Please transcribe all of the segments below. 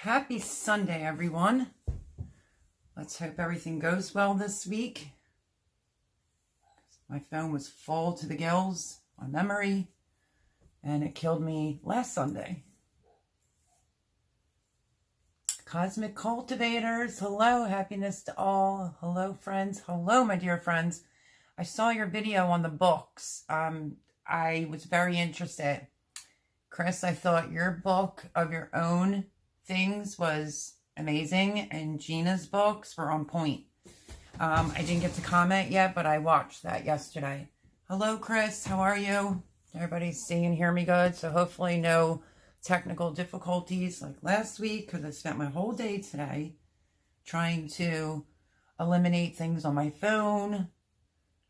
Happy Sunday, everyone. Let's hope everything goes well this week. My phone was full to the gills on memory, and it killed me last Sunday. Cosmic Cultivators, hello, happiness to all. Hello, friends. Hello, my dear friends. I saw your video on the books. I was very interested. Chris, I thought your book of your own things was amazing, and Gina's books were on point. I didn't get to comment yet, but I watched that yesterday. Hello, Chris. How are you? Everybody's seeing and hear me good, so hopefully no technical difficulties like last week, because I spent my whole day today trying to eliminate things on my phone,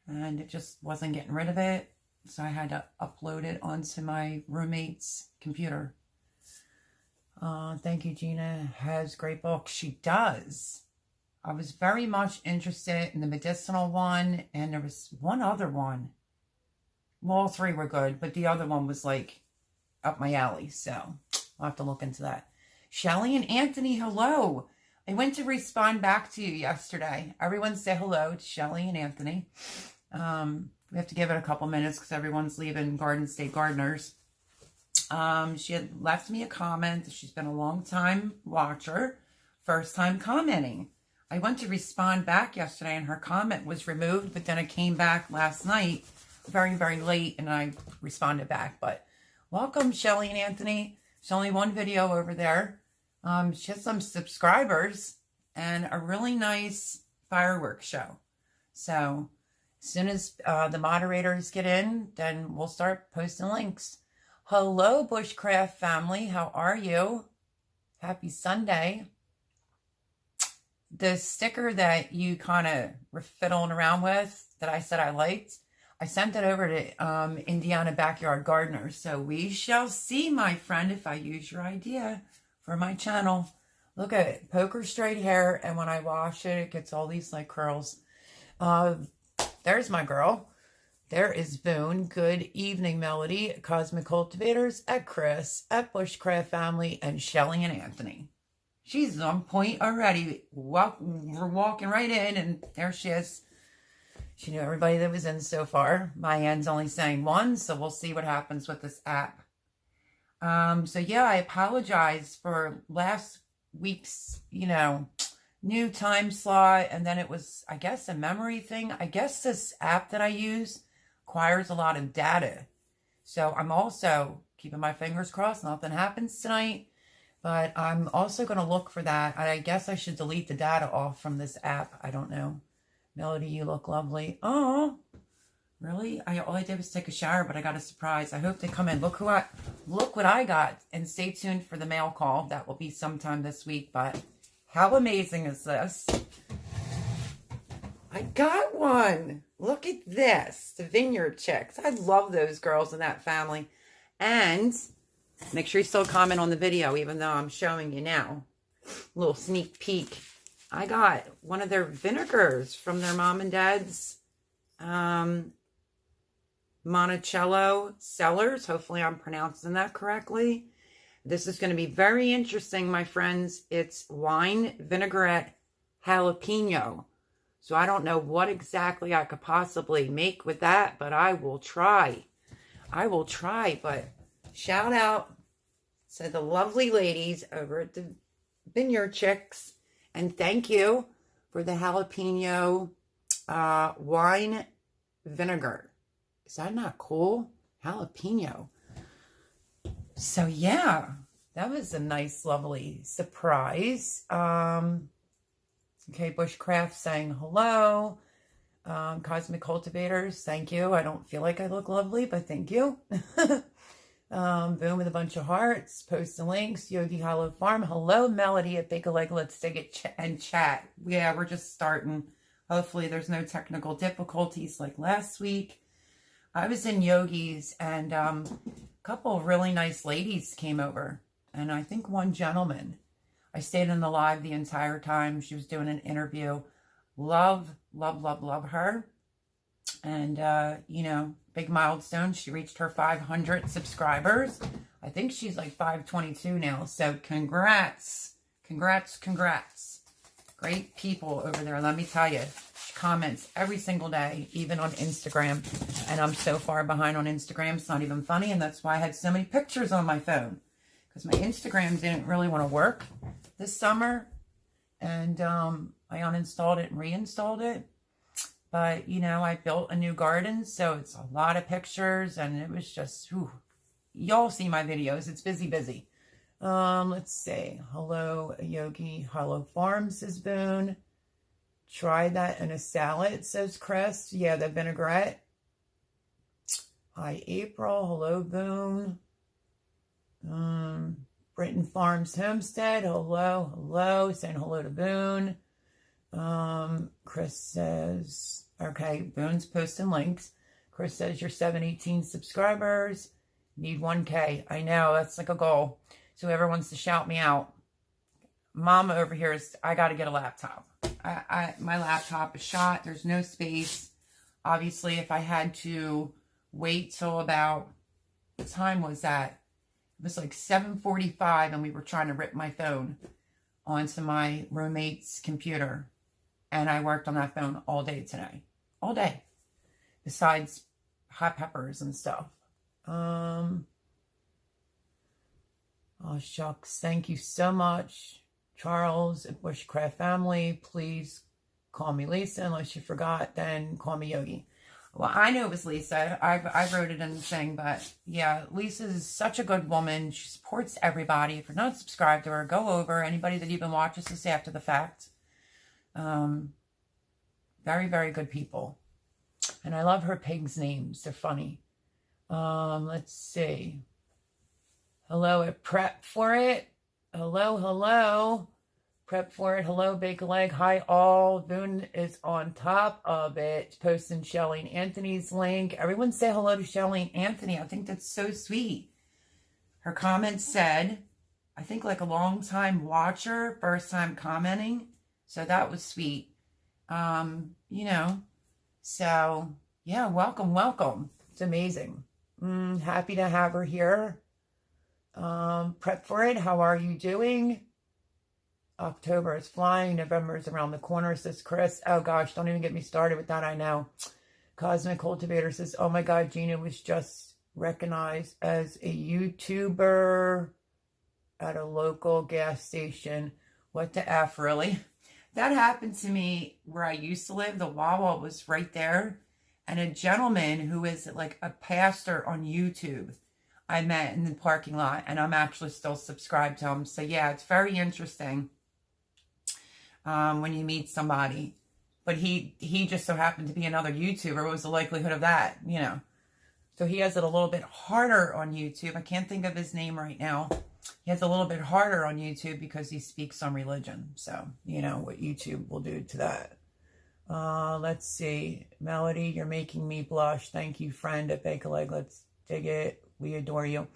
and it just wasn't getting rid of it. So I had to upload it onto my roommate's computer. Thank you, Gina. Has great books. She does. I was very much interested in the medicinal one, and there was one other one. Well, all three were good, but the other one was like up my alley, so I'll have to look into that. Shelly and Anthony, hello. I went to respond back to you yesterday. Everyone say hello to Shelly and Anthony. We have to give it a couple minutes because everyone's leaving Garden State Gardeners. She had left me a comment. She's been a long time watcher, first time commenting. I went to respond back yesterday and her comment was removed, but then it came back last night very, very late and I responded back. But welcome, Shelly and Anthony. There's only one video over there. She has some subscribers and a really nice fireworks show. So as soon as the moderators get in, then we'll start posting links. Hello, Bushcraft family. How are you? Happy Sunday. The sticker that you kind of were fiddling around with that I said I liked, I sent it over to Indiana Backyard Gardeners. So we shall see, my friend, if I use your idea for my channel. Look at it. Poker straight hair. And when I wash it, it gets all these like curls. There's my girl. There is Boone. Good evening, Melody. Cosmic Cultivators, at Chris, at Bushcraft Family, and Shelly and Anthony. She's on point already. We're walking right in, and there she is. She knew everybody that was in so far. My end's only saying one, so we'll see what happens with this app. So yeah, I apologize for last week's, new time slot, and then it was, I guess, a memory thing. I guess this app that I use requires a lot of data. So I'm also keeping my fingers crossed nothing happens tonight, but I'm also going to look for that. I guess I should delete the data off from this app. I don't know. Melody, you look lovely. Oh, really? All I did was take a shower, but I got a surprise. I hope they come in. Look what I got. And stay tuned for the mail call. That will be sometime this week, but how amazing is this? I got one. Look at this. The Vineyard Chicks. I love those girls in that family. And make sure you still comment on the video, even though I'm showing you now. A little sneak peek. I got one of their vinegars from their mom and dad's Monticello cellars. Hopefully I'm pronouncing that correctly. This is going to be very interesting, my friends. It's wine vinaigrette jalapeno. So I don't know what exactly I could possibly make with that, but I will try. But shout out to the lovely ladies over at the Vineyard Chicks. And thank you for the jalapeno wine vinegar. Is that not cool? Jalapeno. So yeah, that was a nice, lovely surprise. Okay, Bushcraft saying hello. Cosmic Cultivators, thank you. I don't feel like I look lovely, but thank you. Boom with a bunch of hearts. Post the links. Yogi Hollow Farm. Hello, Melody at Bake a Leg. Let's take it and chat. Yeah, we're just starting. Hopefully there's no technical difficulties like last week. I was in Yogi's and a couple of really nice ladies came over. And I think one gentleman. I stayed in the live the entire time. She was doing an interview. Love her. And, big milestone. She reached her 500 subscribers. I think she's like 522 now. So congrats Congrats, congrats. Great people over there, let me tell you. She comments every single day, even on Instagram. And I'm so far behind on Instagram, it's not even funny. And that's why I had so many pictures on my phone. Because my Instagram didn't really want to work this summer. And I uninstalled it and reinstalled it. But, you know, I built a new garden, so it's a lot of pictures. And it was just, whew. Y'all see my videos. It's busy, busy. Let's see. Hello, Yogi. Hello, Farms, says Boone. Try that in a salad, says Chris. Yeah, the vinaigrette. Hi, April. Hello, Boone. Britton Farms Homestead. Hello, hello. Saying hello to Boone. Chris says, okay, Boone's posting links. Chris says, you're 718 subscribers. Need 1K. I know, that's like a goal. So whoever wants to shout me out. Mama over here is, I got to get a laptop. My laptop is shot. There's no space. Obviously, if I had to wait till about, what time was that? It was like 7:45 and we were trying to rip my phone onto my roommate's computer. And I worked on that phone all day today. All day. Besides hot peppers and stuff. Oh, shucks. Thank you so much. Charles at Bushcraft Family. Please call me Lisa. Unless you forgot, then call me Yogi. Well, I know it was Lisa. I wrote it in the thing. But, yeah, Lisa is such a good woman. She supports everybody. If you're not subscribed to her, go over. Anybody that even watches this after the fact. Very, very good people. And I love her pigs' names. They're funny. Let's see. Hello at Prep For It. Hello, hello. Prep For It. Hello, Bake a Leg. Hi, all. Boone is on top of it. Posting Shelly and Anthony's link. Everyone say hello to Shelly and Anthony. I think that's so sweet. Her comment said, I think like a long time watcher, first time commenting. So that was sweet. You know, so yeah, welcome, welcome. It's amazing. Happy to have her here. Prep For It. How are you doing? October is flying. November is around the corner, says Chris. Oh gosh, don't even get me started with that. I know. Cosmic Cultivator says, oh my God, Gina was just recognized as a YouTuber at a local gas station. What the F, really? That happened to me where I used to live. The Wawa was right there. And a gentleman who is like a pastor on YouTube, I met in the parking lot. And I'm actually still subscribed to him. So yeah, it's very interesting when you meet somebody. But he just so happened to be another YouTuber. What was the likelihood of that, you know? So he has it a little bit harder on YouTube. I can't think of his name right now. He has a little bit harder on YouTube because he speaks on religion. So, you know what YouTube will do to that. Let's see. Melody, you're making me blush. Thank you, friend at Bake a Leg. Let's dig it. We adore you.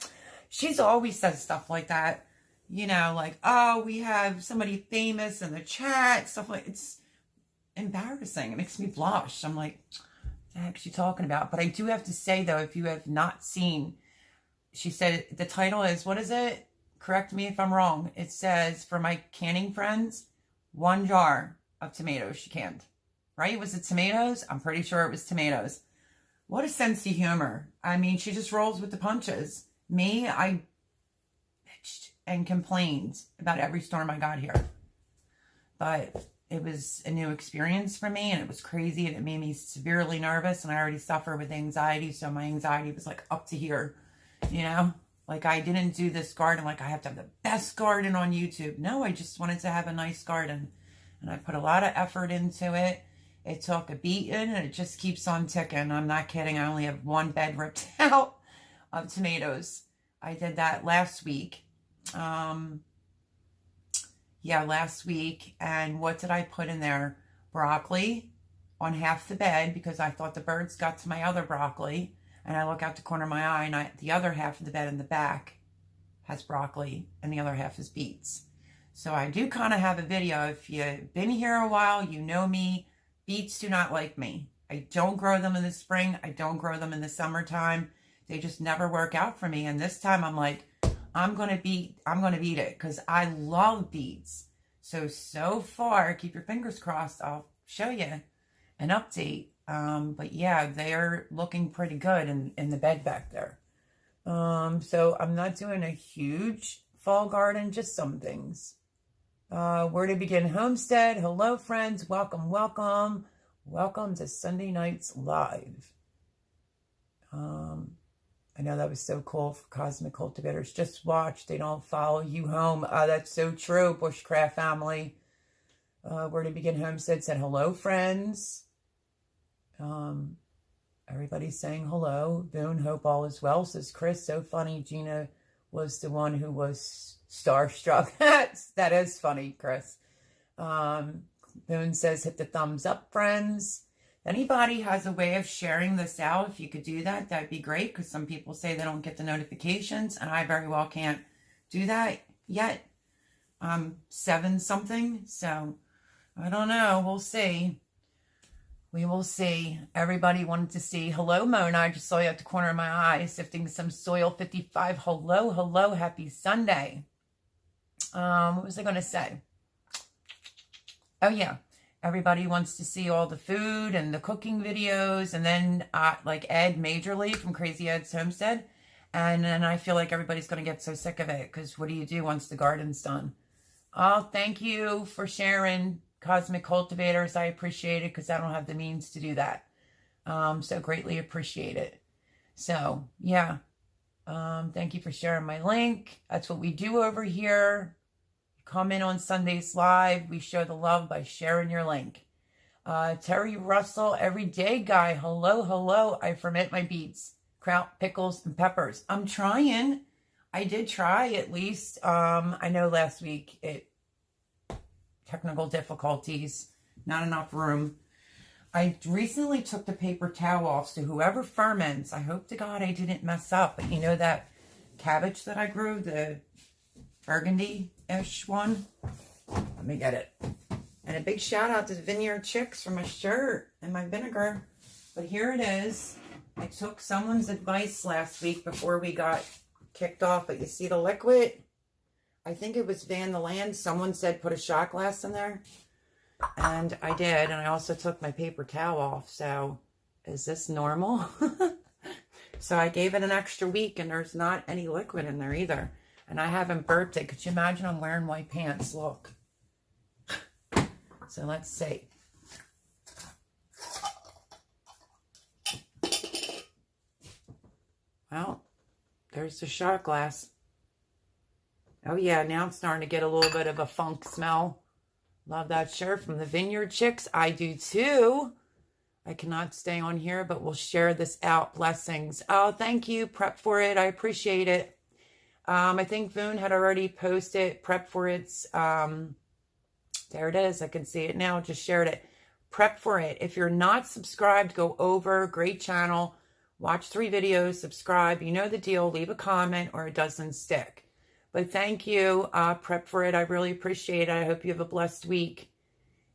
She's always said stuff like that. You know, like, oh, we have somebody famous in the chat. Stuff like, it's embarrassing. It makes me blush. I'm like, what the heck is she talking about? But I do have to say, though, if you have not seen, she said the title is, what is it? Correct me if I'm wrong. It says, for my canning friends, 1 jar of tomatoes she canned. Right? Was it tomatoes? I'm pretty sure it was tomatoes. What a sense of humor. I mean, she just rolls with the punches. Me, I bitched and complained about every storm I got here. But it was a new experience for me, and it was crazy, and it made me severely nervous, and I already suffer with anxiety, so my anxiety was like up to here, you know? Like, I didn't do this garden like I have to have the best garden on YouTube. No, I just wanted to have a nice garden. And I put a lot of effort into it. It took a beating, and it just keeps on ticking. I'm not kidding. I only have 1 bed ripped out of tomatoes. I did that last week. Yeah, last week. And what did I put in there? Broccoli on half the bed because I thought the birds got to my other broccoli. And I look out the corner of my eye, and the other half of the bed in the back has broccoli, and the other half is beets. So I do kind of have a video. If you've been here a while, you know me. Beets do not like me. I don't grow them in the spring. I don't grow them in the summertime. They just never work out for me. And this time I'm like, I'm gonna beat it because I love beets. So far, keep your fingers crossed. I'll show you an update. But yeah, they're looking pretty good in the bed back there. So I'm not doing a huge fall garden, just some things. Where to begin? Homestead. Hello, friends. Welcome, welcome. Welcome to Sunday Nights Live. I know that was so cool for Cosmic Cultivators. Just watch. They don't follow you home. That's so true, Bushcraft family. Where to begin? Homestead said, hello, friends. Everybody's saying hello. Boone, hope all is well, says Chris. So funny. Gina was the one who was starstruck. That is funny, Chris. Boone says, hit the thumbs up, friends. Anybody has a way of sharing this out, if you could do that, that'd be great, because some people say they don't get the notifications, and I very well can't do that yet. 7 something, so I don't know. We'll see. We will see. Everybody wanted to see. Hello, Mona. I just saw you at the corner of my eye, sifting some soil. 55. Hello, hello. Happy Sunday. What was I going to say? Oh, yeah. Everybody wants to see all the food and the cooking videos. And then like Ed majorly from Crazy Ed's Homestead. And then I feel like everybody's going to get so sick of it. Because what do you do once the garden's done? Oh, thank you for sharing, Cosmic Cultivators. I appreciate it because I don't have the means to do that. So greatly appreciate it. So, yeah. Thank you for sharing my link. That's what we do over here. Come in on Sundays Live. We show the love by sharing your link. Terry Russell, everyday guy. Hello, hello. I ferment my beets, kraut, pickles, and peppers. I'm trying. I did try at least. I know last week technical difficulties, not enough room. I recently took the paper towel off, so whoever ferments, I hope to God I didn't mess up. But you know that cabbage that I grew, the burgundy-ish one? Let me get it. And a big shout out to the Vineyard Chicks for my shirt and my vinegar. But here it is. I took someone's advice last week before we got kicked off. But you see the liquid? I think it was Van the Land. Someone said put a shot glass in there. And I did. And I also took my paper towel off. So is this normal? So I gave it an extra week and there's not any liquid in there either. And I haven't burped it. Could you imagine I'm wearing white pants? Look. So let's see. Well, there's the shot glass. Oh yeah, now it's starting to get a little bit of a funk smell. Love that shirt from the Vineyard Chicks. I do too. I cannot stay on here, but we'll share this out. Blessings. Oh, thank you. Prep for it. I appreciate it. I think Boone had already posted prep for its, there it is. I can see it now. Just shared it. Prep for it. If you're not subscribed, go over. Great channel. Watch 3 videos. Subscribe. You know the deal. Leave a comment or it doesn't stick. But thank you. Prep for it. I really appreciate it. I hope you have a blessed week.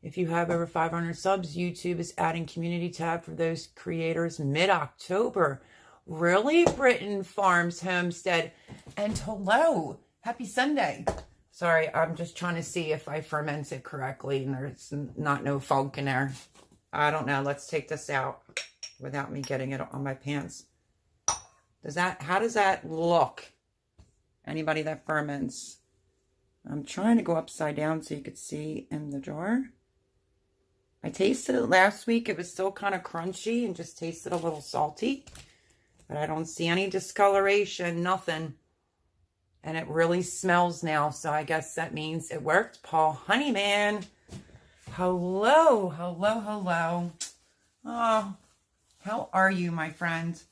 If you have over 500 subs, YouTube is adding community tab for those creators mid-October. Really? Britain Farms Homestead. And hello. Happy Sunday. Sorry, I'm just trying to see if I ferment it correctly and there's not no funk in there. I don't know. Let's take this out without me getting it on my pants. How does that look? Anybody that ferments. I'm trying to go upside down so you could see in the jar. I tasted it last week. It was still kind of crunchy and just tasted a little salty. But I don't see any discoloration, nothing. And it really smells now, so I guess that means it worked. Paul Honeyman. Hello, hello, hello. Oh, how are you, my friend?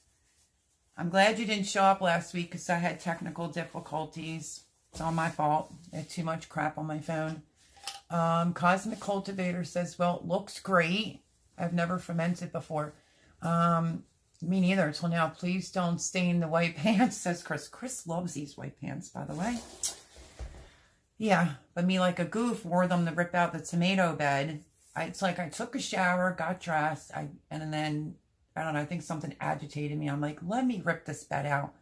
I'm glad you didn't show up last week because I had technical difficulties. It's all my fault. I had too much crap on my phone. Cosmic Cultivator says, well, it looks great. I've never fermented before. Me neither until now. Please don't stain the white pants, says Chris. Chris loves these white pants, by the way. Yeah, but me like a goof wore them to rip out the tomato bed. It's like I took a shower, got dressed, and then, I don't know, I think something agitated me. I'm like, let me rip this bed out.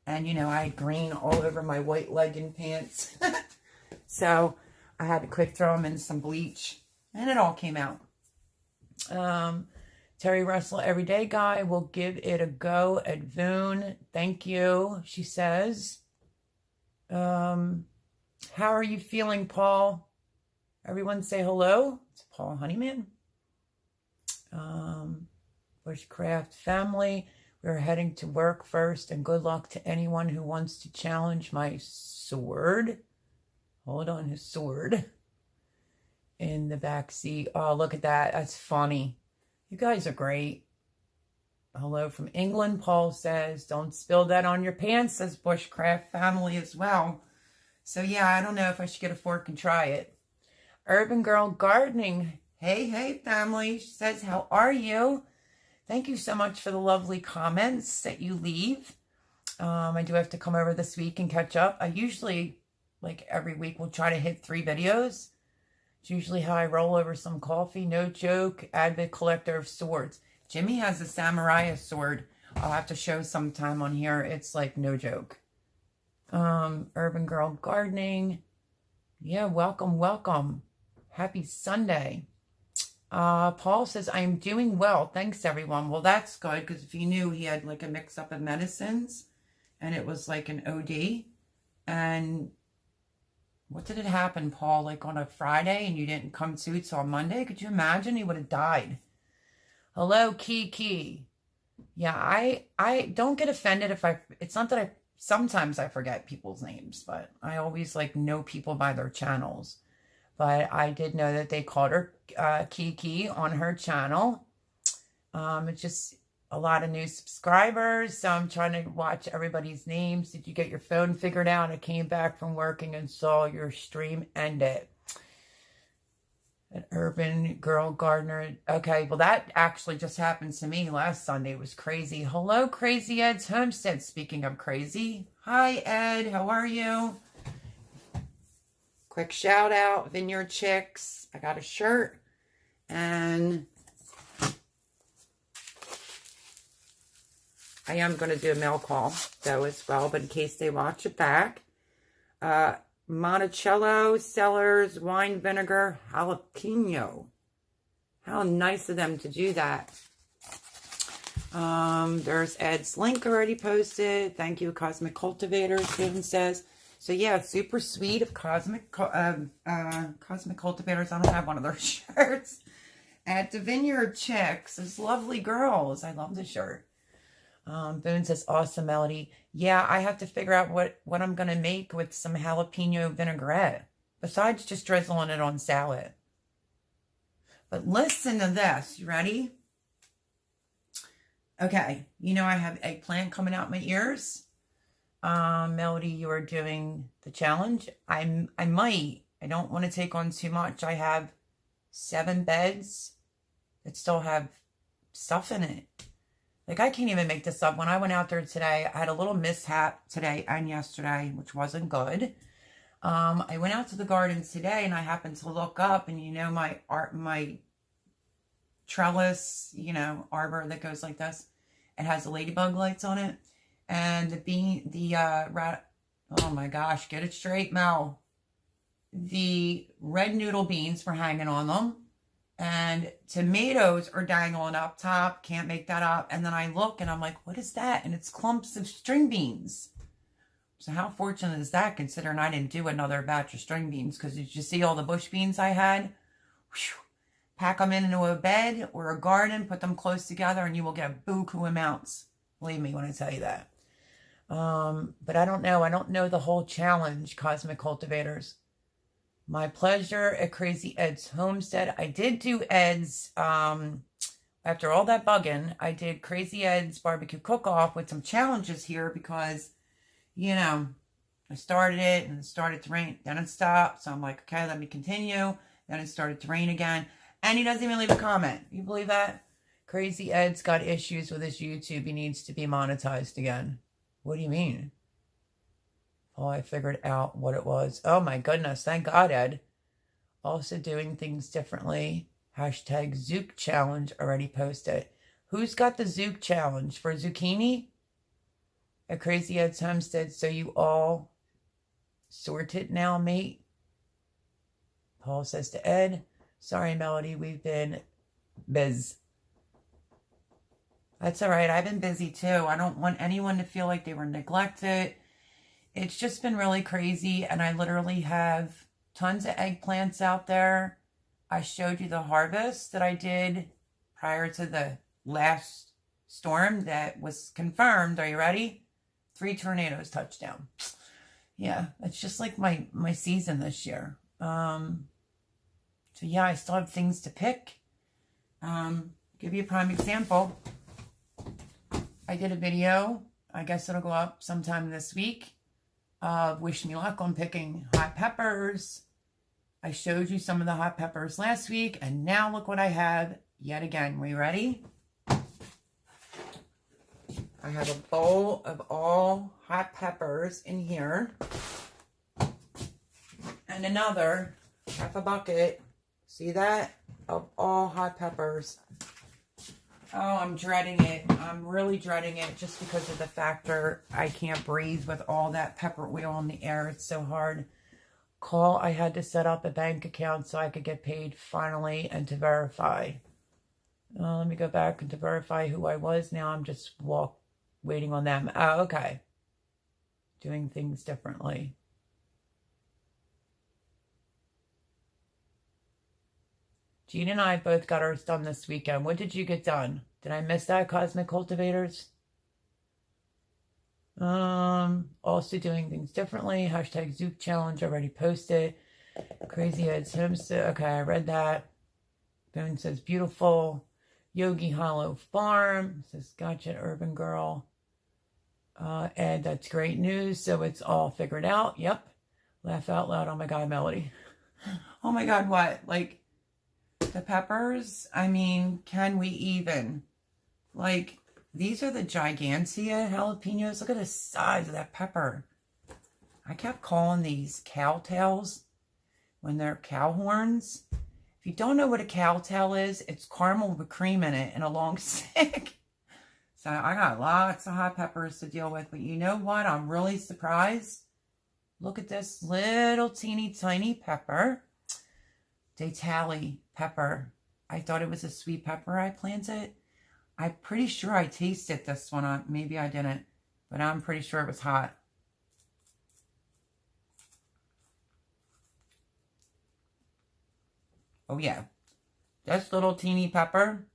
And, you know, I had green all over my white legging pants. So, I had to quick throw them in some bleach, and it all came out. Terry Russell, everyday guy, will give it a go at Voon. Thank you, she says. How are you feeling, Paul? Everyone say hello. It's Paul Honeyman. Bushcraft family. We're heading to work first, and good luck to anyone who wants to challenge my sword. Hold on, his sword. In the back seat. Oh, look at that. That's funny. You guys are great. Hello from England, Paul says. Don't spill that on your pants, says Bushcraft family as well. So yeah, I don't know if I should get a fork and try it. Urban Girl Gardening. Hey, family. She says, how are you? Thank you so much for the lovely comments that you leave. I do have to come over this week and catch up. I usually, like every week, will try to hit 3 videos. It's usually how I roll over some coffee. No joke. Avid collector of swords. Jimmy has a samurai sword. I'll have to show sometime on here. It's like no joke. Urban Girl Gardening. Yeah, welcome. Happy Sunday. Paul says, I am doing well. Thanks, everyone. Well, that's good, because if you knew, he had like a mix-up of medicines, and it was like an OD. And what did it happen, Paul? Like on a Friday, and you didn't come to till Monday? Could you imagine? He would have died. Hello, Kiki. Yeah, I don't get offended if it's not that sometimes I forget people's names, but I always like know people by their channels. But I did know that they called her Kiki on her channel. It's just a lot of new subscribers, so I'm trying to watch everybody's names. Did you get your phone figured out? I came back from working and saw your stream ended. An Urban Girl Gardener. Okay, well, that actually just happened to me last Sunday. It was crazy. Hello, Crazy Ed's Homestead. Speaking of crazy. Hi, Ed. How are you? Quick shout out, Vineyard Chicks. I got a shirt, and I am going to do a mail call, though, as well, but in case they watch it back. Monticello Cellars Wine Vinegar Jalapeno. How nice of them to do that. There's Ed's link already posted. Thank you, Cosmic Cultivators, Steven says. So yeah, super sweet of Cosmic Cultivators. I don't have one of their shirts. At the Vineyard Chicks, those lovely girls. I love the shirt. Boone says, awesome, Melody. Yeah, I have to figure out what I'm going to make with some jalapeno vinaigrette, besides just drizzling it on salad. But listen to this. You ready? Okay. You know I have eggplant coming out my ears. Melody, you are doing the challenge. I might. I don't want to take on too much. I have 7 beds that still have stuff in it. Like, I can't even make this up. When I went out there today, I had a little mishap today and yesterday, which wasn't good. I went out to the gardens today, and I happened to look up, and you know my trellis, you know, arbor that goes like this. It has the ladybug lights on it. And oh my gosh, get it straight, Mel. The red noodle beans were hanging on them. And tomatoes are dangling up top. Can't make that up. And then I look and I'm like, what is that? And it's clumps of string beans. So how fortunate is that, considering I didn't do another batch of string beans? Because did you see all the bush beans I had? Whew. Pack them into a bed or a garden, put them close together, and you will get buku amounts. Believe me when I tell you that. But I don't know. I don't know the whole challenge, Cosmic Cultivators. My pleasure at Crazy Ed's Homestead. I did do Ed's, after all that bugging, I did Crazy Ed's barbecue cook-off with some challenges here because, you know, I started it and it started to rain. Then it stopped. So I'm like, okay, let me continue. Then it started to rain again. And he doesn't even leave a comment. You believe that? Crazy Ed's got issues with his YouTube. He needs to be monetized again. What do you mean? Oh, I figured out what it was. Oh my goodness. Thank God, Ed. Also doing things differently. Hashtag Zook Challenge already posted. Who's got the Zook Challenge for zucchini? At Crazy Ed's Homestead. So you all sorted now, mate? Paul says to Ed, sorry, Melody, we've been biz. That's all right. I've been busy too. I don't want anyone to feel like they were neglected. It's just been really crazy, and I literally have tons of eggplants out there. I showed you the harvest that I did prior to the last storm that was confirmed. Are you ready? 3 tornadoes touched down. Yeah, it's just like my season this year. So yeah, I still have things to pick. Give you a prime example. I did a video, I guess it'll go up sometime this week, wish me luck on picking hot peppers. I showed you some of the hot peppers last week, and now look what I have yet again. Are you ready? I have a bowl of all hot peppers in here, and another half a bucket, see that, of all hot peppers. Oh, I'm dreading it. I'm really dreading it just because of the factor I can't breathe with all that pepper oil in the air. It's so hard. Call, I had to set up a bank account so I could get paid finally and to verify. Let me go back and to verify who I was. Now I'm just waiting on them. Oh, okay. Doing things differently. Jean and I both got ours done this weekend. What did you get done? Did I miss that, Cosmic Cultivators? Also doing things differently. Hashtag Zoop Challenge already posted. Crazy Ed's Homestead. Okay, I read that. Boone says beautiful. Yogi Hollow Farm. Says gotcha, Urban Girl. And that's great news. So it's all figured out. Yep. Laugh out loud. Oh my God, Melody. Oh my God, what? Like, the peppers, I mean, can we even? Like, these are the Gigantia jalapenos. Look at the size of that pepper. I kept calling these cow tails when they're cow horns. If you don't know what a cow tail is, it's caramel with cream in it and a long stick. So I got lots of hot peppers to deal with. But you know what? I'm really surprised. Look at this little teeny tiny pepper. Datali pepper. I thought it was a sweet pepper I planted. I'm pretty sure I tasted this one. Maybe I didn't, but I'm pretty sure it was hot. Oh yeah, this little teeny pepper.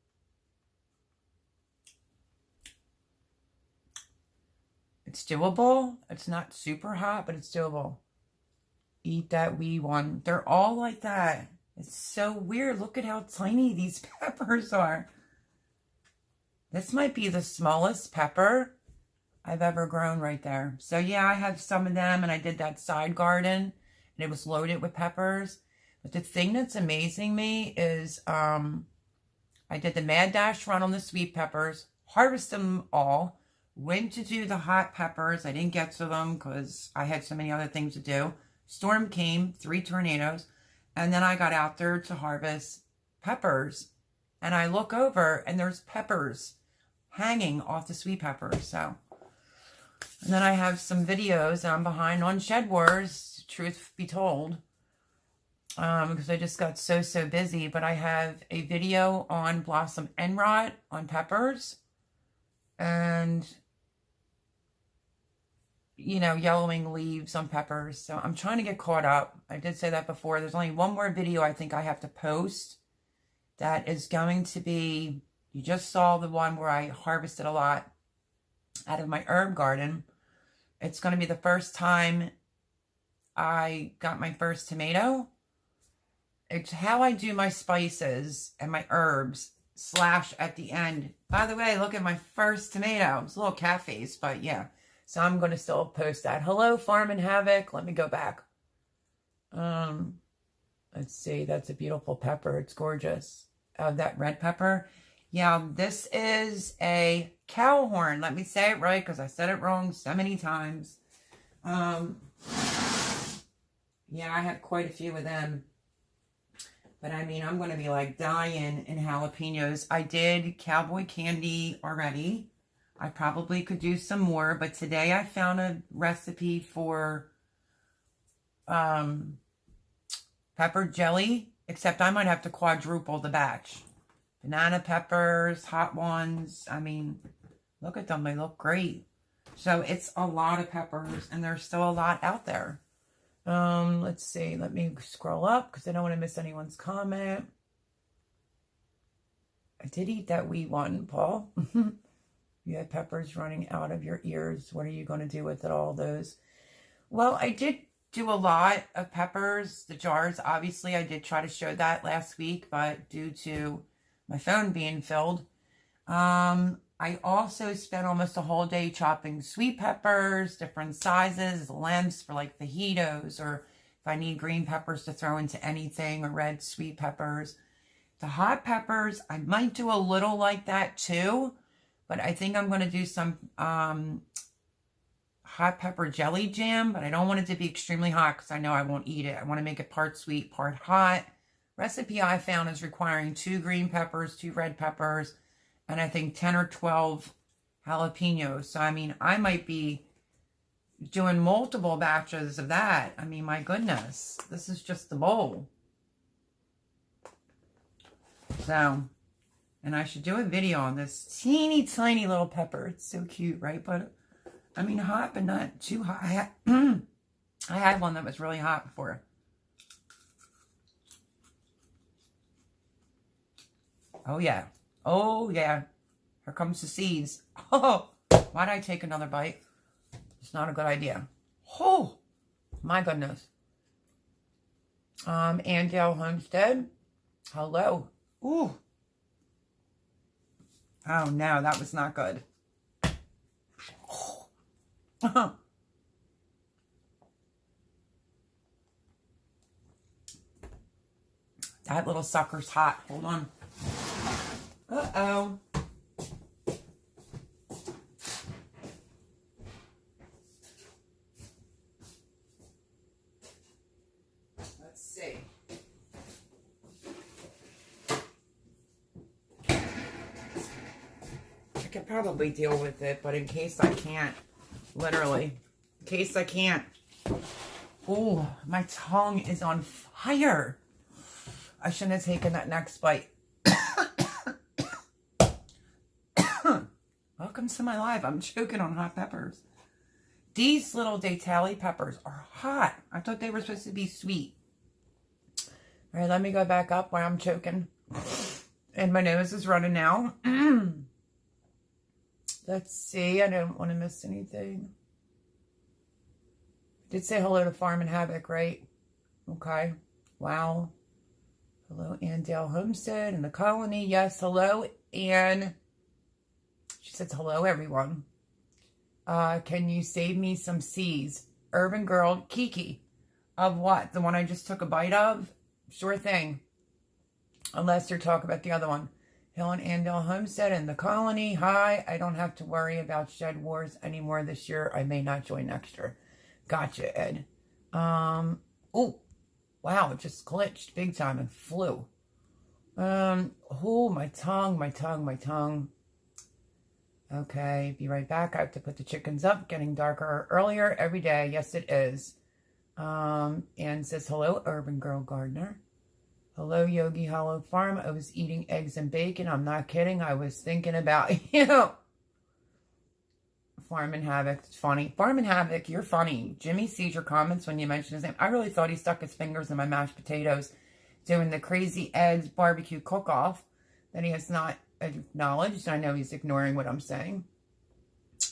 It's doable. It's not super hot, but it's doable. Eat that wee one. They're all like that. It's so weird. Look at how tiny these peppers are. This might be the smallest pepper I've ever grown right there. So yeah, I have some of them, and I did that side garden, and it was loaded with peppers. But the thing that's amazing me is I did the Mad Dash run on the sweet peppers, harvested them all, went to do the hot peppers. I didn't get to them because I had so many other things to do. Storm came, 3 tornadoes. And then I got out there to harvest peppers. And I look over and there's peppers hanging off the sweet peppers. So, and then I have some videos. I'm behind on Shed Wars, truth be told. Because I just got so busy. But I have a video on Blossom End Rot on peppers. And, you know, yellowing leaves on peppers. So I'm trying to get caught up. I did say that before. There's only one more video I think I have to post. That is going to be, you just saw the one where I harvested a lot out of my herb garden. It's going to be the first time I got my first tomato. It's how I do my spices and my herbs / at the end. By the way, look at my first tomato. It's a little cat face, but yeah. So I'm going to still post that. Hello, Farm and Havoc. Let me go back. Let's see. That's a beautiful pepper. It's gorgeous. That red pepper. Yeah, this is a cow horn. Let me say it right because I said it wrong so many times. Yeah, I have quite a few of them. But I mean, I'm going to be like dying in jalapenos. I did cowboy candy already. I probably could do some more. But today I found a recipe for pepper jelly, except I might have to quadruple the batch. Banana peppers, hot ones. I mean, look at them. They look great. So it's a lot of peppers, and there's still a lot out there. Let's see. Let me scroll up because I don't want to miss anyone's comment. I did eat that wee one, Paul. You had peppers running out of your ears. What are you going to do with it, all those? Well, I did do a lot of peppers. The jars, obviously, I did try to show that last week, but due to my phone being filled, I also spent almost a whole day chopping sweet peppers, different sizes, lengths for like fajitos, or if I need green peppers to throw into anything, or red sweet peppers. The hot peppers, I might do a little like that too, but I think I'm going to do some hot pepper jelly jam, but I don't want it to be extremely hot because I know I won't eat it. I want to make it part sweet, part hot. Recipe I found is requiring 2 green peppers, 2 red peppers, and I think 10 or 12 jalapenos. So, I mean, I might be doing multiple batches of that. I mean, my goodness, this is just the bowl. So, and I should do a video on this teeny tiny little pepper. It's so cute, right? But, I mean, hot, but not too hot. I had one that was really hot before. Oh, yeah. Oh, yeah. Here comes the seeds. Oh, why'd I take another bite? It's not a good idea. Oh, my goodness. Andale Homestead. Hello. Ooh. Oh, no, that was not good. Oh. That little sucker's hot. Hold on. Uh-oh. Let's see. I could probably deal with it, but in case I can't, literally, in case I can't. Oh, my tongue is on fire. I shouldn't have taken that next bite. Welcome to my life. I'm choking on hot peppers. These little Datali peppers are hot. I thought they were supposed to be sweet. All right, let me go back up while I'm choking. And my nose is running now. Let's see. I don't want to miss anything. I did say hello to Farm and Havoc, right? Okay. Wow. Hello, Andale Homestead and the Colony. Yes, hello, Anne. She says, hello, everyone. Can you save me some C's? Urban Girl Kiki. Of what? The one I just took a bite of? Sure thing. Unless you're talking about the other one. Hill and Andale Homestead and the Colony. Hi, I don't have to worry about Shed Wars anymore this year. I may not join next year. Gotcha, Ed. Oh, wow, it just glitched big time and flew. Oh, my tongue. Okay, be right back. I have to put the chickens up. Getting darker earlier every day. Yes, it is. And says, hello, Urban Girl Gardener. Hello, Yogi Hollow Farm. I was eating eggs and bacon. I'm not kidding. I was thinking about you. Farm and Havoc. It's funny. Farm and Havoc, you're funny. Jimmy sees your comments when you mention his name. I really thought he stuck his fingers in my mashed potatoes doing the Crazy Ed's barbecue cook-off that he has not acknowledged. I know he's ignoring what I'm saying.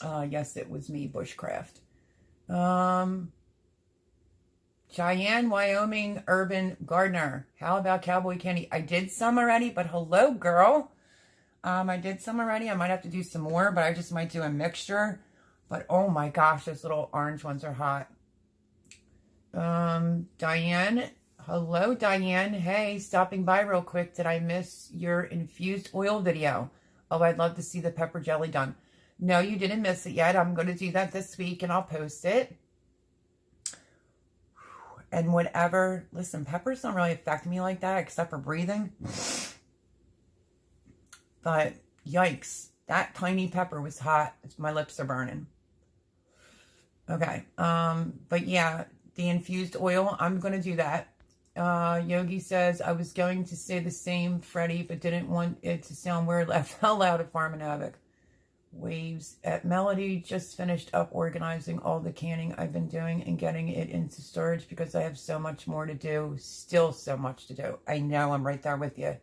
Yes, it was me, Bushcraft. Cheyenne, Wyoming, Urban Gardener. How about Cowboy Candy? I did some already, but hello, girl. I did some already. I might have to do some more, but I just might do a mixture. But oh my gosh, those little orange ones are hot. Diane. Hello, Diane. Hey, stopping by real quick. Did I miss your infused oil video? Oh, I'd love to see the pepper jelly done. No, you didn't miss it yet. I'm going to do that this week, and I'll post it. And whatever. Listen, peppers don't really affect me like that, except for breathing. But, yikes. That tiny pepper was hot. My lips are burning. Okay. But, yeah, the infused oil, I'm going to do that. Yogi says, I was going to say the same, Freddie, but didn't want it to sound weird. Laugh out loud at Farm and Havoc. Waves at Melody. Just finished up organizing all the canning I've been doing and getting it into storage because I have so much more to do. Still so much to do. I know, I'm right there with you.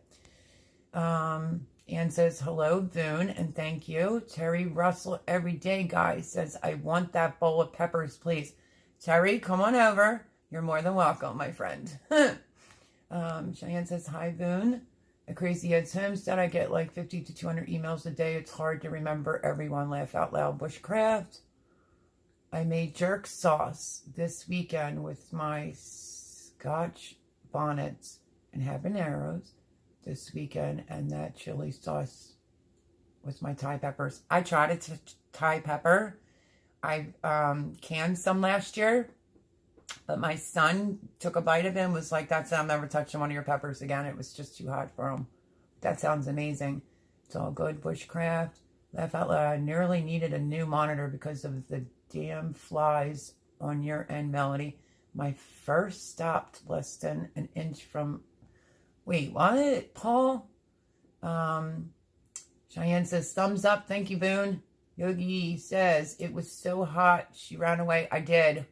Ann says, hello, Boone, and thank you. Terry Russell, every day, guys, says, I want that bowl of peppers, please. Terry, come on over. You're more than welcome, my friend. Cheyenne says, hi, Boone. At Crazy Ed's Homestead, I get like 50 to 200 emails a day. It's hard to remember everyone. Laugh out loud. Bushcraft. I made jerk sauce this weekend with my Scotch bonnets and habaneros this weekend, and that chili sauce with my Thai peppers. I tried a Thai pepper. I canned some last year, but my son took a bite of it and was like, that's it, I'm never touching one of your peppers again. It was just too hot for him. That sounds amazing. It's all good. Bushcraft. Laugh out loud. I nearly needed a new monitor because of the damn flies on your end, Melody. My first stopped less than an inch from... Wait, what, Paul? Cheyenne says, thumbs up. Thank you, Boone. Yogi says, it was so hot. She ran away. I did.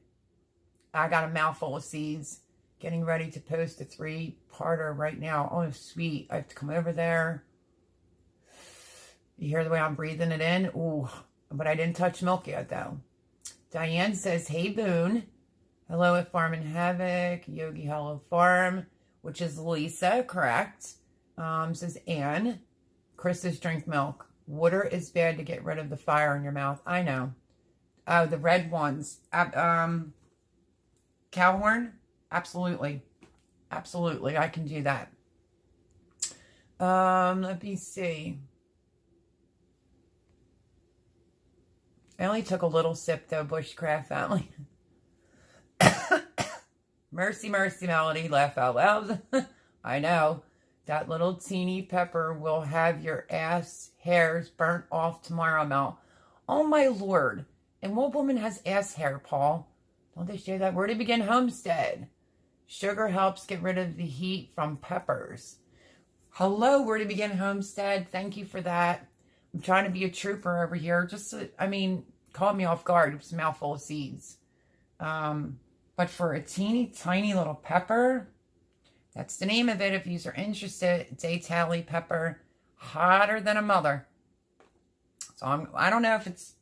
I got a mouthful of seeds. Getting ready to post a 3-parter right now. Oh, sweet. I have to come over there. You hear the way I'm breathing it in? Ooh, but I didn't touch milk yet, though. Diane says, hey, Boone. Hello at Farm and Havoc. Yogi Hello Farm, which is Lisa, correct? Says Anne. Chris says, drink milk. Water is bad to get rid of the fire in your mouth. I know. Oh, the red ones. Cowhorn? Absolutely. Absolutely. I can do that. Let me see. I only took a little sip, though, Bushcraft family. Mercy, mercy, Melody. Laugh out loud. I know. That little teeny pepper will have your ass hairs burnt off tomorrow, Mel. Oh, my Lord. And what woman has ass hair, Paul? Don't they share that? Where to begin? Homestead. Sugar helps get rid of the heat from peppers. Hello, where to begin? Homestead. Thank you for that. I'm trying to be a trooper over here. Just, caught me off guard. It was a mouthful of seeds. But for a teeny tiny little pepper, that's the name of it. If you are interested, it's a tally pepper, hotter than a mother. So I don't know if it's,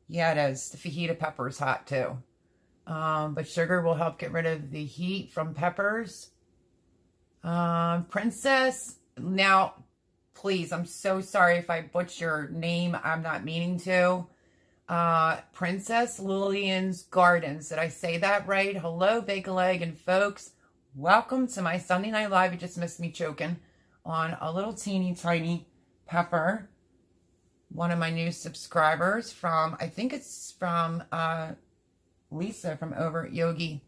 yeah, it is. The fajita pepper is hot too. But sugar will help get rid of the heat from peppers. Princess, now, please, I'm so sorry if I butcher your name. I'm not meaning to. Princess Lillian's Gardens. Did I say that right? Hello, Bake a Leg, and folks, welcome to my Sunday Night Live. You just missed me choking on a little teeny tiny pepper. One of my new subscribers from, I think it's from Lisa from over at Yogi.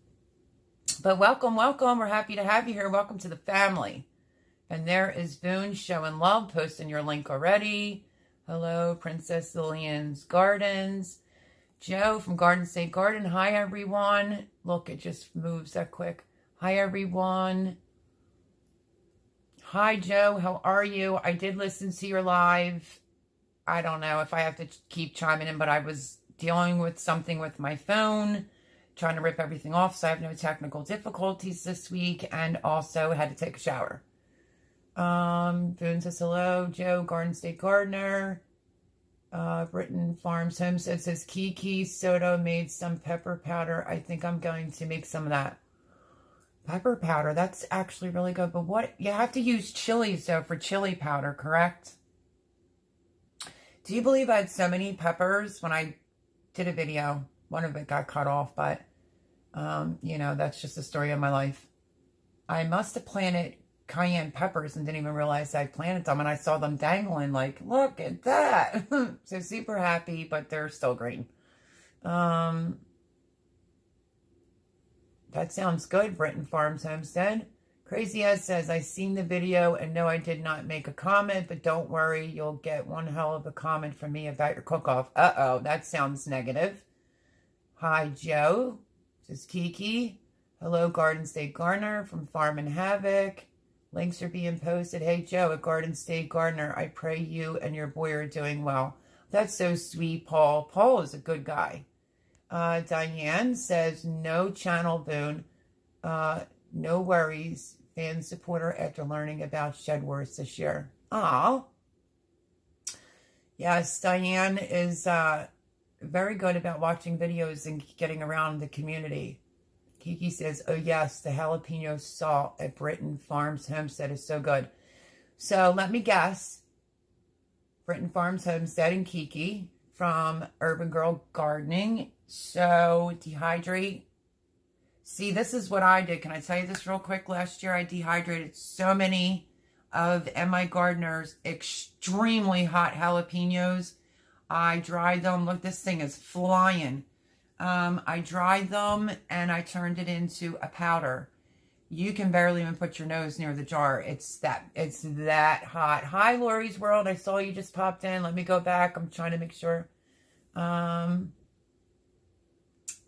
But welcome, welcome. We're happy to have you here. Welcome to the family. And there is Boone showing love, posting your link already. Hello, Princess Lillian's Gardens. Joe from Garden State Garden. Hi, everyone. Look, it just moves that quick. Hi, everyone. Hi, Joe. How are you? I did listen to your live. I don't know if I have to keep chiming in, but I was dealing with something with my phone, trying to rip everything off, so I have no technical difficulties this week, and also had to take a shower. Boone says hello. Joe, Garden State Gardener. Britton Farms Homestead says Kiki Soto made some pepper powder. I think I'm going to make some of that. Pepper powder, that's actually really good. But what, you have to use chilies though for chili powder, correct? Do you believe I had so many peppers when I did a video? One of it got cut off, but you know, that's just the story of my life. I must have planted cayenne peppers and didn't even realize I planted them, and I saw them dangling like, look at that. So super happy, but they're still green. That sounds good, Britton Farms Homestead. Crazy Ed says, I seen the video and no, I did not make a comment, but don't worry, you'll get one hell of a comment from me about your cook-off. Uh-oh, that sounds negative. Hi, Joe, says Kiki. Hello, Garden State Gardener from Farm and Havoc. Links are being posted. Hey, Joe at Garden State Gardener. I pray you and your boy are doing well. That's so sweet, Paul. Paul is a good guy. Diane says, no channel boon. No worries. Fan supporter after learning about Shed Wars this year. Aw. Yes, Diane is very good about watching videos and getting around the community. Kiki says, oh yes, the jalapeno salt at Britton Farms Homestead is so good. So let me guess. Britton Farms Homestead and Kiki from Urban Girl Gardening. So dehydrate. See, this is what I did. Can I tell you this real quick? Last year I dehydrated so many of MI Gardener's extremely hot jalapenos. I dried them. Look, this thing is flying. I dried them and I turned it into a powder. You can barely even put your nose near the jar. It's that hot. Hi, Lori's World. I saw you just popped in. Let me go back. I'm trying to make sure. And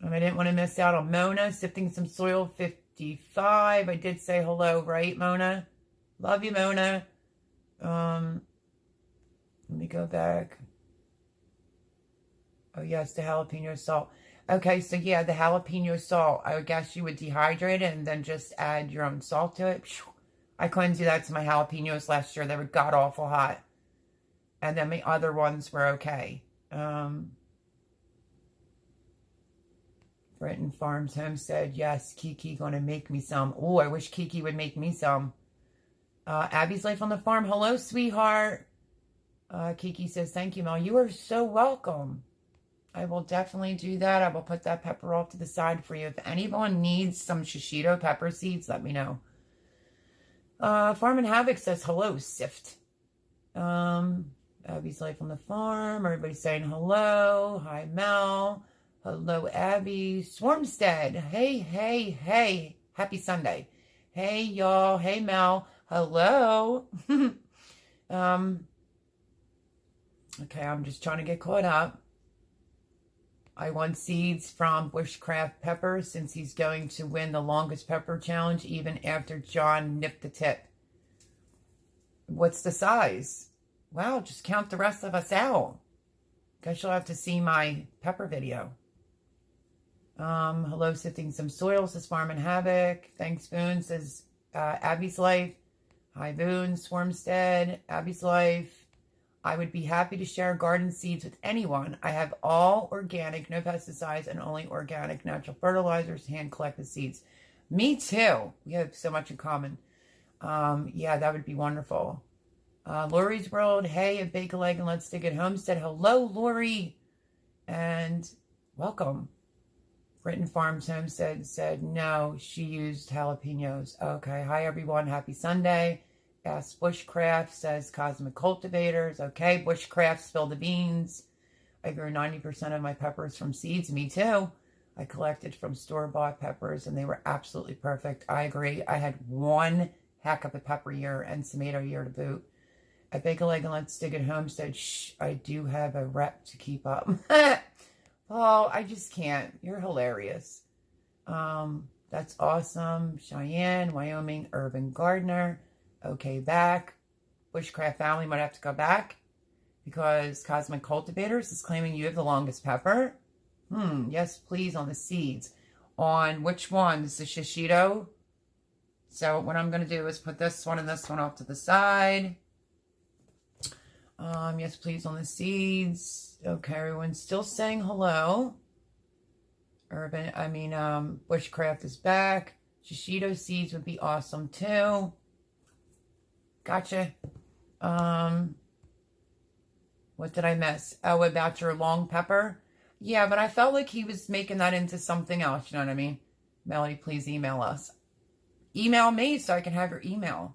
I didn't want to miss out on Mona. Sifting some soil 55. I did say hello, right, Mona? Love you, Mona. Let me go back. Oh, yes, the jalapeno salt. Okay, so yeah, the jalapeno salt. I would guess you would dehydrate it and then just add your own salt to it. I couldn't do that to my jalapenos last year. They were god-awful hot. And then the other ones were okay. Britton Farms Homestead. Yes, Kiki gonna make me some. Oh, I wish Kiki would make me some. Abby's Life on the Farm. Hello, sweetheart. Kiki says, thank you, Mel. You are so welcome. I will definitely do that. I will put that pepper off to the side for you. If anyone needs some shishito pepper seeds, let me know. Farm and Havoc says, hello, Sift. Abby's Life on the Farm. Everybody's saying hello. Hi, Mel. Hello, Abby. Swarmstead. Hey, hey, hey. Happy Sunday. Hey, y'all. Hey, Mel. Hello. Okay, I'm just trying to get caught up. I want seeds from Bushcraft Pepper since he's going to win the longest pepper challenge even after John nipped the tip. What's the size? Wow, just count the rest of us out. Guess you'll have to see my pepper video. Hello, Sifting Some Soil, says Farm and Havoc. Thanks, Boone, says Abby's Life. Hi, Boone, Swarmstead, Abby's Life. I would be happy to share garden seeds with anyone. I have all organic, no pesticides, and only organic natural fertilizers, hand-collected seeds. Me too. We have so much in common. Yeah, that would be wonderful. Lori's World. Hey, a bake a leg and let's dig at Homestead. Hello, Lori. And welcome. Britton Farms Homestead said no, she used jalapenos. Okay. Hi, everyone. Happy Sunday. Ask Bushcraft, says Cosmic Cultivators. Okay, Bushcraft, spill the beans. I grew 90% of my peppers from seeds. Me too. I collected from store-bought peppers, and they were absolutely perfect. I agree. I had one heck of a pepper year and tomato year to boot. I bake a leg and let's dig at Homestead. Shh, I do have a rep to keep up. Oh, I just can't. You're hilarious. That's awesome. Cheyenne, Wyoming, Urban Gardener. Okay, back. Bushcraft Family might have to go back because Cosmic Cultivators is claiming you have the longest pepper. Yes, please, on the seeds. On which ones? The shishito. So what I'm going to do is put this one and this one off to the side. Yes, please, on the seeds. Okay, everyone's still saying hello. Bushcraft is back. Shishito seeds would be awesome too. Gotcha. What did I miss? Oh, about your long pepper? Yeah, but I felt like he was making that into something else. You know what I mean? Melody, please email us. Email me so I can have your email.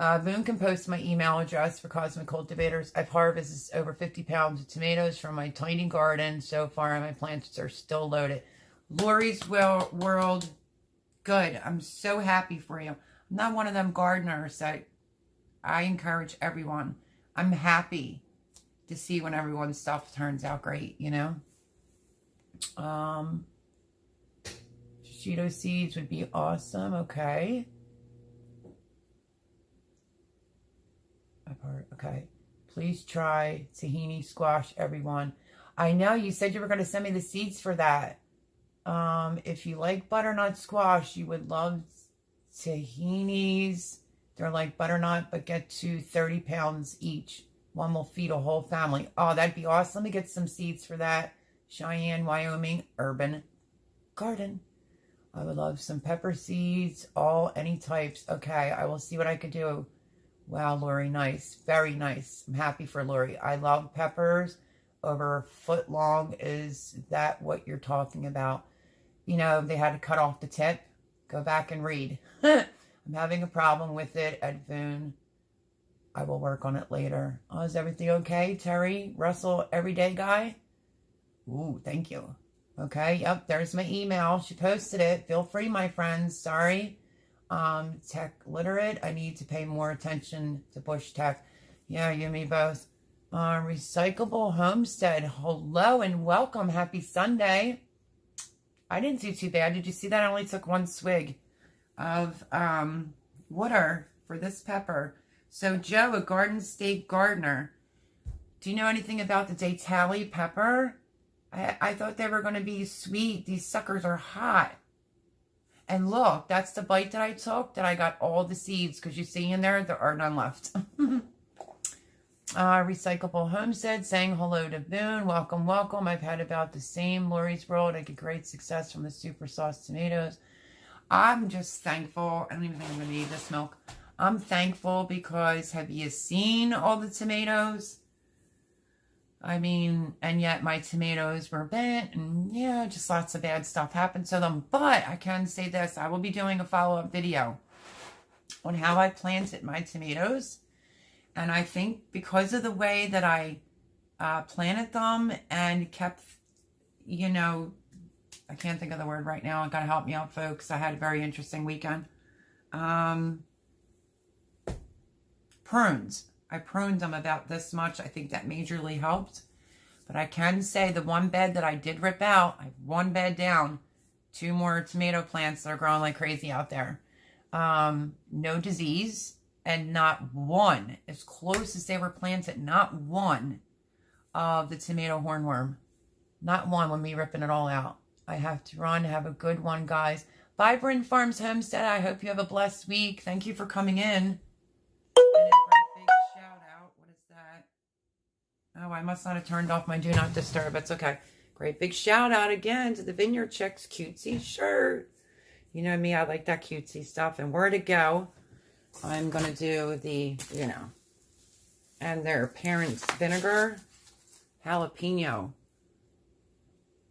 Boone can post my email address for Cosmic Cultivators. I've harvested over 50 pounds of tomatoes from my tiny garden so far, and my plants are still loaded. Lori's World, good. I'm so happy for you. I'm not one of them gardeners that I encourage everyone. I'm happy to see when everyone's stuff turns out great, you know? Cheeto seeds would be awesome. Okay. Okay. Please try tahini squash, everyone. I know you said you were going to send me the seeds for that. If you like butternut squash, you would love tahinis. They're like butternut, but get to 30 pounds each. One will feed a whole family. Oh, that'd be awesome. Let me get some seeds for that. Cheyenne, Wyoming, urban garden. I would love some pepper seeds, any types. Okay, I will see what I could do. Wow, Lori, nice. Very nice. I'm happy for Lori. I love peppers. Over a foot long. Is that what you're talking about? You know, they had to cut off the tip. Go back and read. I'm having a problem with it at Boone. I will work on it later. Oh, is everything okay, Terry? Russell, everyday guy? Ooh, thank you. Okay, yep, there's my email. She posted it. Feel free, my friends. Sorry. Tech literate. I need to pay more attention to bush tech. Yeah, you and me both. Recyclable Homestead. Hello and welcome. Happy Sunday. I didn't do too bad. Did you see that? I only took one swig of water for this pepper. So Joe, a Garden State gardener. Do you know anything about the Datali pepper? I thought they were going to be sweet. These suckers are hot. And look, that's the bite that I took, that I got all the seeds, because you see in there are none left. Recyclable Homestead saying hello to Boone. Welcome, welcome. I've had about the same. Lori's World. I get great success from the super sauce tomatoes. I'm just thankful. I don't even think I'm going to need this milk. I'm thankful because have you seen all the tomatoes? I mean, and yet my tomatoes were bent and yeah, just lots of bad stuff happened to them. But I can say this, I will be doing a follow-up video on how I planted my tomatoes. And I think because of the way that I planted them and kept, you know, I can't think of the word right now. Gotta help me out, folks. I had a very interesting weekend. Prunes. I pruned them about this much. I think that majorly helped. But I can say the one bed that I did rip out, I have one bed down, 2 more tomato plants that are growing like crazy out there. No disease, and not one, as close as they were planted, not one of the tomato hornworm. Not one when we ripping it all out. I have to run. Have a good one, guys. Vibrant Farms Homestead, I hope you have a blessed week. Thank you for coming in. Oh, I must not have turned off my do not disturb. It's okay. Great big shout out again to the Vineyard Chicks cutesy shirt. You know me, I like that cutesy stuff. And where to go, I'm going to do the, you know, and their parents' vinegar, jalapeno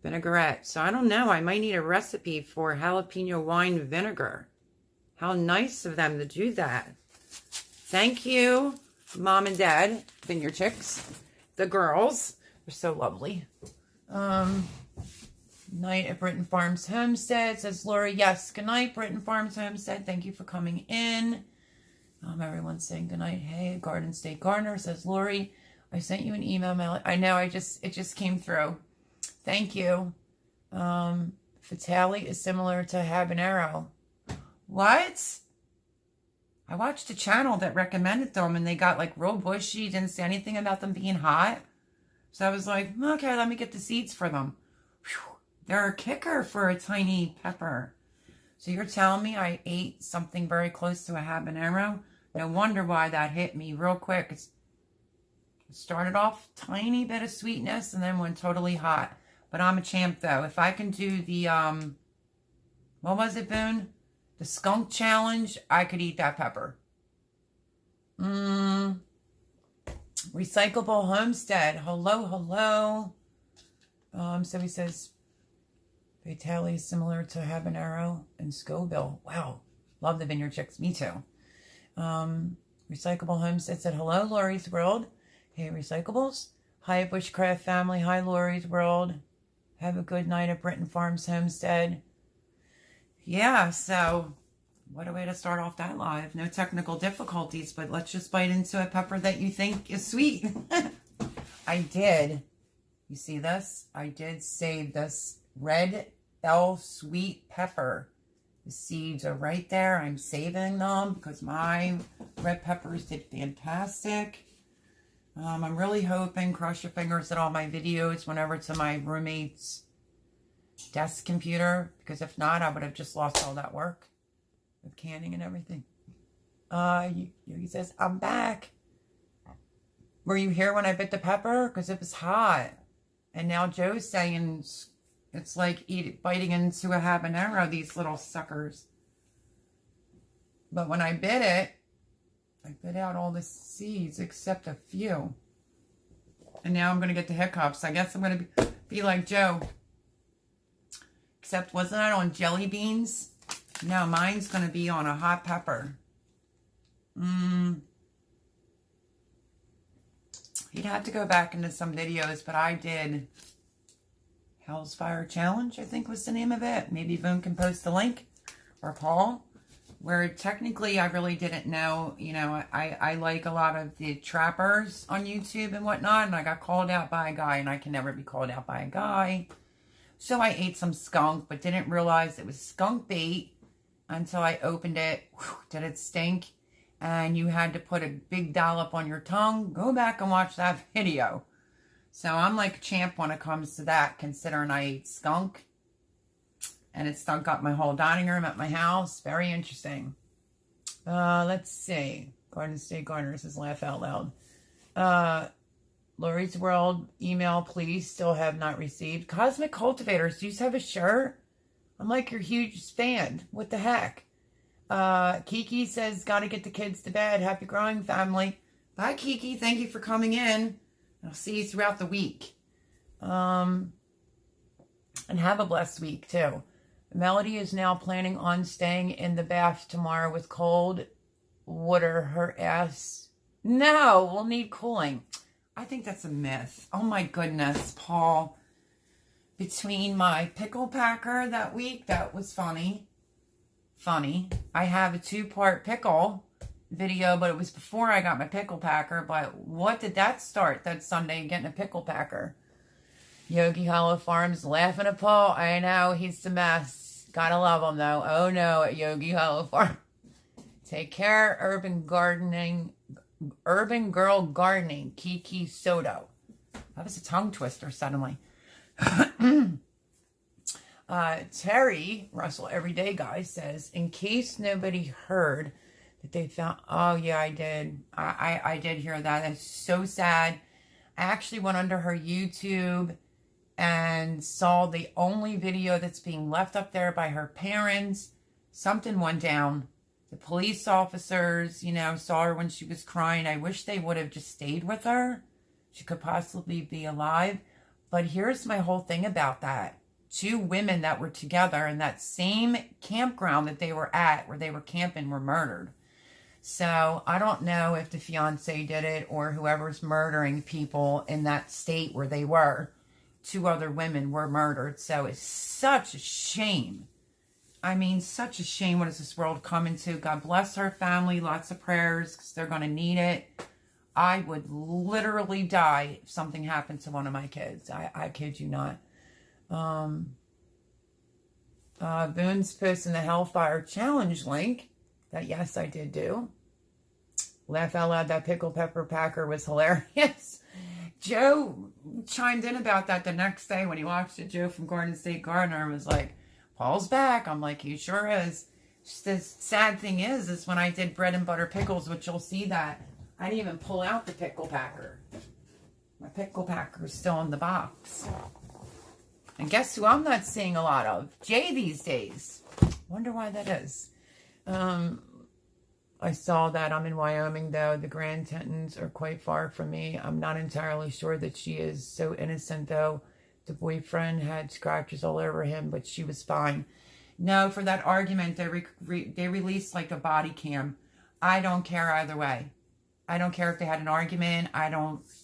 vinaigrette. So I don't know. I might need a recipe for jalapeno wine vinegar. How nice of them to do that. Thank you, Mom and Dad, Vineyard Chicks. The girls are so lovely. Night at Britton Farms Homestead, says Lori. Yes, good night, Britton Farms Homestead. Thank you for coming in. Everyone's saying good night. Hey, Garden State Gardener, says Lori. I sent you an email. I know, it just came through. Thank you. Fatale is similar to habanero. What? I watched a channel that recommended them and they got like real bushy. Didn't say anything about them being hot. So I was like, okay, let me get the seeds for them. Whew, they're a kicker for a tiny pepper. So you're telling me I ate something very close to a habanero? No wonder why that hit me real quick. It started off tiny bit of sweetness and then went totally hot. But I'm a champ though. If I can do the, what was it, Boone? The skunk challenge, I could eat that pepper. Recyclable Homestead. Hello, hello. So he says, Fatale is similar to habanero and Scoville. Wow. Love the Vineyard Chicks. Me too. Recyclable Homestead said, hello, Lori's World. Hey, Recyclables. Hi, Bushcraft family. Hi, Lori's World. Have a good night at Britton Farms Homestead. Yeah, so what a way to start off that live. No technical difficulties, but let's just bite into a pepper that you think is sweet. I did. You see this? I did save this red bell sweet pepper. The seeds are right there. I'm saving them because my red peppers did fantastic. I'm really hoping, cross your fingers, that all my videos went over to my roommate's desk computer, because if not, I would have just lost all that work with canning and everything. He says, I'm back. Were you here when I bit the pepper? Because it was hot. And now Joe's saying it's like biting into a habanero, these little suckers. But when I bit it, I bit out all the seeds except a few. And now I'm going to get the hiccups. I guess I'm going to be like Joe. Except, wasn't that on jelly beans? No, mine's going to be on a hot pepper. You'd have to go back into some videos, but I did Hell's Fire Challenge, I think was the name of it. Maybe Boone can post the link, or Paul, where technically I really didn't know, you know, I like a lot of the trappers on YouTube and whatnot, and I got called out by a guy, and I can never be called out by a guy. So I ate some skunk, but didn't realize it was skunk bait until I opened it. Whew, did it stink? And you had to put a big dollop on your tongue. Go back and watch that video. So I'm like a champ when it comes to that, considering I ate skunk. And it stunk up my whole dining room at my house. Very interesting. Let's see. Garden State Gardeners says laugh out loud. Lori's World email, please. Still have not received. Cosmic Cultivators, do you have a shirt? I'm like your huge fan. What the heck? Kiki says, gotta get the kids to bed. Happy growing, family. Bye, Kiki. Thank you for coming in. I'll see you throughout the week. And have a blessed week, too. Melody is now planning on staying in the bath tomorrow with cold water. Her ass. No, we'll need cooling. I think that's a myth. Oh, my goodness, Paul. Between my pickle packer that week, that was funny. I have a 2-part pickle video, but it was before I got my pickle packer. But what did that start that Sunday, getting a pickle packer? Yogi Hollow Farms laughing at Paul. I know, he's the mess. Gotta love him, though. Oh, no, at Yogi Hollow Farm. Take care, Urban Girl Gardening, Kiki Soto. That was a tongue twister suddenly. Terry Russell Everyday Guy says, in case nobody heard that they found, oh yeah, I did. I did hear that. That's so sad. I actually went under her YouTube and saw the only video that's being left up there by her parents. Something went down. The police officers, you know, saw her when she was crying. I wish they would have just stayed with her. She could possibly be alive. But here's my whole thing about that. 2 women that were together in that same campground that they were at, where they were camping, were murdered. So I don't know if the fiance did it or whoever's murdering people in that state where they were. 2 other women were murdered. So it's such a shame. I mean, such a shame. What is this world coming to? God bless her family. Lots of prayers, because they're going to need it. I would literally die if something happened to one of my kids. I kid you not. Boone's posting the Hellfire Challenge link. That, yes, I did do. Laugh out loud, that pickle pepper packer was hilarious. Joe chimed in about that the next day when he watched it. Joe from Garden State Gardener was like, Paul's back. I'm like, he sure is. Just the sad thing is when I did bread and butter pickles, which you'll see that, I didn't even pull out the pickle packer. My pickle packer is still in the box. And guess who I'm not seeing a lot of? Jay these days. Wonder why that is. I saw that. I'm in Wyoming, though. The Grand Tetons are quite far from me. I'm not entirely sure that she is so innocent, though. The boyfriend had scratches all over him, but she was fine. No, for that argument, they released like a body cam. I don't care either way. I don't care if they had an argument.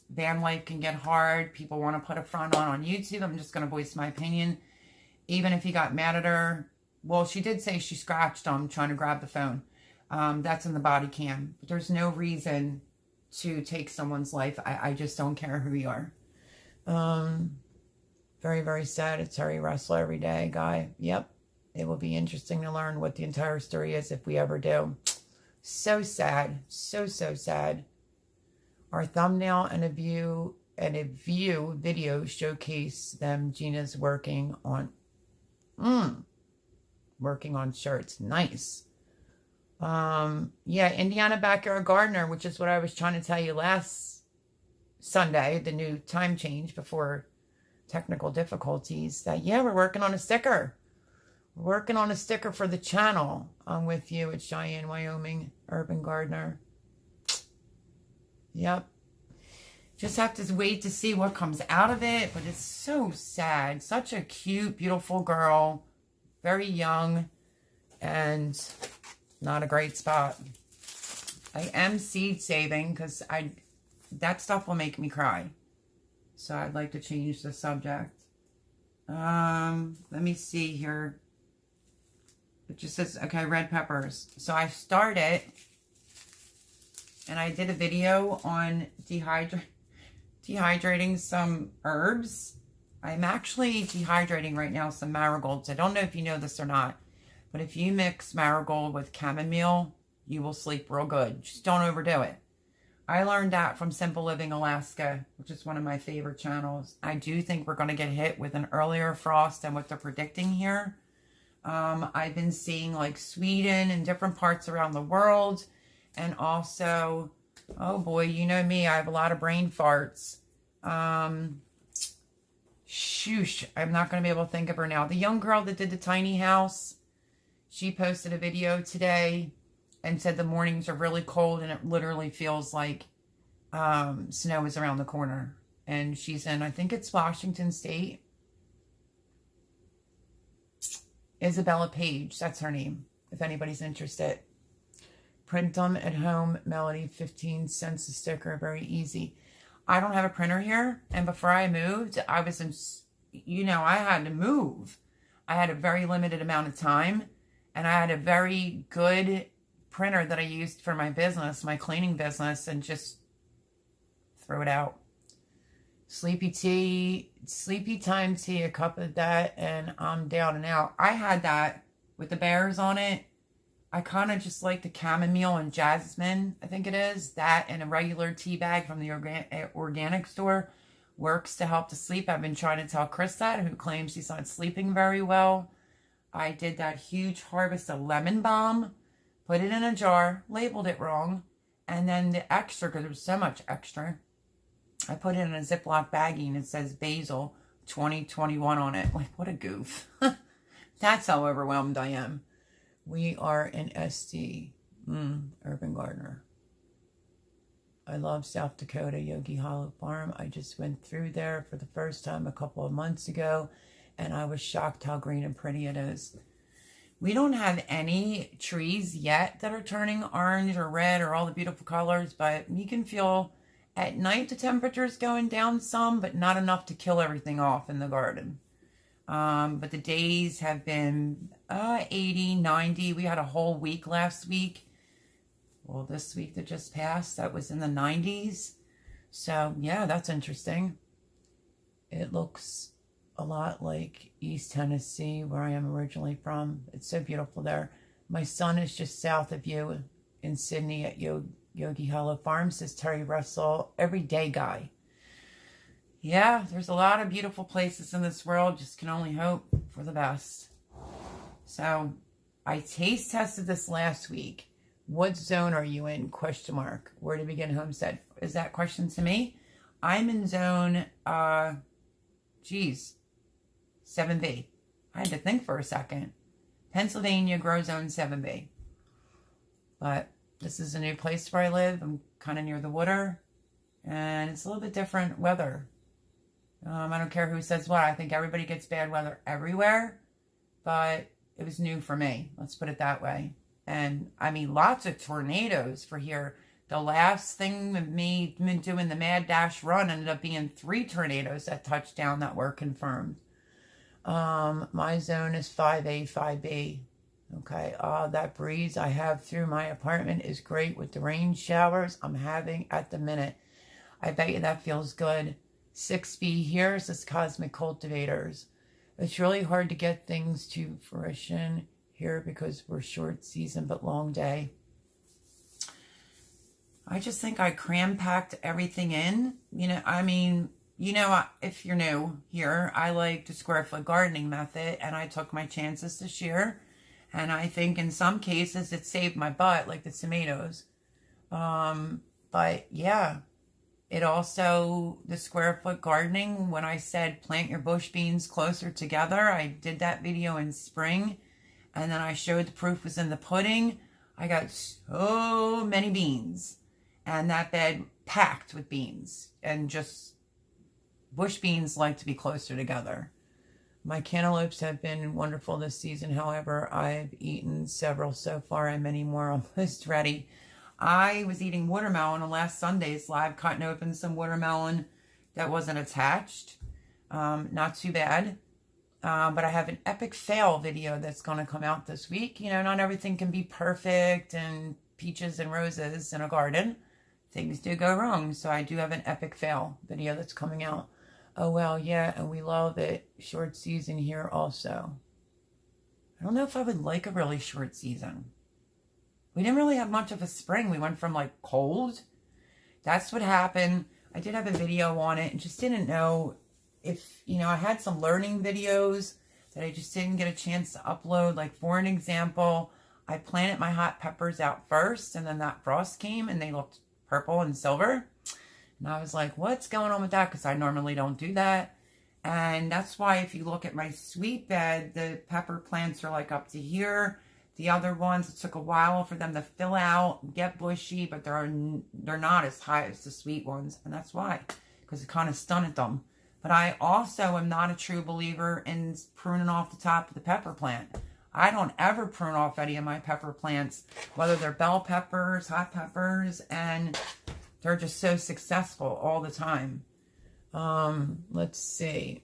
Van life can get hard. People want to put a front on YouTube. I'm just going to voice my opinion. Even if he got mad at her. Well, she did say she scratched him trying to grab the phone. That's in the body cam. But there's no reason to take someone's life. I just don't care who you are. Very, very sad. It's Terry Russell every day guy. Yep. It will be interesting to learn what the entire story is if we ever do. So sad. So, so sad. Our thumbnail and a view video showcase them. Gina's working on shirts. Nice. Yeah, Indiana Backyard Gardener, which is what I was trying to tell you last Sunday, the new time change before technical difficulties, that yeah, we're working on a sticker. We're working on a sticker for the channel. I'm with you. It's Cheyenne, Wyoming, Urban Gardener. Yep. Just have to wait to see what comes out of it, but it's so sad. Such a cute, beautiful girl. Very young and not a great spot. I am seed saving because that stuff will make me cry. So I'd like to change the subject. Let me see here. It just says, okay, red peppers. So I started, and I did a video on dehydrating some herbs. I'm actually dehydrating right now some marigolds. I don't know if you know this or not, but if you mix marigold with chamomile, you will sleep real good. Just don't overdo it. I learned that from Simple Living Alaska, which is one of my favorite channels. I do think we're going to get hit with an earlier frost than what they're predicting here. I've been seeing like Sweden and different parts around the world. And also, oh boy, you know me, I have a lot of brain farts. Shoosh, I'm not going to be able to think of her now. The young girl that did the tiny house, she posted a video today and said the mornings are really cold and it literally feels like snow is around the corner. And she's in, I think it's Washington State. Isabella Page, that's her name, if anybody's interested. Print them at home, Melody, 15 cents a sticker, very easy. I don't have a printer here, and before I moved, I was in, you know, I had to move. I had a very limited amount of time, and I had a very good printer that I used for my business, my cleaning business, and just throw it out. Sleepy time tea, a cup of that, and I'm down and out. I had that with the bears on it. I kind of just like the chamomile and jasmine, I think it is. That and a regular tea bag from the organic store works to help to sleep. I've been trying to tell Chris that, who claims he's not sleeping very well. I did that huge harvest of lemon balm, put it in a jar, labeled it wrong, and then the extra, because there was so much extra, I put it in a Ziploc baggie and it says basil 2021 on it. Like, what a goof. That's how overwhelmed I am. We are in SD, Urban Gardener. I love South Dakota, Yogi Hollow Farm. I just went through there for the first time a couple of months ago, and I was shocked how green and pretty it is. We don't have any trees yet that are turning orange or red or all the beautiful colors, but you can feel at night the temperature's going down some, but not enough to kill everything off in the garden. But the days have been 80, 90. We had a whole week last week. Well, this week that just passed, that was in the 90s. So, yeah, that's interesting. It looks a lot like East Tennessee, where I am originally from. It's so beautiful there. My son is just south of you in Sydney at Yogi Hollow Farm, says Terry Russell, everyday guy. Yeah, there's a lot of beautiful places in this world. Just can only hope for the best. So, I taste tested this last week. What zone are you in? Question mark. Where to begin Homestead? Is that question to me? I'm in zone, 7B. I had to think for a second. Pennsylvania grow zone 7B. But this is a new place where I live. I'm kind of near the water. And it's a little bit different weather. I don't care who says what. I think everybody gets bad weather everywhere. But it was new for me. Let's put it that way. And, I mean, lots of tornadoes for here. The last thing of me doing the Mad Dash run ended up being 3 tornadoes that touched down that were confirmed. My zone is 5A, 5B. Okay, that breeze I have through my apartment is great with the rain showers I'm having at the minute. I bet you that feels good. 6B here says Cosmic Cultivators. It's really hard to get things to fruition here because we're short season but long day. I just think I cram-packed everything in. You know, I mean, you know, if you're new here, I like the square foot gardening method, and I took my chances this year. And I think in some cases it saved my butt, like the tomatoes. But yeah, it also, the square foot gardening, when I said plant your bush beans closer together, I did that video in spring. And then I showed the proof was in the pudding. I got so many beans. And that bed packed with beans. And just, bush beans like to be closer together. My cantaloupes have been wonderful this season. However, I've eaten several so far and many more almost ready. I was eating watermelon on last Sunday's live, cutting open some watermelon that wasn't attached. Not too bad. But I have an epic fail video that's going to come out this week. You know, not everything can be perfect and peaches and roses in a garden. Things do go wrong. So I do have an epic fail video that's coming out. Oh, well, yeah, and we love it. Short season here also. I don't know if I would like a really short season. We didn't really have much of a spring. We went from, like, cold. That's what happened. I did have a video on it and just didn't know if, you know, I had some learning videos that I just didn't get a chance to upload. Like, for an example, I planted my hot peppers out first, and then that frost came, and they looked purple and silver. And I was like, what's going on with that? Because I normally don't do that. And that's why if you look at my sweet bed, the pepper plants are like up to here. The other ones, it took a while for them to fill out and get bushy, but they're not as high as the sweet ones. And that's why, because it kind of stunted them. But I also am not a true believer in pruning off the top of the pepper plant. I don't ever prune off any of my pepper plants, whether they're bell peppers, hot peppers, and they're just so successful all the time. Let's see.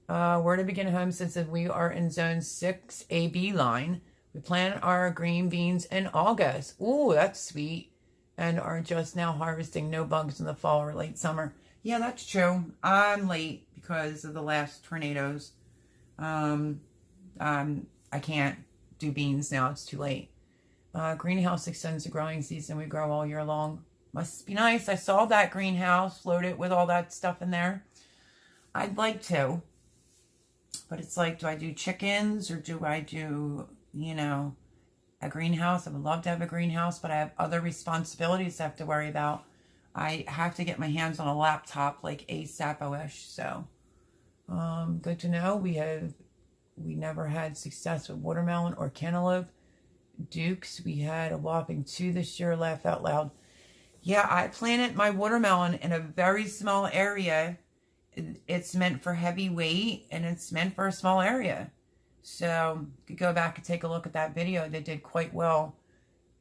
Where to begin Homestead says we are in zone 6 AB line. We plant our green beans in August. Ooh, that's sweet. And are just now harvesting. No bugs in the fall or late summer. Yeah, that's true. I'm late because of the last tornadoes. I can't do beans now. It's too late. Greenhouse extends the growing season. We grow all year long. Must be nice. I saw that greenhouse loaded with all that stuff in there. I'd like to. But it's like, do I do chickens or do I do, you know, a greenhouse? I would love to have a greenhouse, but I have other responsibilities I have to worry about. I have to get my hands on a laptop like ASAP-ish. So, good to know. We never had success with watermelon or cantaloupe. Dukes, we had a whopping 2 this year. Laugh out loud. Yeah, I planted my watermelon in a very small area. It's meant for heavy weight and it's meant for a small area. So you could go back and take a look at that video. They did quite well.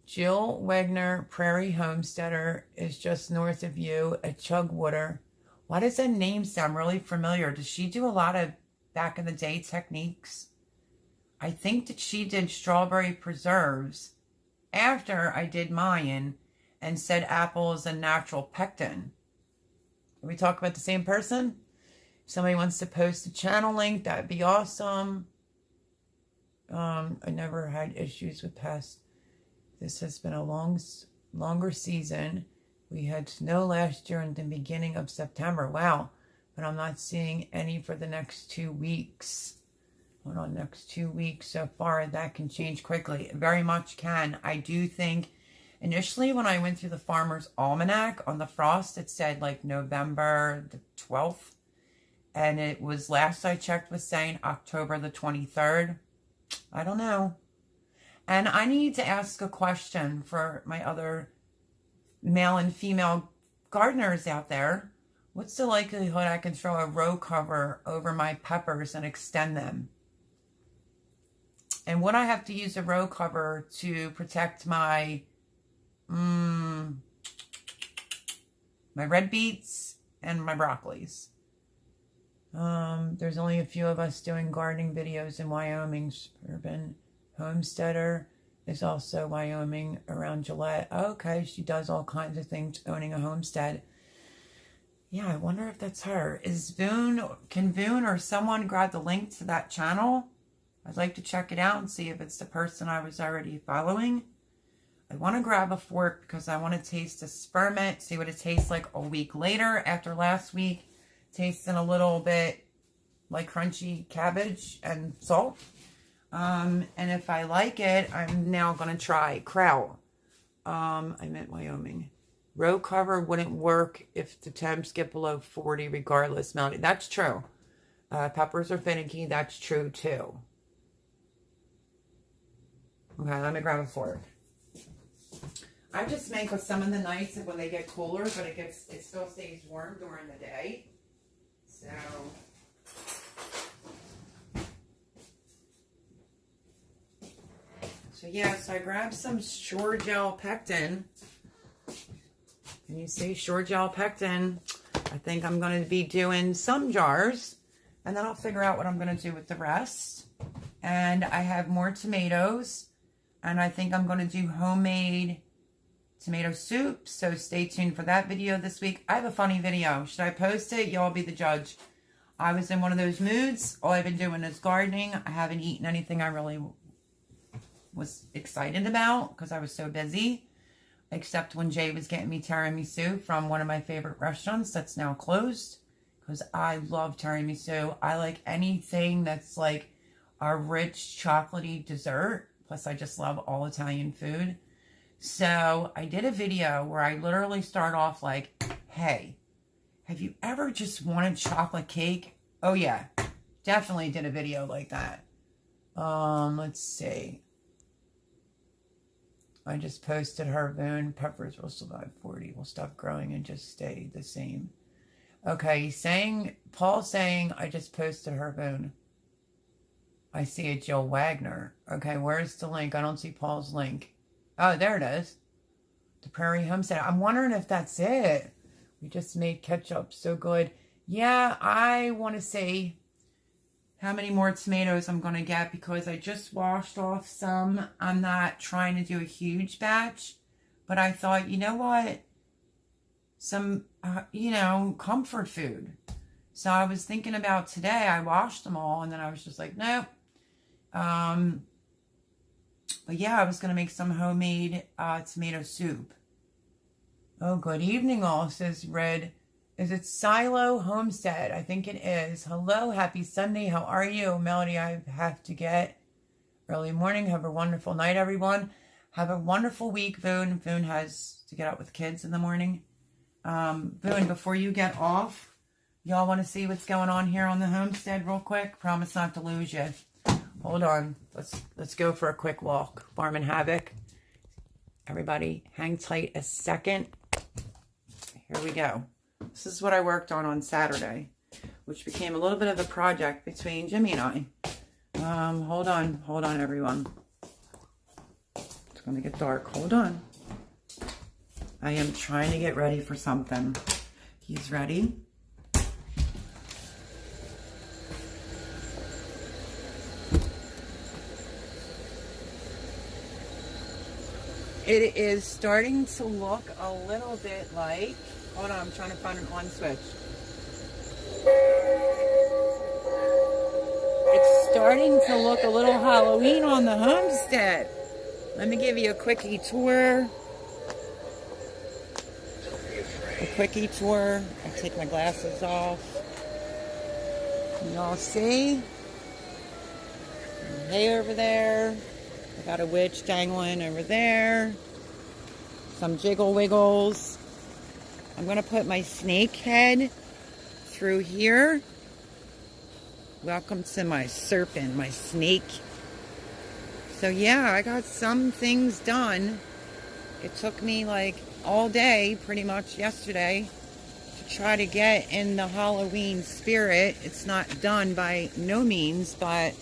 Jill Wagner, Prairie Homesteader, is just north of you at Chugwater. Why does that name sound really familiar? Does she do a lot of back in the day techniques? I think that she did strawberry preserves after I did mine and said apple is a natural pectin. Can we talk about the same person? If somebody wants to post a channel link, that'd be awesome. I never had issues with pests. This has been a longer season. We had snow last year in the beginning of September. Wow. But I'm not seeing any for the next 2 weeks. Hold on, next 2 weeks so far. That can change quickly. It very much can. I do think initially when I went through the Farmer's Almanac on the frost, it said like November the 12th. And it was, last I checked, was saying October the 23rd. I don't know. And I need to ask a question for my other male and female gardeners out there. What's the likelihood I can throw a row cover over my peppers and extend them? And would I have to use a row cover to protect my my red beets and my broccolis? There's only a few of us doing gardening videos in Wyoming. Urban Homesteader is also Wyoming around Gillette. Okay, she does all kinds of things owning a homestead. Yeah, I wonder if that's her. Can Voon or someone grab the link to that channel? I'd like to check it out and see if it's the person I was already following. I want to grab a fork because I want to taste the spearmint, see what it tastes like a week later after last week. Tasting a little bit like crunchy cabbage and salt. And if I like it, I'm now going to try kraut. I meant Wyoming. Row cover wouldn't work if the temps get below 40 regardless, Melody. That's true. Peppers are finicky. That's true too. Okay, let me grab a fork. I just make with some of the nights when they get cooler, but it still stays warm during the day. So yeah, so I grabbed some Shore Gel Pectin. Can you see Shore Gel Pectin? I think I'm going to be doing some jars, and then I'll figure out what I'm going to do with the rest. And I have more tomatoes, and I think I'm going to do homemade tomato soup, so stay tuned for that video this week. I have a funny video. Should I post it? Y'all be the judge. I was in one of those moods. All I've been doing is gardening. I haven't eaten anything I really was excited about because I was so busy, except when Jay was getting me tiramisu from one of my favorite restaurants that's now closed, because I love tiramisu. I like anything that's like a rich chocolatey dessert. Plus, I just love all Italian food. So I did a video where I literally start off like, hey, have you ever just wanted chocolate cake? Oh yeah, definitely did a video like that. Let's see. I just posted her Voon. Peppers will survive 40. Will stop growing and just stay the same. Okay, Paul's saying I just posted her Voon. I see it, Jill Wagner. Okay, where's the link? I don't see Paul's link. Oh, there it is. The Prairie Homestead. I'm wondering if that's it. We just made ketchup so good. Yeah, I want to see how many more tomatoes I'm going to get because I just washed off some. I'm not trying to do a huge batch, but I thought, you know what? Some, comfort food. So I was thinking about today. I washed them all, and then I was just like, nope. But yeah, I was going to make some homemade tomato soup. Oh, good evening all, says Red. Is it Silo Homestead? I think it is. Hello, happy Sunday. How are you? Melody, I have to get early morning. Have a wonderful night, everyone. Have a wonderful week, Voon. Voon has to get out with kids in the morning. Voon, before you get off, y'all want to see what's going on here on the homestead real quick? Promise not to lose you. Hold on. Let's go for a quick walk. Farming Havoc. Everybody, hang tight a second. Here we go. This is what I worked on Saturday, which became a little bit of a project between Jimmy and I. Hold on, everyone. It's going to get dark. Hold on. I am trying to get ready for something. He's ready. It is starting to look a little bit like... Hold on, I'm trying to find an on switch. It's starting to look a little Halloween on the homestead. Let me give you a quickie tour. I take my glasses off. Y'all see? Hay over there. I got a witch dangling over there. Some jiggle wiggles. I'm going to put my snake head through here. Welcome to my serpent, my snake. So yeah, I got some things done. It took me like all day, pretty much yesterday, to try to get in the Halloween spirit. It's not done by no means, but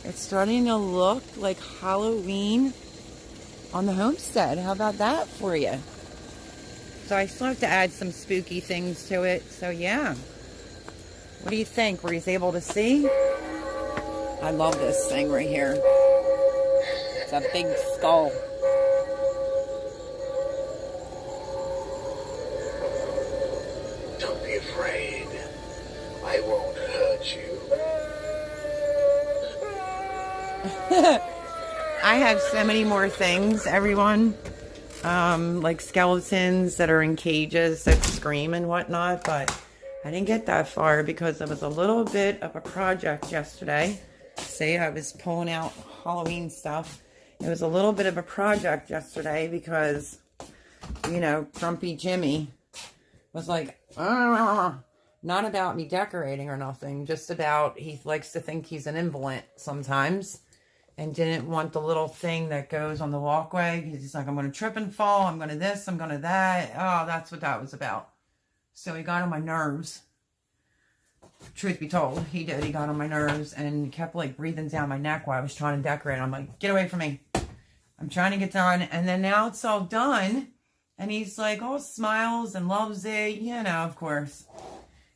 it's starting to look like Halloween on the homestead. How about that for you? So I still have to add some spooky things to it. So yeah. What do you think? Were you able to see? I love this thing right here. It's a big skull. have so many more things, everyone. Like skeletons that are in cages that scream and whatnot, but I didn't get that far because it was a little bit of a project yesterday. See, I was pulling out Halloween stuff. It was a little bit of a project yesterday because, you know, Grumpy Jimmy was like, not about me decorating or nothing, just about he likes to think he's an invalid sometimes and didn't want the little thing that goes on the walkway. He's like, I'm going to trip and fall. I'm going to this. I'm going to that. Oh, that's what that was about. So he got on my nerves. Truth be told, he did. He got on my nerves and kept like breathing down my neck while I was trying to decorate. I'm like, get away from me. I'm trying to get done. And then now it's all done. And he's like, all smiles and loves it. You know, of course.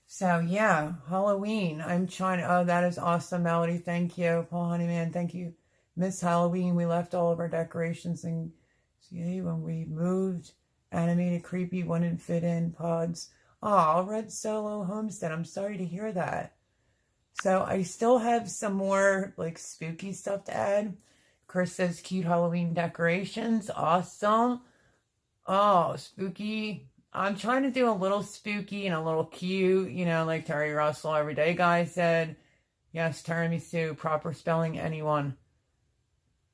So, yeah, Halloween. I'm trying to... Oh, that is awesome, Melody. Thank you. Paul Honeyman, thank you. Miss Halloween, we left all of our decorations. And see, when we moved, animated creepy wouldn't fit in pods. Oh, Red Solo Homestead. I'm sorry to hear that. So, I still have some more, like, spooky stuff to add. Chris says cute Halloween decorations. Awesome. Oh, spooky... I'm trying to do a little spooky and a little cute, you know, like Terry Russell Everyday Guy said. Yes, tiramisu, proper spelling, anyone.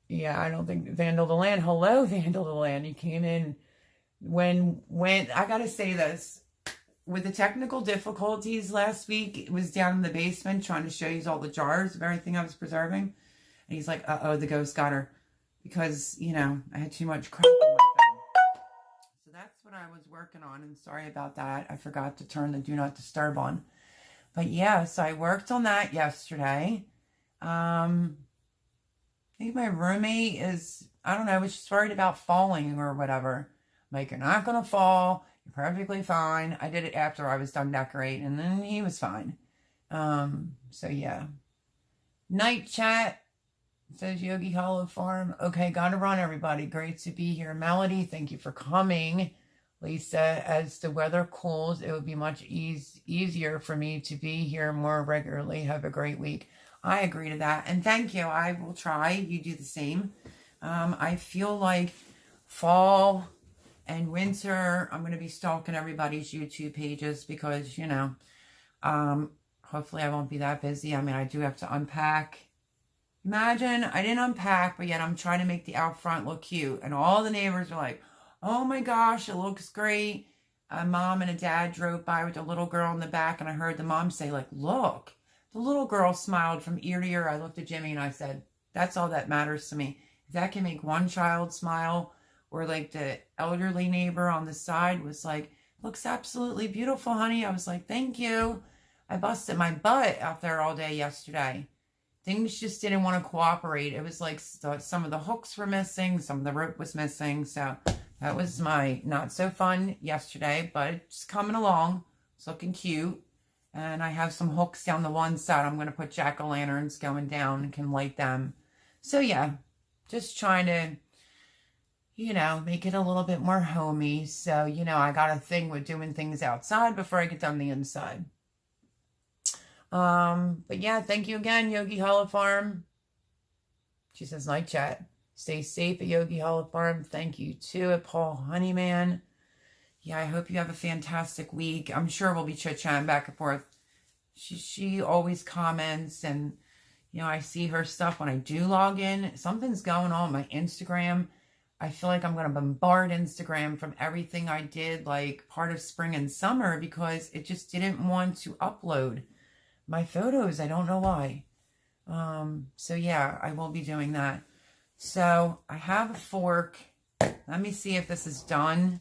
Yeah, I don't think Vandal the Land. Hello, Vandal the Land. You came in when I gotta say this. With the technical difficulties last week, it was down in the basement trying to show you all the jars of everything I was preserving. And he's like, uh-oh, the ghost got her. Because, you know, I had too much crap on my phone. That's what I was working on, and sorry about that. I forgot to turn the do not disturb on. But yeah, so I worked on that yesterday. I think my roommate is, I don't know, was just worried about falling or whatever. I'm like, you're not going to fall. You're perfectly fine. I did it after I was done decorating, and then he was fine. So yeah. Night chat. Says Yogi Hollow Farm. Okay, gotta run, everybody. Great to be here. Melody, thank you for coming. Lisa, as the weather cools, it would be much easier for me to be here more regularly. Have a great week. I agree to that. And thank you. I will try. You do the same. I feel like fall and winter, I'm going to be stalking everybody's YouTube pages because, you know, hopefully I won't be that busy. I mean, I do have to unpack. Imagine I didn't unpack, but yet I'm trying to make the out front look cute. And all the neighbors are like, oh my gosh, it looks great. A mom and a dad drove by with a little girl in the back, and I heard the mom say, like, look. The little girl smiled from ear to ear. I looked at Jimmy and I said, that's all that matters to me. If that can make one child smile, or like the elderly neighbor on the side was like, looks absolutely beautiful, honey. I was like, thank you. I busted my butt out there all day yesterday. Things just didn't want to cooperate. It was like some of the hooks were missing. Some of the rope was missing. So that was my not so fun yesterday. But it's coming along. It's looking cute. And I have some hooks down the one side. I'm going to put jack-o'-lanterns going down and can light them. So yeah, just trying to, you know, make it a little bit more homey. So, you know, I got a thing with doing things outside before I get done the inside. But yeah, thank you again, Yogi Hollow Farm. She says, night chat. Stay safe at Yogi Hollow Farm. Thank you too at Paul Honeyman. Yeah, I hope you have a fantastic week. I'm sure we'll be chit-chatting back and forth. She always comments, and, you know, I see her stuff when I do log in. Something's going on with my Instagram. I feel like I'm going to bombard Instagram from everything I did, like, part of spring and summer, because it just didn't want to upload my photos. I don't know why. So yeah, I will be doing that. So I have a fork. Let me see if this is done.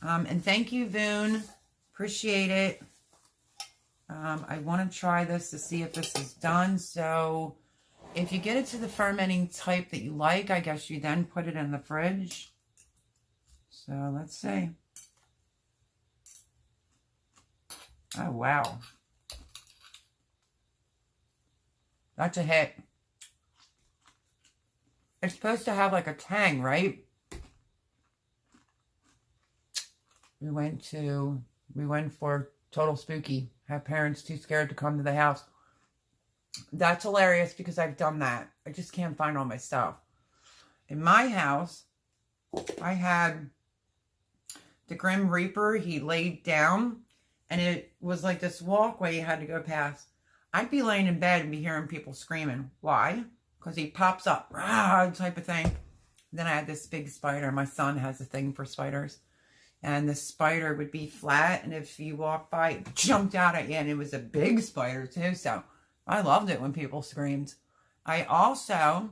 And thank you, Voon. Appreciate it. I want to try this to see if this is done. So if you get it to the fermenting type that you like, I guess you then put it in the fridge. So let's see. Oh, wow. That's a hit. It's supposed to have like a tang, right? We went for Total Spooky. Have parents too scared to come to the house. That's hilarious because I've done that. I just can't find all my stuff. in my house, I had the Grim Reaper. He laid down, and it was like this walkway you had to go past. I'd be laying in bed and be hearing people screaming. Why? Because he pops up, rah, type of thing. Then I had this big spider. My son has a thing for spiders. And the spider would be flat, and if you walked by, it jumped out at you, and it was a big spider too. So I loved it when people screamed. I also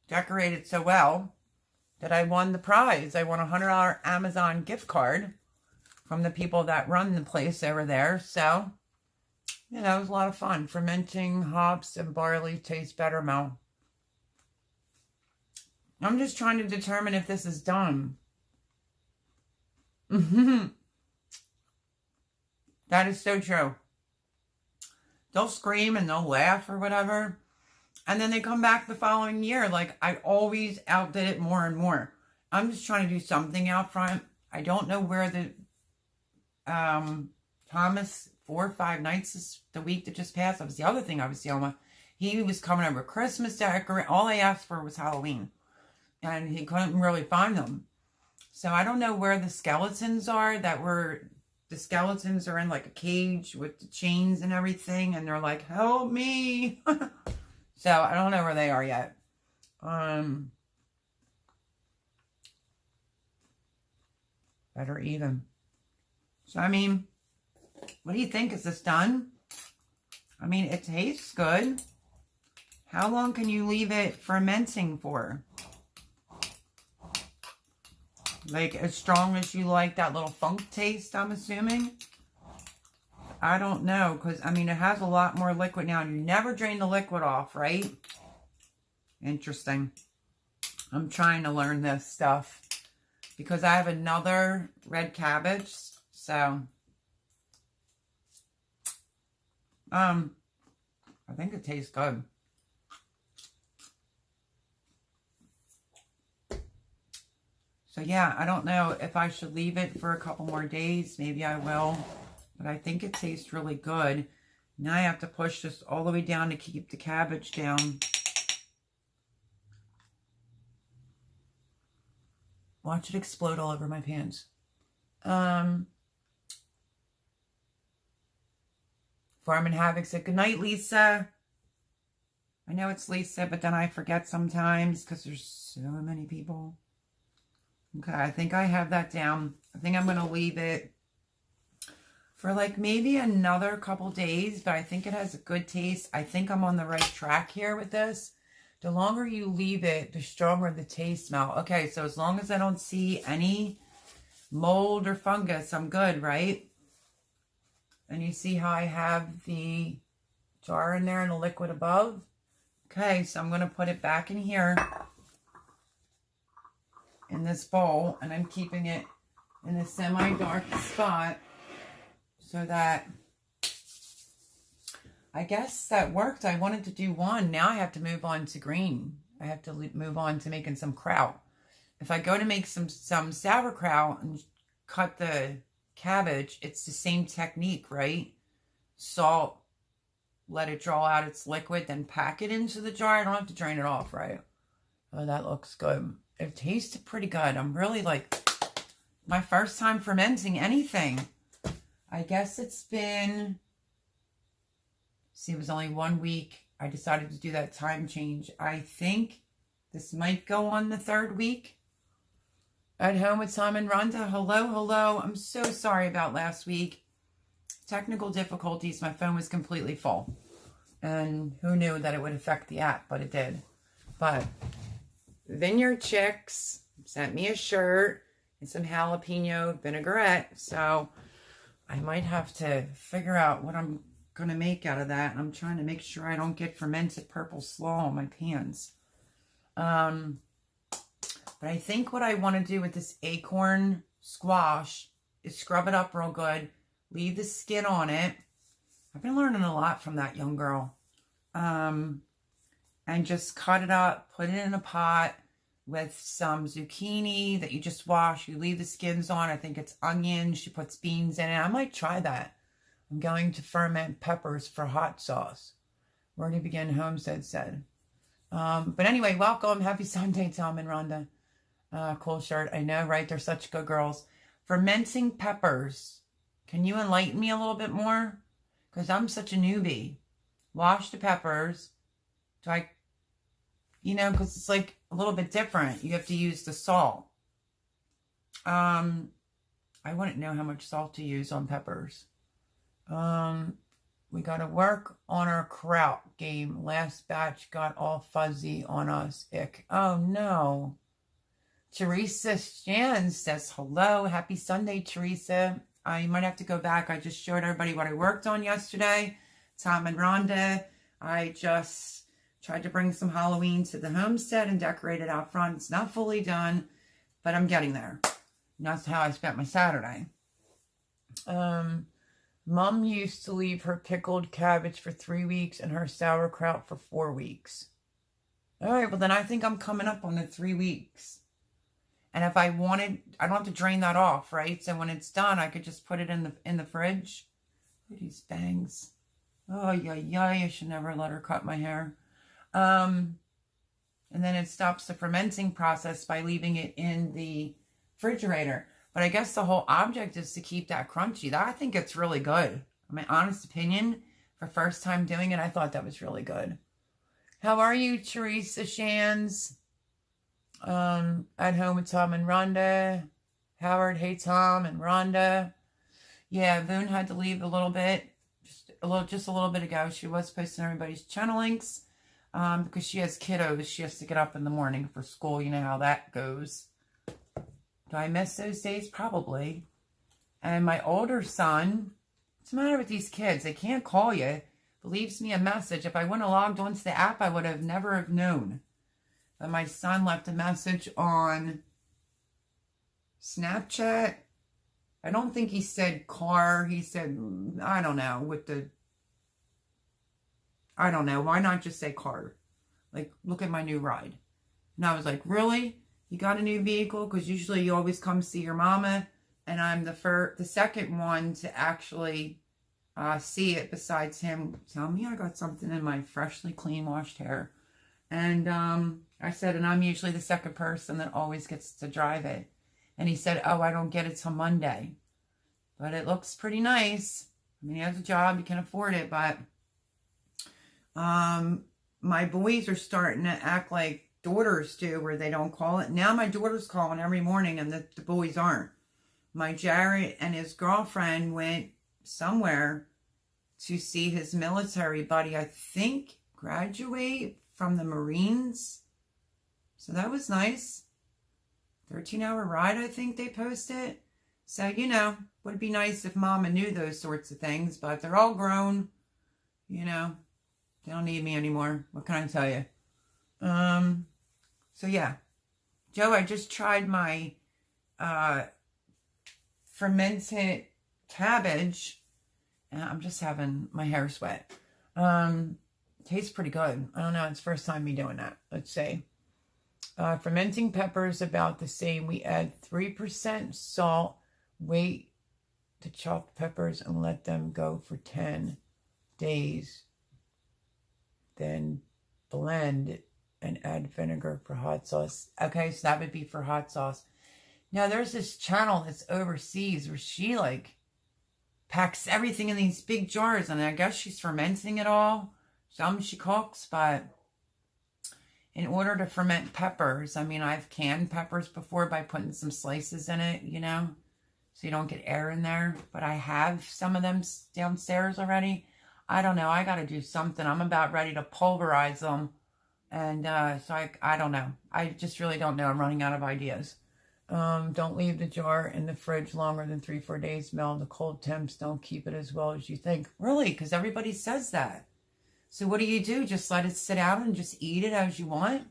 decorated so well that I won the prize. I won a $100 Amazon gift card from the people that run the place over there. So, you know, it was a lot of fun. Fermenting hops and barley taste better, Mel. I'm just trying to determine if this is done. That is so true. They'll scream and they'll laugh or whatever. And then they come back the following year. Like, I always outdid it more and more. I'm just trying to do something out front. I don't know where the Thomas 4 or 5 nights is the week that just passed. That was the other thing I was dealing with. He was coming over Christmas decorating. All I asked for was Halloween. And he couldn't really find them. So I don't know where the skeletons are the skeletons are in like a cage with the chains and everything. And they're like, help me. So I don't know where they are yet. Better eat them. So, I mean, what do you think? Is this done? I mean, it tastes good. How long can you leave it fermenting for? Like, as strong as you like that little funk taste, I'm assuming? I don't know, because, I mean, it has a lot more liquid now. You never drain the liquid off, right? Interesting. I'm trying to learn this stuff. Because I have another red cabbage, so... I think it tastes good. So yeah, I don't know if I should leave it for a couple more days. Maybe I will. But I think it tastes really good. Now I have to push this all the way down to keep the cabbage down. Watch it explode all over my pants. Farm and Havoc said, good night, Lisa. I know it's Lisa, but then I forget sometimes because there's so many people. Okay, I think I have that down. I think I'm going to leave it for like maybe another couple days, but I think it has a good taste. I think I'm on the right track here with this. The longer you leave it, the stronger the taste smell. Okay, so as long as I don't see any mold or fungus, I'm good, right? And you see how I have the jar in there and the liquid above? Okay, so I'm going to put it back in here in this bowl, and I'm keeping it in a semi-dark spot so that I guess that worked. I wanted to do one. Now I have to move on to green. I have to move on to making some kraut. If I go to make some sauerkraut and cut the cabbage, it's the same technique, right? Salt, let it draw out its liquid, then pack it into the jar. I don't have to drain it off, right? Oh, that looks good. It tasted pretty good. I'm really like, my first time fermenting anything. I guess it's been, see, it was only 1 week. I decided to do that time change. I think this might go on the 3rd week. At home with Tom and Rhonda. Hello, hello. I'm so sorry about last week. Technical difficulties. My phone was completely full. And who knew that it would affect the app, but it did. But Vineyard Chicks sent me a shirt and some jalapeno vinaigrette. So I might have to figure out what I'm going to make out of that. I'm trying to make sure I don't get fermented purple slaw on my pans. But I think what I want to do with this acorn squash is scrub it up real good. Leave the skin on it. I've been learning a lot from that young girl. And just cut it up, put it in a pot with some zucchini that you just wash. You leave the skins on. I think it's onions. She puts beans in it. I might try that. I'm going to ferment peppers for hot sauce. Where to begin, Homestead said. But anyway, welcome. Happy Sunday, Tom and Rhonda. Cool shirt. I know, right? They're such good girls. Fermenting peppers. Can you enlighten me a little bit more? Because I'm such a newbie. Wash the peppers. Do I, because it's like a little bit different. You have to use the salt. I wouldn't know how much salt to use on peppers. We got to work on our kraut game. Last batch got all fuzzy on us. Ick. Oh, no. Teresa Shan says, hello. Happy Sunday, Teresa. You might have to go back. I just showed everybody what I worked on yesterday. Tom and Rhonda. I just tried to bring some Halloween to the homestead and decorate it out front. It's not fully done, but I'm getting there. And that's how I spent my Saturday. Mom used to leave her pickled cabbage for 3 weeks and her sauerkraut for 4 weeks. All right, well, then I think I'm coming up on the 3 weeks. And if I wanted, I don't have to drain that off, right? So when it's done, I could just put it in the fridge. Look at these bangs. Oh, yeah, I should never let her cut my hair. And then it stops the fermenting process by leaving it in the refrigerator. But I guess the whole object is to keep that crunchy. I think it's really good. My honest opinion, for first time doing it, I thought that was really good. How are you, Teresa Shans? At home with Tom and Rhonda. Howard, hey Tom and Rhonda. Yeah, Boone had to leave a little bit. Just a little bit ago. She was posting everybody's channel links. Because she has kiddos. She has to get up in the morning for school. You know how that goes. Do I miss those days? Probably. And my older son, what's the matter with these kids? They can't call you. But leaves me a message. If I wouldn't have logged onto the app, I would have never have known. But my son left a message on Snapchat. I don't think he said car. He said, I don't know, why not just say car? Like, look at my new ride. And I was like, really? You got a new vehicle? Because usually you always come see your mama. And I'm the second one to actually see it besides him. Tell me I got something in my freshly clean washed hair. And I said, and I'm usually the second person that always gets to drive it. And he said, oh, I don't get it till Monday. But it looks pretty nice. I mean, he has a job. He can afford it. But my boys are starting to act like daughters do, where they don't call it. Now my daughter's calling every morning and the boys aren't. My Jared and his girlfriend went somewhere to see his military buddy, I think, graduate from the Marines. So that was nice. 13-hour ride, I think they posted. So, would be nice if Mama knew those sorts of things, but they're all grown. They don't need me anymore. What can I tell you? So yeah. Joe, I just tried my fermented cabbage. And I'm just having my hair sweat. Tastes pretty good. I don't know. It's first time me doing that. Let's see. Fermenting peppers about the same. We add 3% salt. Wait to chop peppers and let them go for 10 days. Then blend and add vinegar for hot sauce. Okay, so that would be for hot sauce. Now, there's this channel that's overseas where she, packs everything in these big jars. And I guess she's fermenting it all. Some she cooks, but in order to ferment peppers, I mean, I've canned peppers before by putting some slices in it, so you don't get air in there. But I have some of them downstairs already. I don't know. I got to do something. I'm about ready to pulverize them. And so I don't know. I just really don't know. I'm running out of ideas. Don't leave the jar in the fridge longer than 3-4 days. Melt. The cold temps don't keep it as well as you think. Really? Because everybody says that. So what do? Just let it sit out and just eat it as you want?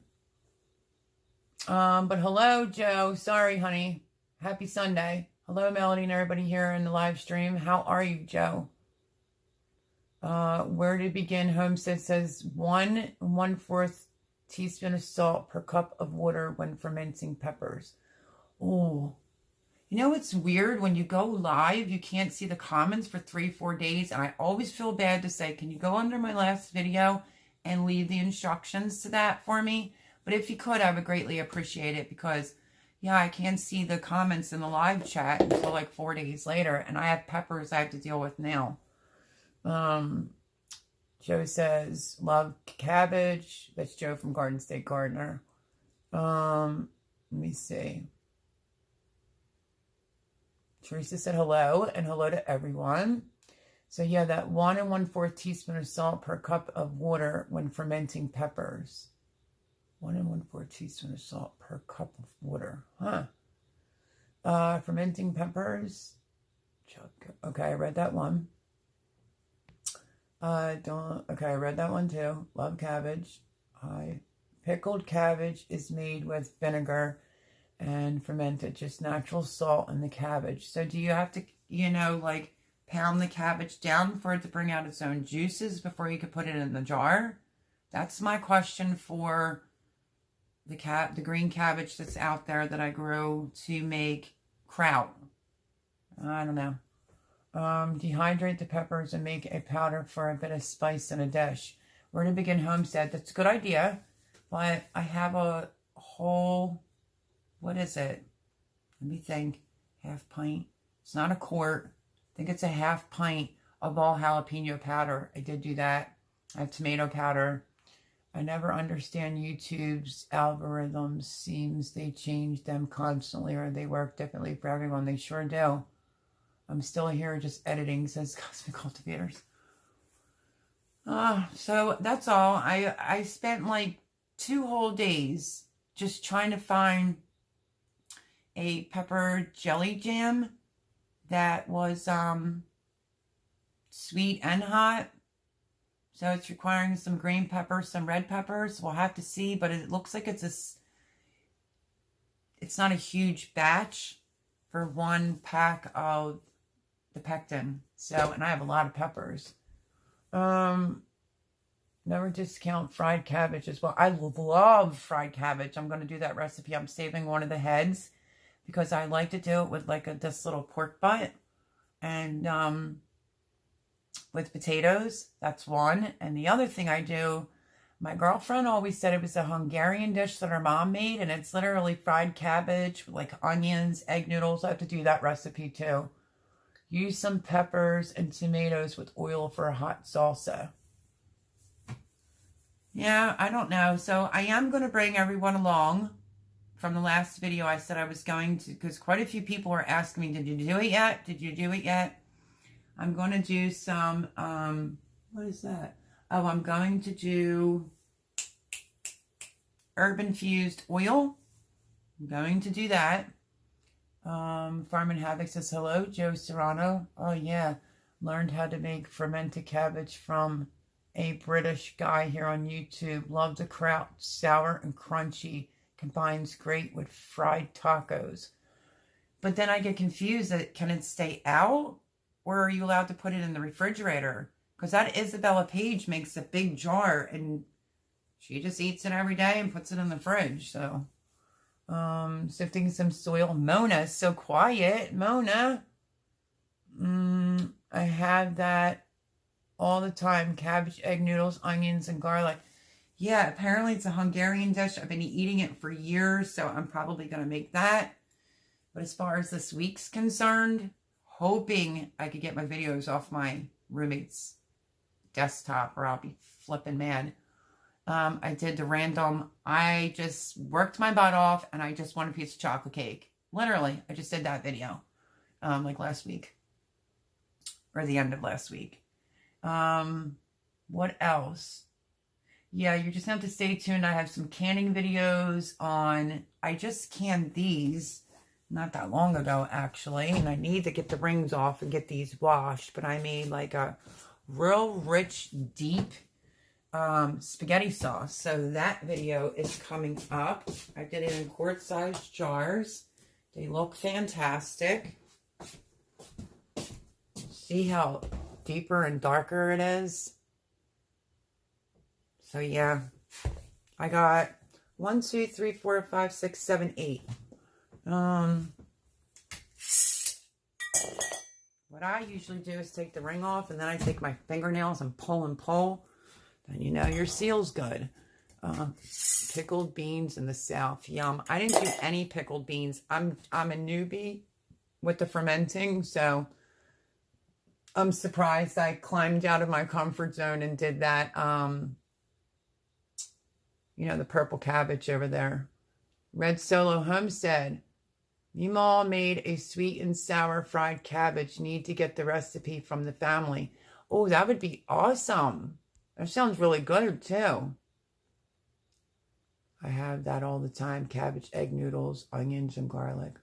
But hello, Joe. Sorry, honey. Happy Sunday. Hello, Melody and everybody here in the live stream. How are you, Joe? Where to begin? Homestead says 1/4 teaspoon of salt per cup of water when fermenting peppers. Oh, it's weird when you go live, you can't see the comments for 3-4 days. And I always feel bad to say, can you go under my last video and leave the instructions to that for me. But if you could, I would greatly appreciate it, because yeah, I can't see the comments in the live chat until like 4 days later, and I have peppers I have to deal with now. Joe says, love cabbage. That's Joe from Garden State Gardener. Let me see. Teresa said hello, and hello to everyone. So yeah, that 1 1/4 teaspoon of salt per cup of water when fermenting peppers. 1 1/4 teaspoon of salt per cup of water. Fermenting peppers. Okay, I read that one. Okay, I read that one too. Love cabbage. Pickled cabbage is made with vinegar and fermented, just natural salt in the cabbage. So do you have to, like pound the cabbage down for it to bring out its own juices before you could put it in the jar? That's my question for the green cabbage that's out there that I grow to make kraut. I don't know. Dehydrate the peppers and make a powder for a bit of spice in a dish. Where to begin Homestead? That's a good idea. But I have a whole, what is it? Let me think. Half pint. It's not a quart. I think it's a half pint of all jalapeno powder. I did do that. I have tomato powder. I never understand YouTube's algorithms. Seems they change them constantly, or they work differently for everyone. They sure do. I'm still here just editing, says Cosmic Cultivators. So that's all. I spent like 2 whole days just trying to find a pepper jelly jam that was sweet and hot. So it's requiring some green peppers, some red peppers. We'll have to see, but it looks like it's not a huge batch for 1 pack of the pectin. So, and I have a lot of peppers. Never discount fried cabbage as well. I love fried cabbage. I'm going to do that recipe. I'm saving one of the heads because I like to do it with like this little pork butt and with potatoes. That's one. And the other thing I do, my girlfriend always said it was a Hungarian dish that her mom made, and it's literally fried cabbage with like onions, egg noodles. I have to do that recipe too. Use some peppers and tomatoes with oil for a hot salsa. Yeah, I don't know. So I am going to bring everyone along. From the last video, I said I was going to, because quite a few people were asking me, did you do it yet? Did you do it yet? I'm going to do some, what is that? Oh, I'm going to do herb-infused oil. I'm going to do that. Farm and Havoc says, hello, Joe Serrano. Oh, yeah. Learned how to make fermented cabbage from a British guy here on YouTube. Love the kraut. Sour and crunchy. Combines great with fried tacos. But then I get confused. Can it stay out? Or are you allowed to put it in the refrigerator? Because that Isabella Page makes a big jar. And she just eats it every day and puts it in the fridge. So, sifting some soil. Mona, so quiet. Mona. I have that all the time. Cabbage, egg noodles, onions, and garlic. Yeah, apparently it's a Hungarian dish. I've been eating it for years, so I'm probably going to make that. But as far as this week's concerned, hoping I could get my videos off my roommate's desktop or I'll be flipping mad. I did the random, I just worked my butt off and I just want a piece of chocolate cake. Literally, I just did that video like last week. Or the end of last week. What else? Yeah, you just have to stay tuned. I have some canning videos on, I just canned these not that long ago, actually. And I need to get the rings off and get these washed. But I made like a real rich, deep spaghetti sauce. So that video is coming up. I did it in quart-sized jars. They look fantastic. See how deeper and darker it is? So yeah, I got 1, 2, 3, 4, 5, 6, 7, 8. What I usually do is take the ring off and then I take my fingernails and pull and pull. And you know your seal's good. Pickled beans in the South. Yum. I didn't do any pickled beans. I'm a newbie with the fermenting, so I'm surprised I climbed out of my comfort zone and did that. You know, the purple cabbage over there. Red Solo Homestead. Meemaw made a sweet and sour fried cabbage. Need to get the recipe from the family. Oh, that would be awesome. That sounds really good, too. I have that all the time. Cabbage, egg noodles, onions, and garlic.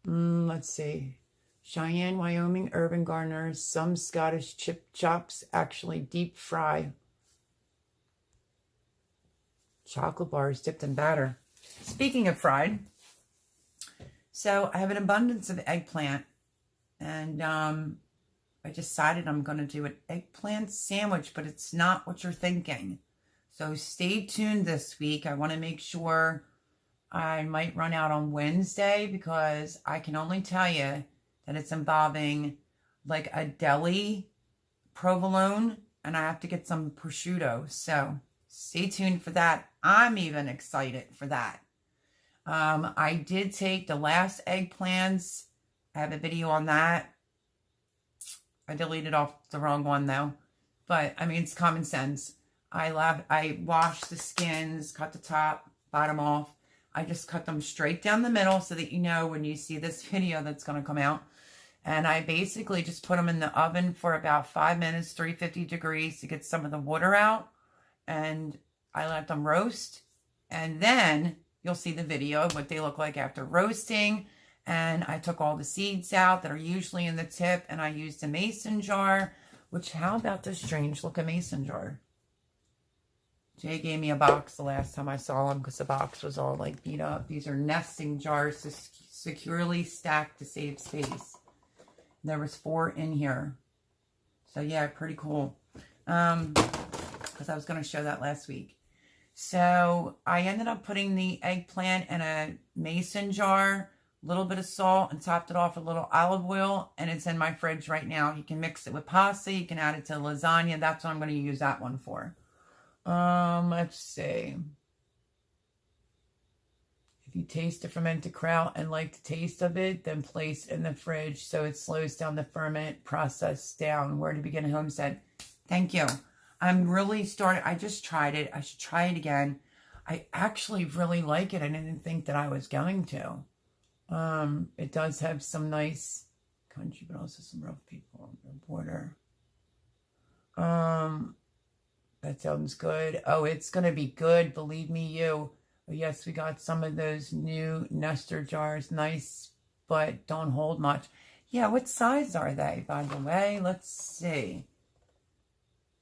Let's see. Cheyenne, Wyoming, urban gardeners. Some Scottish chip chops actually deep fry. Chocolate bars dipped in batter. Speaking of fried, so I have an abundance of eggplant. And I decided I'm going to do an eggplant sandwich, but it's not what you're thinking. So stay tuned this week. I want to make sure I might run out on Wednesday because I can only tell you that it's involving like a deli provolone and I have to get some prosciutto. So stay tuned for that. I'm even excited for that. I did take the last eggplants. I have a video on that. I deleted off the wrong one though. But I mean, it's common sense. I washed the skins, cut the top, bottom off. I just cut them straight down the middle so that you know when you see this video that's going to come out. And I basically just put them in the oven for about 5 minutes, 350 degrees to get some of the water out. And I let them roast. And then you'll see the video of what they look like after roasting. And I took all the seeds out that are usually in the tip. And I used a mason jar. Which, how about this strange looking mason jar? Jay gave me a box the last time I saw him because the box was all like beat up. These are nesting jars securely stacked to save space. There was 4 in here. So yeah, pretty cool. Because I was going to show that last week. So I ended up putting the eggplant in a mason jar, a little bit of salt, and topped it off with a little olive oil. And it's in my fridge right now. You can mix it with pasta. You can add it to lasagna. That's what I'm going to use that one for. Let's see. If you taste the fermented kraut and like the taste of it, then place in the fridge so it slows down the ferment process down. Where to begin Homestead. Thank you. I'm really starting. I just tried it. I should try it again. I actually really like it. I didn't think that I was going to. It does have some nice country, but also some rough people on the border. That sounds good. Oh, it's going to be good. Believe me, you. Oh, yes, we got some of those new Nestor jars. Nice, but don't hold much. Yeah, what size are they, by the way? Let's see.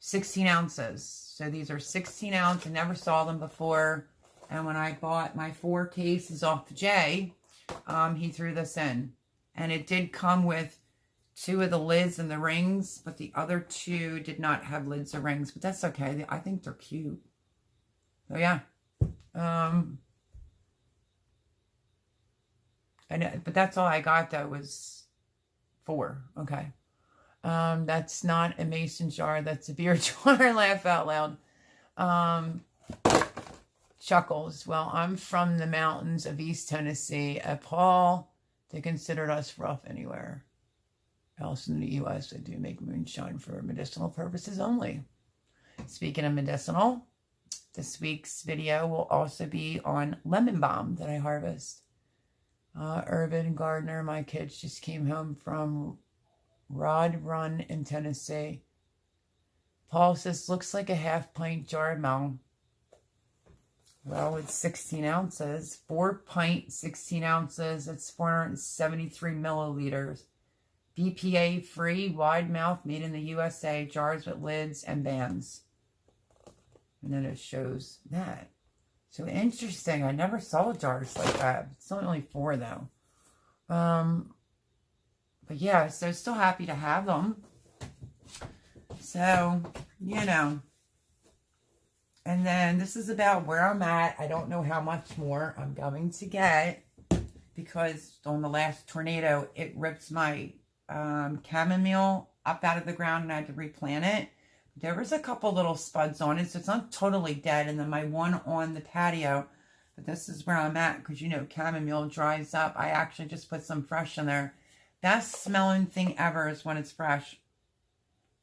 16 ounces. So these are 16 ounce. I never saw them before. And when I bought my 4 cases off Jay, he threw this in. And it did come with 2 of the lids and the rings, but the other 2 did not have lids or rings, but that's okay. I think they're cute. So yeah. But that's all I got though was 4. Okay. That's not a mason jar. That's a beer jar. Laugh out loud. Chuckles. Well, I'm from the mountains of East Tennessee. At Paul, they considered us rough anywhere else in the U.S. They do make moonshine for medicinal purposes only. Speaking of medicinal, this week's video will also be on lemon balm that I harvest. Urban gardener, my kids just came home from Rod Run in Tennessee. Paul says, looks like a half-pint jar, Mel. Well, it's 16 ounces. 4-pint, 16 ounces. It's 473 milliliters. BPA free, wide mouth, made in the USA, jars with lids and bands. And then it shows that. So interesting. I never saw jars like that. It's only 4 though. But yeah, so still happy to have them. So, you know. And then this is about where I'm at. I don't know how much more I'm going to get. Because on the last tornado, it ripped my chamomile up out of the ground and I had to replant it. There was a couple little spuds on it, so it's not totally dead. And then my one on the patio, but this is where I'm at because, you know, chamomile dries up. I actually just put some fresh in there. Best smelling thing ever is when it's fresh.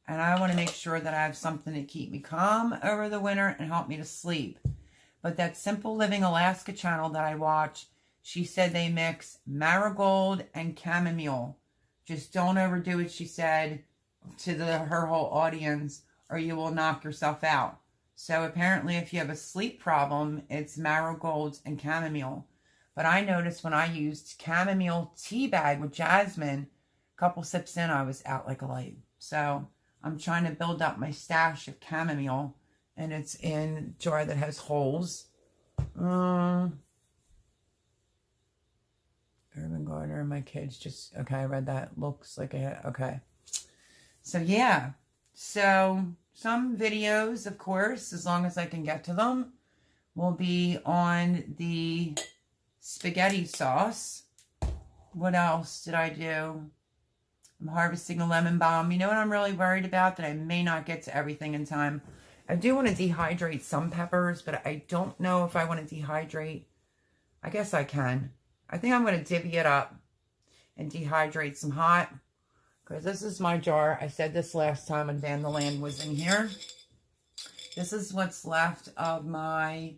And I want to make sure that I have something to keep me calm over the winter and help me to sleep. But that Simple Living Alaska channel that I watch, she said they mix marigold and chamomile. Just don't overdo it, she said to her whole audience, or you will knock yourself out. So apparently if you have a sleep problem, it's marigolds and chamomile. But I noticed when I used chamomile tea bag with jasmine, a couple sips in, I was out like a light. So I'm trying to build up my stash of chamomile, and it's in a jar that has holes. Urban Gardener, my kids just, okay, I read that. Looks like okay. So yeah. So some videos, of course, as long as I can get to them, will be on the spaghetti sauce. What else did I do? I'm harvesting a lemon balm. You know what I'm really worried about? That I may not get to everything in time. I do want to dehydrate some peppers, but I don't know if I want to dehydrate. I guess I can. I think I'm going to divvy it up and dehydrate some hot. Because this is my jar. I said this last time when Vanderland was in here. This is what's left of my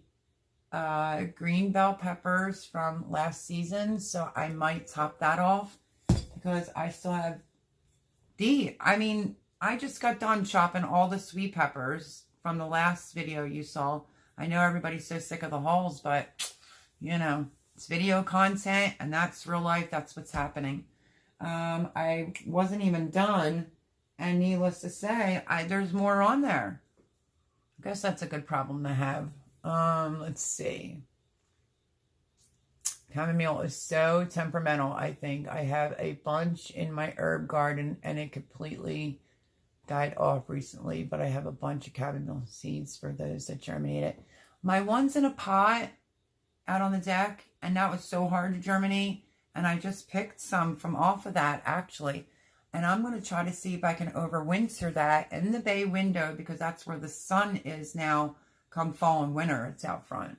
green bell peppers from last season. So I might top that off. Because I still have I mean, I just got done chopping all the sweet peppers from the last video you saw. I know everybody's so sick of the hauls, but, you know, it's video content, and that's real life. That's what's happening. I wasn't even done, and needless to say, there's more on there. I guess that's a good problem to have. Let's see. Chamomile is so temperamental, I think. I have a bunch in my herb garden, and it completely died off recently, but I have a bunch of chamomile seeds for those that germinated. My one's in a pot out on the deck, and that was so hard to germinate, and I just picked some from off of that, actually. And I'm going to try to see if I can overwinter that in the bay window, because that's where the sun is now come fall and winter. It's out front.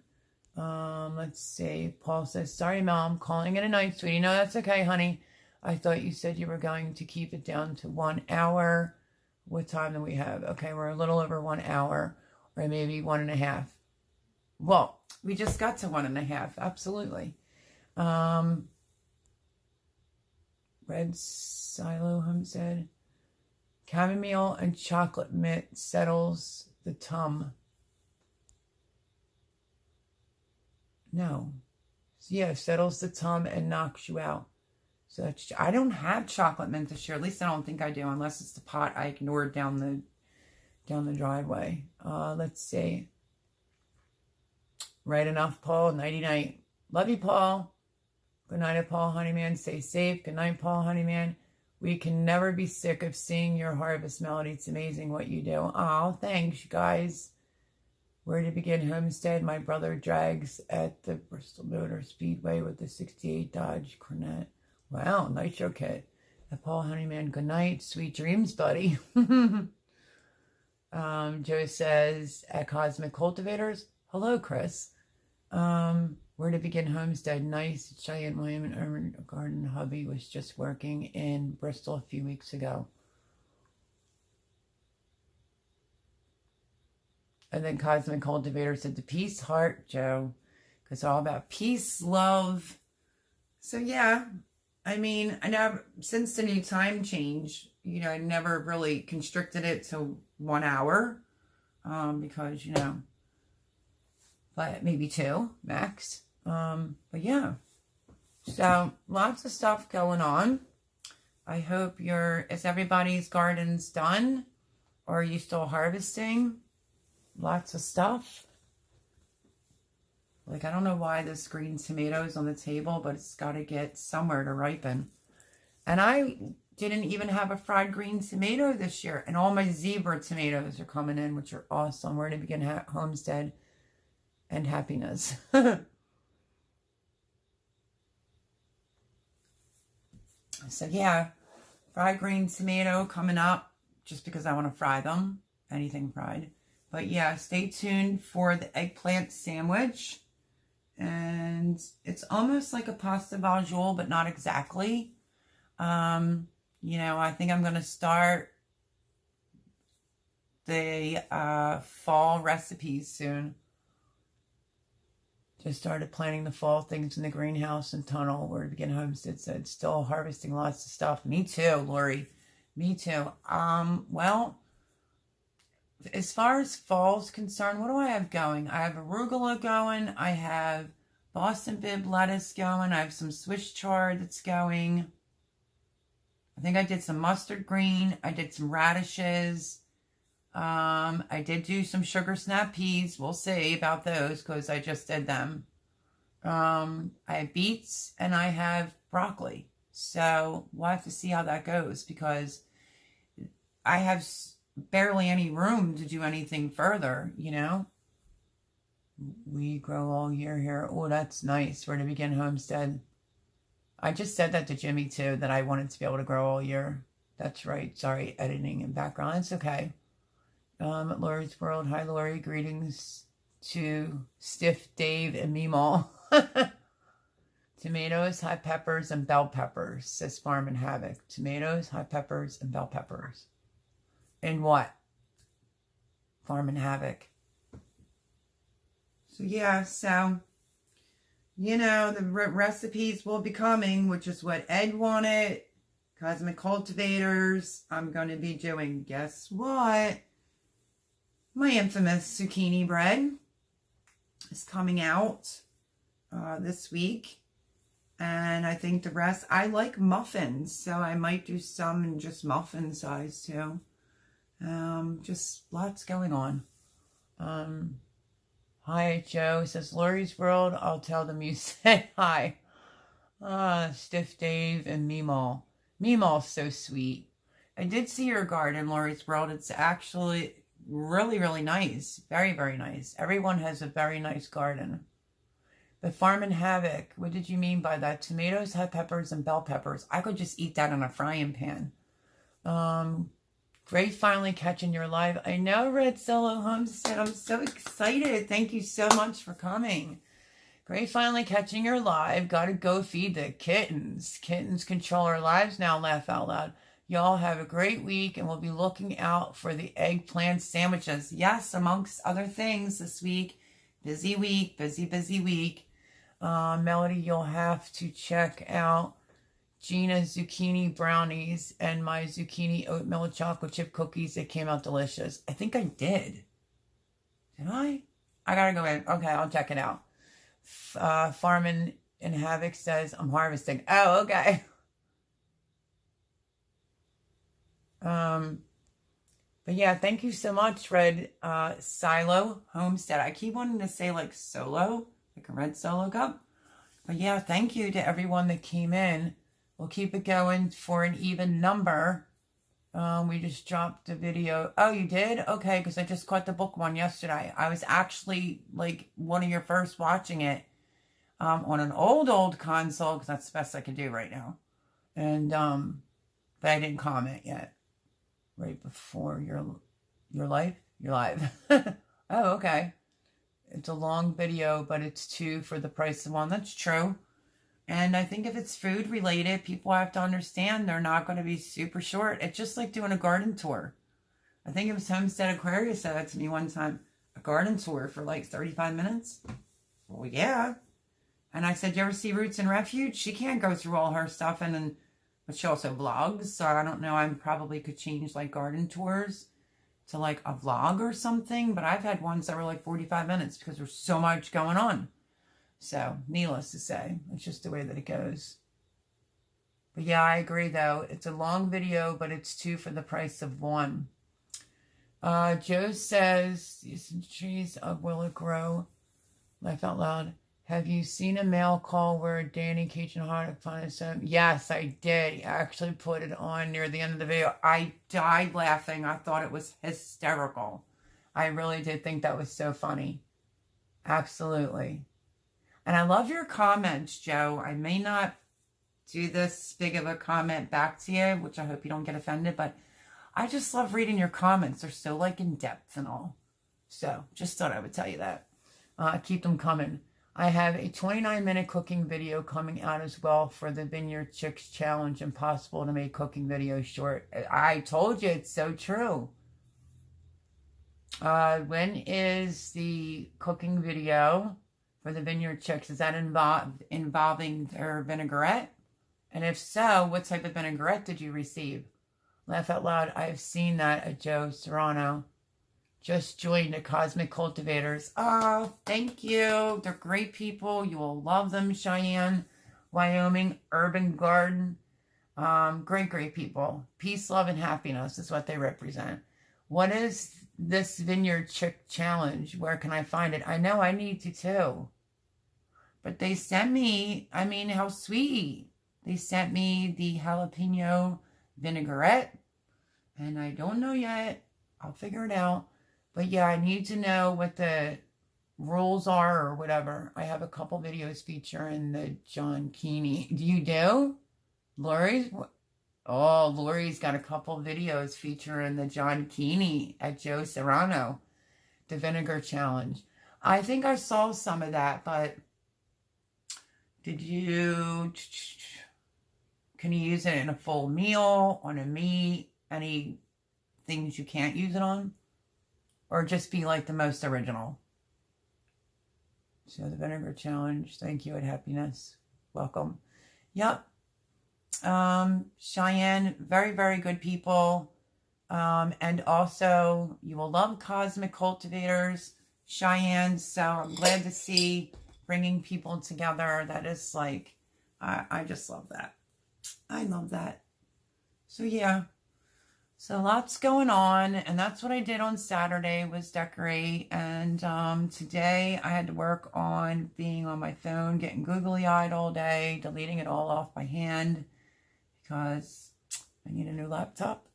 Let's see. Paul says, sorry, Mom, calling it a night, sweetie. No, that's okay, honey. I thought you said you were going to keep it down to 1 hour. What time do we have? Okay, we're a little over 1 hour, or maybe 1.5. Well, we just got to 1.5. Absolutely. Red Silo Homestead. Chamomile and chocolate mint settles the tum. No. Yeah, settles the tum and knocks you out. So that's, I don't have chocolate mint this year. At least I don't think I do, unless it's the pot I ignored down the driveway. Let's see. Right enough, Paul. Nighty night. Love you, Paul. Good night, Paul Honeyman. Stay safe. Good night, Paul Honeyman. We can never be sick of seeing your harvest, Melody. It's amazing what you do. Oh, thanks, you guys. Where to begin? Homestead. My brother drags at the Bristol Motor Speedway with the 68 Dodge Cornet. Wow, nitro kit. Paul Honeyman, good night. Sweet dreams, buddy. Joe says, at Cosmic Cultivators. Hello, Chris. Where to begin? Homestead. Nice. Cheyenne, Wyoming Urban Garden hubby was just working in Bristol a few weeks ago. And then Cosmic Cultivator said, the peace heart, Joe. Because it's all about peace, love. So, yeah. I mean, I never, since the new time change, you know, I never really constricted it to 1 hour. Because, you know, but maybe 2 max. But yeah. So, lots of stuff going on. I hope is everybody's gardens done? Or are you still harvesting? Lots of stuff. Like, I don't know why this green tomato is on the table, but it's got to get somewhere to ripen. And I didn't even have a fried green tomato this year. And all my zebra tomatoes are coming in, which are awesome. Where to begin? Homestead and happiness. So, yeah. fried green tomato coming up just because I want to fry them. Anything fried. But yeah, stay tuned for the eggplant sandwich. And it's almost like a pasta vajol, but not exactly. You know, I think I'm going to start the fall recipes soon. Just started planting the fall things in the greenhouse and tunnel where to begin Homestead. So it's still harvesting lots of stuff. Me too, Lori. Me too. Well, as far as fall's concerned, what do I have going? I have arugula going. I have Boston bib lettuce going. I have some Swiss chard that's going. I think I did some mustard green. I did some radishes. I did do some sugar snap peas. We'll see about those because I just did them. I have beets and I have broccoli. So we'll have to see how that goes because I have barely any room to do anything further, you know. We grow all year here. Oh, that's nice. We're to begin Homestead. I just said that to Jimmy too, that I wanted to be able to grow all year. That's right. Sorry, editing and background. It's okay. Lori's World. Hi, Lori. Greetings to Stiff Dave and Meemaw. Tomatoes, hot peppers, and bell peppers, says Farm and Havoc. Tomatoes, hot peppers, and bell peppers. And what? Farm and Havoc. So, yeah, so, you know, the recipes will be coming, which is what Ed wanted. Cosmic Cultivators. I'm going to be doing, guess what? My infamous zucchini bread is coming out this week. And I think the rest, I like muffins, so I might do some in just muffin size too. Just lots going on. Hi, Joe. It says, Lori's World. I'll tell them you said hi. Stiff Dave and Meemaw. Meemaw's so sweet. I did see your garden, Lori's World. It's actually really, really nice. Very, very nice. Everyone has a very nice garden. But Farm and Havoc, what did you mean by that? Tomatoes, hot peppers, and bell peppers. I could just eat that in a frying pan. Great finally catching your live. I know, Red Solo Homestead. I'm so excited. Thank you so much for coming. Great finally catching your live. Gotta go feed the kittens. Kittens control our lives now, laugh out loud. Y'all have a great week, and we'll be looking out for the eggplant sandwiches. Yes, amongst other things this week. Busy week, busy week. Melody, you'll have to check out Gina's zucchini brownies and my zucchini oatmeal chocolate chip cookies. They came out delicious. I think I did. Did I? I gotta go in. Okay, I'll check it out. Farmin' and Havoc says, I'm harvesting. Oh, okay. But yeah, thank you so much, Red Silo Homestead. I keep wanting to say like solo, like a red solo cup. But yeah, thank you to everyone that came in. We'll keep it going for an even number. We just dropped the video. Oh, you did? Okay, because I just caught the book one yesterday. I was actually like one of your first watching it on an old console because that's the best I can do right now. And but I didn't comment yet. Right before your live? You're live. Oh, okay. It's a long video, but it's 2 for the price of 1. That's true. And I think if it's food related, people have to understand they're not going to be super short. It's just like doing a garden tour. I think it was Homestead Aquarius said that to me one time. A garden tour for like 35 minutes? Well, yeah. And I said, you ever see Roots and Refuge? She can't go through all her stuff but she also vlogs. So I don't know. I probably could change like garden tours to like a vlog or something. But I've had ones that were like 45 minutes because there's so much going on. So, needless to say, it's just the way that it goes. But yeah, I agree though. It's a long video, but it's 2 for the price of 1. Joe says, these trees will it grow? Laugh out loud. Have you seen a mail call where Danny Cajun Hot finds some? Yes, I did. He actually put it on near the end of the video. I died laughing. I thought it was hysterical. I really did think that was so funny. Absolutely. And I love your comments, Joe. I may not do this big of a comment back to you, which I hope you don't get offended, but I just love reading your comments. They're so like in depth and all. So just thought I would tell you that. Keep them coming. I have a 29-minute cooking video coming out as well for the Vineyard Chicks Challenge. Impossible to make cooking videos short. I told you, it's so true. When is the cooking video for the Vineyard Chicks? Is that involving their vinaigrette? And if so, what type of vinaigrette did you receive? Laugh out loud. I've seen that at Joe Serrano. Just joined the Cosmic Cultivators. Oh, thank you. They're great people. You will love them. Cheyenne, Wyoming, Urban Garden. Great people. Peace, love, and happiness is what they represent. What is this Vineyard Chick Challenge? Where can I find it? I know I need to too. But they sent me, I mean, how sweet. They sent me the jalapeno vinaigrette. And I don't know yet. I'll figure it out. But yeah, I need to know what the rules are or whatever. I have a couple videos featuring the John Keeney. Do you do? Lori's? Oh, Lori's got a couple videos featuring the John Keeney at Joe Serrano. The Vinegar Challenge. I think I saw some of that, but did you... Can you use it in a full meal, on a meat, any things you can't use it on? Or just be like the most original? So the Vinegar Challenge. Thank you and happiness. Welcome. Yep. Cheyenne, very good people. And also, you will love Cosmic Cultivators, Cheyenne. So I'm glad to see bringing people together. That is like, I just love that. I love that. So yeah. So lots going on, and that's what I did on Saturday was decorate. And today I had to work on being on my phone, getting googly-eyed all day, deleting it all off by hand because I need a new laptop.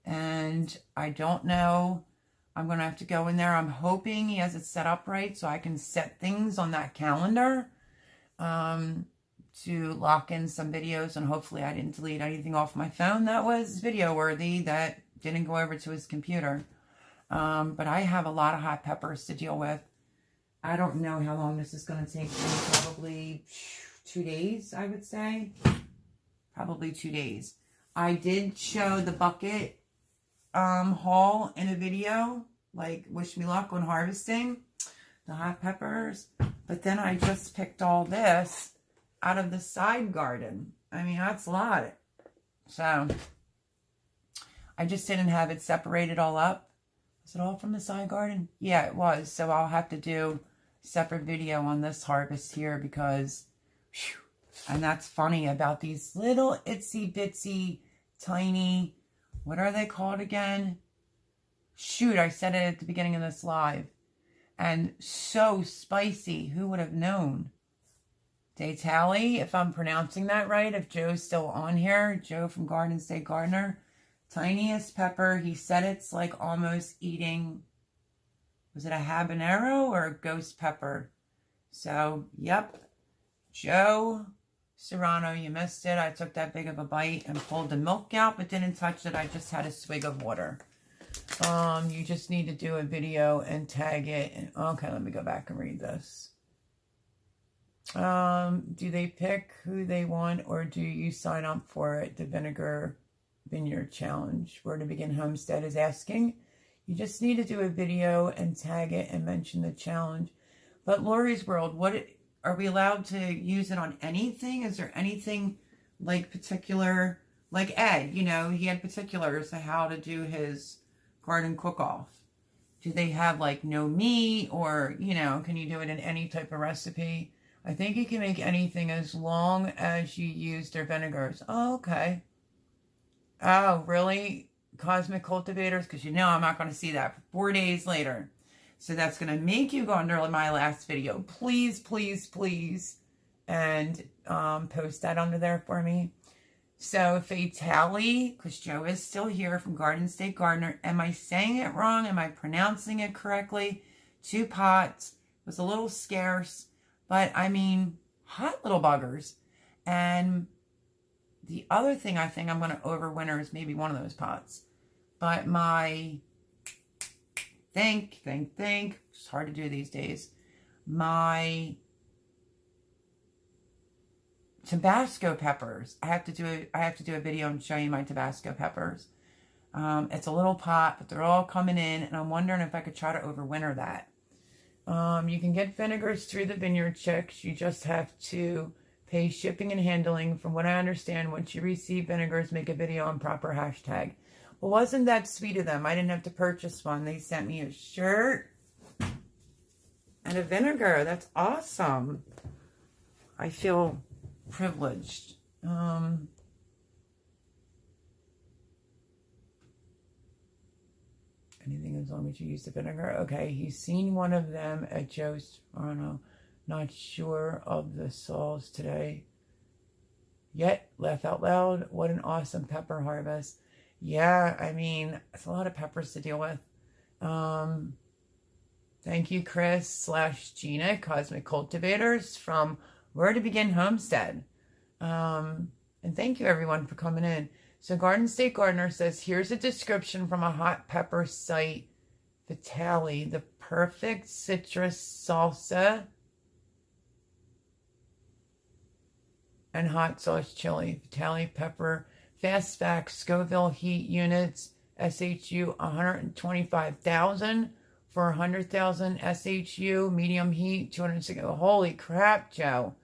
And I don't know. I'm going to have to go in there. I'm hoping he has it set up right so I can set things on that calendar to lock in some videos, and hopefully I didn't delete anything off my phone that was video worthy that didn't go over to his computer. But I have a lot of hot peppers to deal with. I don't know how long this is going to take me. Probably 2 days, I would say. Probably 2 days. I did show the bucket haul in a video, like wish me luck on harvesting the hot peppers. But then I just picked all this out of the side garden. I mean, that's a lot. So I just didn't have it separated all up. Was it all from the side garden? Yeah, it was. So I'll have to do a separate video on this harvest here because, whew, and that's funny about these little itsy bitsy tiny, what are they called again? Shoot, I said it at the beginning of this live. And so spicy. Who would have known? Daytally, if I'm pronouncing that right, if Joe's still on here, Joe from Garden State Gardener. Tiniest pepper. He said it's like almost eating, was it a habanero or a ghost pepper? So, yep. Joe Serrano, you missed it. I took that big of a bite and pulled the milk out, but didn't touch it. I just had a swig of water. You just need to do a video and tag it. And, okay, let me go back and read this. Do they pick who they want or do you sign up for it? The Vineyard Challenge. Where to begin Homestead is asking. You just need to do a video and tag it and mention the challenge. But Lori's World, are we allowed to use it on anything? Is there anything like particular, like Ed, you know, he had particulars of how to do his garden cook-off. Do they have like no meat or, you know, can you do it in any type of recipe? I think you can make anything as long as you use their vinegars. Oh, okay. Oh, really? Cosmic Cultivators? Because you know I'm not going to see that for 4 days later. So that's going to make you go under my last video. Please, please, please. And post that under there for me. So Fatali, because Joe is still here from Garden State Gardener. Am I saying it wrong? Am I pronouncing it correctly? 2 pots. It was a little scarce. But, I mean, hot little buggers. And the other thing I think I'm going to overwinter is maybe one of those pots. But my, think, it's hard to do these days. My Tabasco peppers. I have to do a video and show you my Tabasco peppers. It's a little pot, but they're all coming in, and I'm wondering if I could try to overwinter that. You can get vinegars through the Vineyard Chicks. You just have to pay shipping and handling. From what I understand, once you receive vinegars, make a video on proper hashtag. Well, wasn't that sweet of them? I didn't have to purchase one. They sent me a shirt and a vinegar. That's awesome. I feel privileged. Anything as long as you use the vinegar. Okay, he's seen one of them at Joe's. I don't know. Not sure of the sauce today. Yet, laugh out loud. What an awesome pepper harvest. Yeah, I mean, it's a lot of peppers to deal with. Thank you, Chris / Gina, Cosmic Cultivators from Where to Begin Homestead. And thank you, everyone, for coming in. So Garden State Gardener says, here's a description from a hot pepper site, Vitali, the perfect citrus salsa and hot sauce chili. Vitali pepper, fast back, Scoville heat units, SHU 125,000 for 100,000 SHU, medium heat, 260. Holy crap, Joe.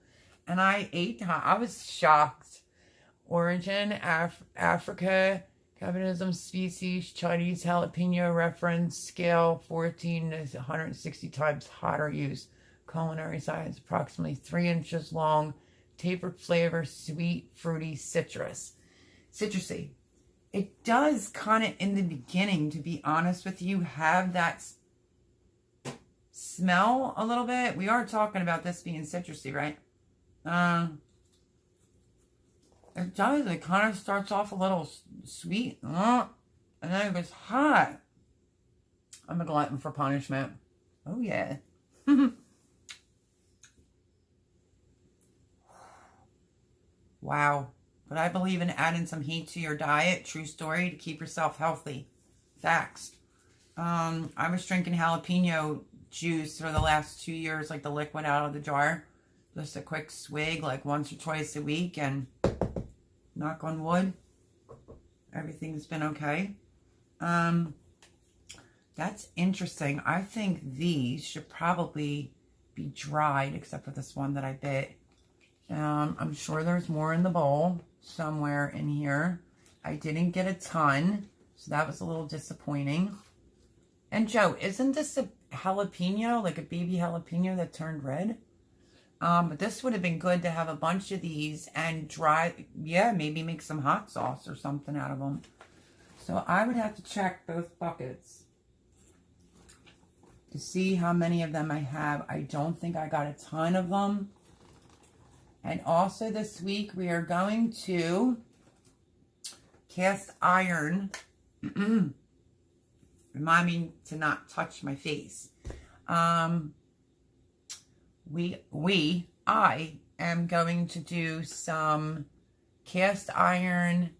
And I ate hot. I was shocked. Origin, Africa, Cabinism species, Chinese jalapeno reference, scale 14 to 160 times hotter use. Culinary size, approximately 3 inches long. Tapered flavor, sweet, fruity, citrusy. It does kind of, in the beginning, to be honest with you, have that smell a little bit. We are talking about this being citrusy, right? It does. It kind of starts off a little sweet, and then it gets hot. I'm a glutton for punishment. Oh, yeah. Wow. But I believe in adding some heat to your diet. True story, to keep yourself healthy. Facts. I was drinking jalapeno juice for the last 2 years, like the liquid out of the jar. Just a quick swig, like once or twice a week, and knock on wood, everything's been okay. That's interesting. I think these should probably be dried, except for this one that I bit. I'm sure there's more in the bowl somewhere in here. I didn't get a ton, so that was a little disappointing. And Joe, isn't this a jalapeno, like a baby jalapeno that turned red? But this would have been good to have a bunch of these and dry, yeah, maybe make some hot sauce or something out of them. So I would have to check both buckets to see how many of them I have. I don't think I got a ton of them. And also this week we are going to cast iron. Remind me to not touch my face. I am going to do some cast iron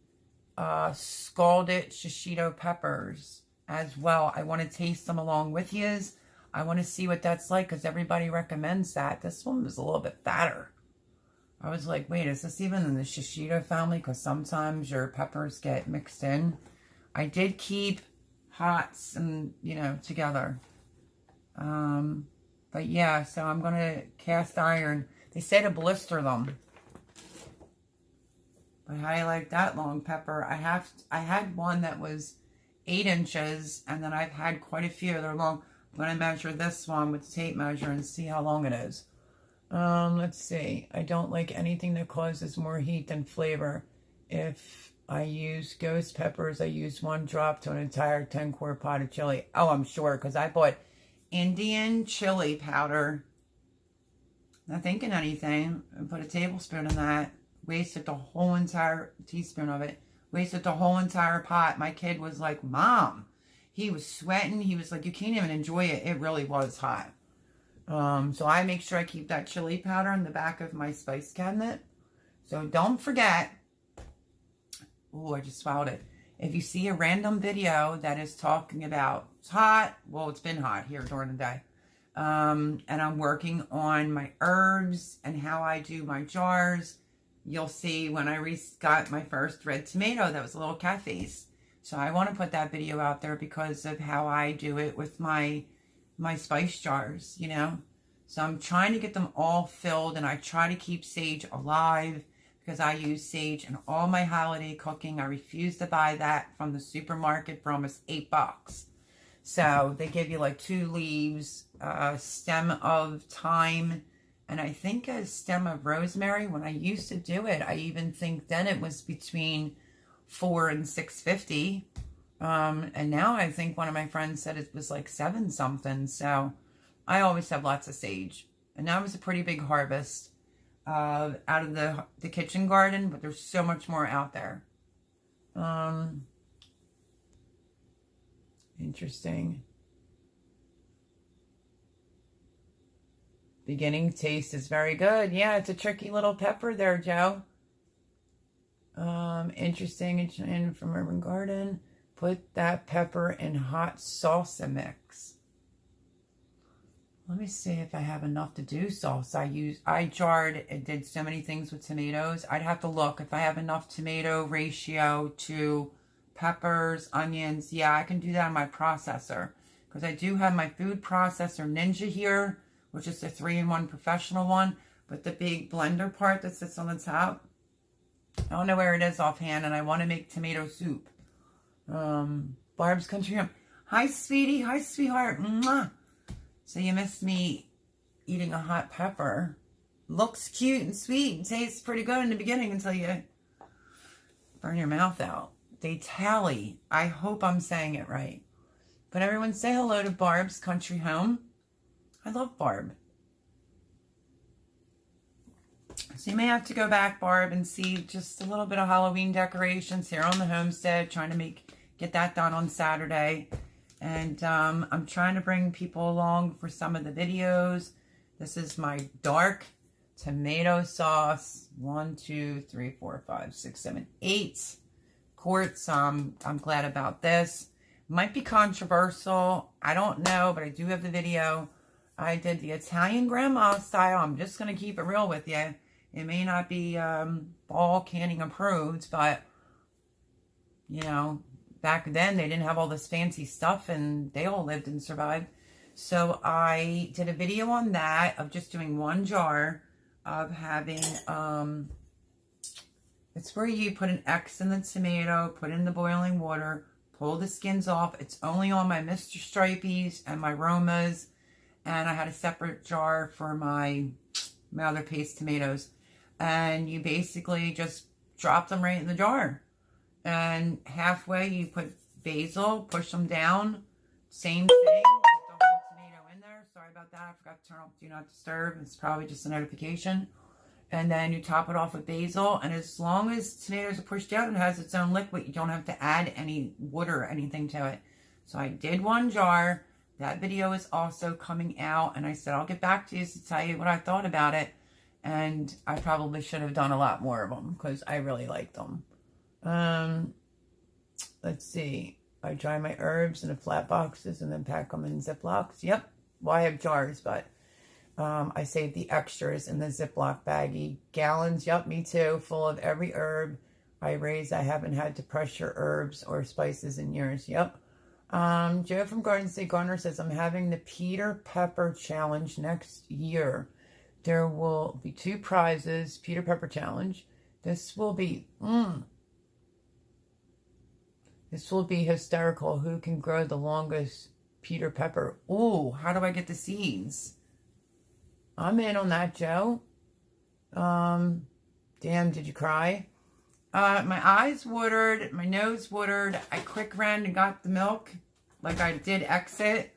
scalded shishito peppers as well. I want to taste them along with yous. I want to see what that's like because everybody recommends that. This one was a little bit fatter. I was like, wait, is this even in the shishito family? Because sometimes your peppers get mixed in. I did keep hots and, together. But yeah, so I'm going to cast iron. They say to blister them. But how do you like that long pepper? I had one that was 8 inches, and then I've had quite a few that are long. I'm going to measure this one with the tape measure and see how long it is. Let's see. I don't like anything that causes more heat than flavor. If I use ghost peppers, I use 1 drop to an entire 10-quart pot of chili. Oh, I'm sure, because I bought Indian chili powder. Not thinking anything. I put a tablespoon in that. Wasted the whole entire teaspoon of it. Wasted the whole entire pot. My kid was like, Mom. He was sweating. He was like, you can't even enjoy it. It really was hot. So I make sure I keep that chili powder in the back of my spice cabinet. So don't forget, Oh, I just swallowed it. If you see a random video that is talking about it's hot, well, it's been hot here during the day. And I'm working on my herbs and how I do my jars. You'll see when I got my first red tomato that was a little cat face. So I want to put that video out there because of how I do it with my spice jars, you know. So I'm trying to get them all filled, and I try to keep sage alive because I use sage in all my holiday cooking. I refuse to buy that from the supermarket for almost $8. So they give you like 2 leaves, a stem of thyme, and I think a stem of rosemary. When I used to do it, I even think then it was between $4 and $6.50. And now I think one of my friends said it was like 7 something. So I always have lots of sage. And that was a pretty big harvest out of the kitchen garden, but there's so much more out there. Interesting. Beginning taste is very good. Yeah, it's a tricky little pepper there, Joe. Interesting. And from Urban Garden, put that pepper in hot salsa mix. Let me see if I have enough to do salsa. I jarred and did so many things with tomatoes. I'd have to look if I have enough tomato ratio to peppers, onions. Yeah, I can do that on my processor because I do have my food processor Ninja here, which is the 3-in-1 professional one, but the big blender part that sits on the top, I don't know where it is offhand, and I want to make tomato soup. Barb's Country Home. Hi, sweetie. Hi, sweetheart. Mwah. So you missed me eating a hot pepper. Looks cute and sweet and tastes pretty good in the beginning until you burn your mouth out. They tally. I hope I'm saying it right. But everyone say hello to Barb's Country Home. I love Barb. So you may have to go back, Barb, and see just a little bit of Halloween decorations here on the homestead. Trying to get that done on Saturday. And I'm trying to bring people along for some of the videos. This is my dark tomato sauce. 1, 2, 3, 4, 5, 6, 7, 8 quarts. I'm glad about this. Might be controversial. I don't know, but I do have the video. I did the Italian grandma style. I'm just going to keep it real with you. It may not be ball canning approved, but, you know, back then they didn't have all this fancy stuff and they all lived and survived. So I did a video on that of just doing 1 jar of having, it's where you put an X in the tomato, put in the boiling water, pull the skins off. It's only on my Mr. Stripeys and my Romas. And I had a separate jar for my other paste tomatoes. And you basically just drop them right in the jar. And halfway you put basil, push them down. Same thing. Put the whole tomato in there. Sorry about that. I forgot to turn off Do Not Disturb. It's probably just a notification. And then you top it off with basil. And as long as tomatoes are pushed out and it has its own liquid, you don't have to add any water or anything to it. So I did 1 jar. That video is also coming out. And I said, I'll get back to you to tell you what I thought about it. And I probably should have done a lot more of them because I really liked them. Let's see. I dry my herbs in the flat boxes and then pack them in Ziplocs. Yep. Well, I have jars, but I save the extras in the Ziploc baggie. Gallons, yep, me too, full of every herb I raise. I haven't had to pressure herbs or spices in years. Yep. Joe from Garden State Gardener says, I'm having the Peter Pepper Challenge next year. There will be 2 prizes, Peter Pepper Challenge. This will be, this will be hysterical. Who can grow the longest Peter Pepper? Ooh, how do I get the seeds? I'm in on that, Joe. Damn, did you cry? My eyes watered, my nose watered. I quick ran and got the milk, like I did exit,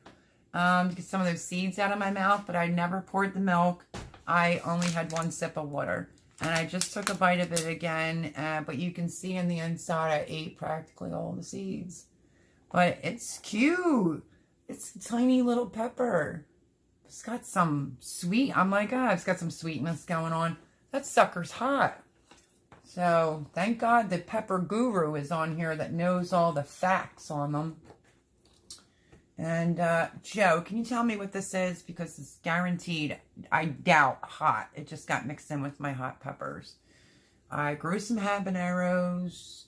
to get some of those seeds out of my mouth, but I never poured the milk. I only had 1 sip of water. And I just took a bite of it again, but you can see in the inside I ate practically all the seeds. But it's cute. It's a tiny little pepper. It's got some sweet, I'm like, it's got some sweetness going on. That sucker's hot. So thank God the pepper guru is on here that knows all the facts on them. And Joe, can you tell me what this is? Because it's guaranteed, I doubt, hot. It just got mixed in with my hot peppers. I grew some habaneros.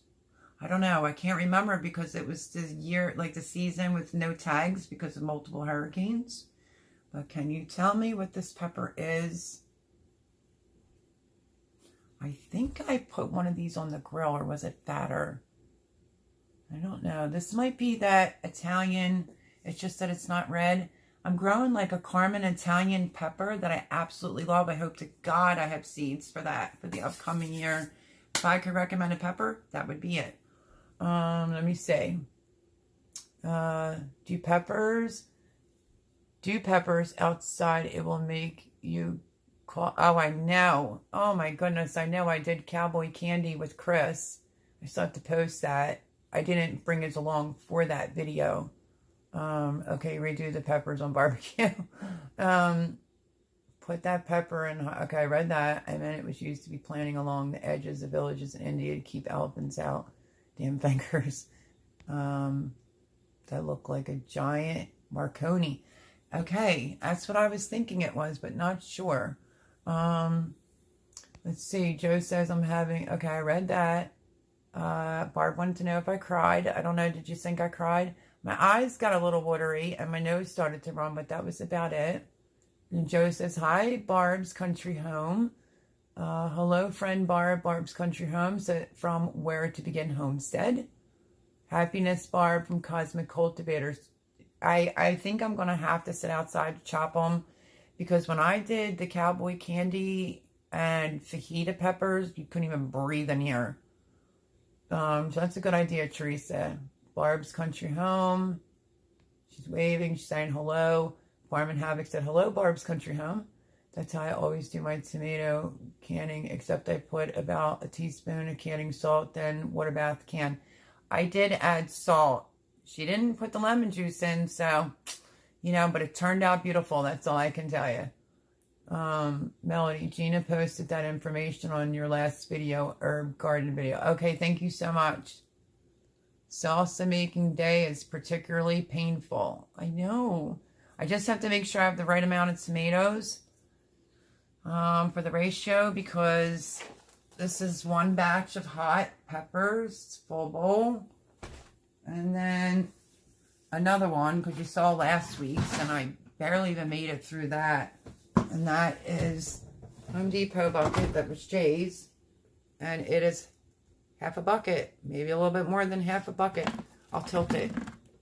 I don't know. I can't remember because it was the year, like the season with no tags because of multiple hurricanes. But can you tell me what this pepper is? I think I put one of these on the grill, or was it fatter? I don't know. This might be that Italian. It's just that it's not red. I'm growing like a Carmen Italian pepper that I absolutely love. I hope to God I have seeds for that for the upcoming year. If I could recommend a pepper, that would be it. Let me see. Do peppers outside, it will make you call. Oh, I know. Oh my goodness. I know I did cowboy candy with Chris. I still have to post that. I didn't bring it along for that video. Okay, redo the peppers on barbecue. Put that pepper in. Okay, I read that. And then it was used to be planting along the edges of villages in India to keep elephants out. Damn fingers. That looked like a giant Marconi. Okay, that's what I was thinking it was, but not sure. Let's see. Joe says I'm having. Okay, I read that. Barb wanted to know if I cried. I don't know. Did you think I cried? My eyes got a little watery and my nose started to run, but that was about it. And Joe says, hi, Barb's Country Home. Hello, friend Barb, Barb's Country Home. So from Where to Begin Homestead. Happiness, Barb from Cosmic Cultivators. I think I'm going to have to sit outside to chop them because when I did the cowboy candy and fajita peppers, you couldn't even breathe in here. So that's a good idea, Teresa. Barb's Country Home. She's waving. She's saying hello. Farm and Havoc said, hello, Barb's Country Home. That's how I always do my tomato canning, except I put about a teaspoon of canning salt, then water bath can. I did add salt. She didn't put the lemon juice in, so, you know, but it turned out beautiful. That's all I can tell you. Melody, Gina posted that information on your last video, herb garden video. Okay, thank you so much. Salsa making day is particularly painful. I know. I just have to make sure I have the right amount of tomatoes for the ratio because this is one batch of hot peppers, full bowl. And then another one because you saw last week's and I barely even made it through that. And that is Home Depot bucket that was Jay's. And it is half a bucket, maybe a little bit more than half a bucket. I'll tilt it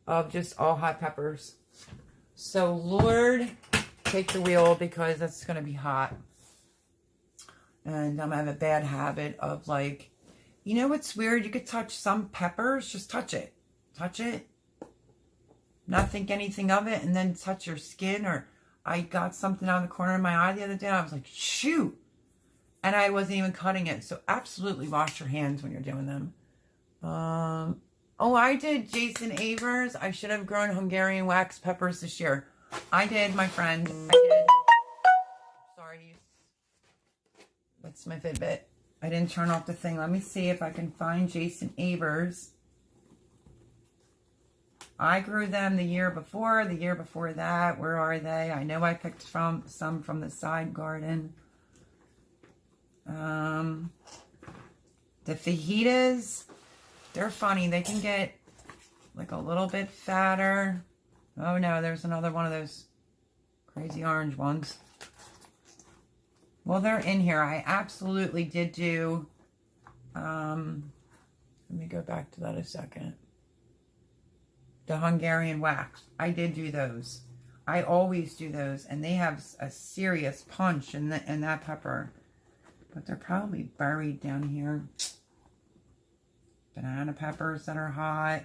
of just all hot peppers. So Lord, take the wheel because that's going to be hot. And I'm going to have a bad habit of like, you know what's weird? You could touch some peppers, just touch it. Touch it. Not think anything of it and then touch your skin. Or I got something out of the corner of my eye the other day and I was like, shoot. And I wasn't even cutting it. So absolutely wash your hands when you're doing them. Oh, I did Jason Avers. I should have grown Hungarian wax peppers this year. I did, my friend. I did. Sorry. That's my Fitbit. I didn't turn off the thing. Let me see if I can find Jason Avers. I grew them the year before that. Where are they? I know I picked some from the side garden. The fajitas, they're funny. They can get like a little bit fatter. Oh no, there's another one of those crazy orange ones. Well, they're in here. I absolutely did do, let me go back to that a second. The Hungarian wax. I did do those. I always do those. And they have a serious punch in that pepper. But they're probably buried down here. Banana peppers that are hot.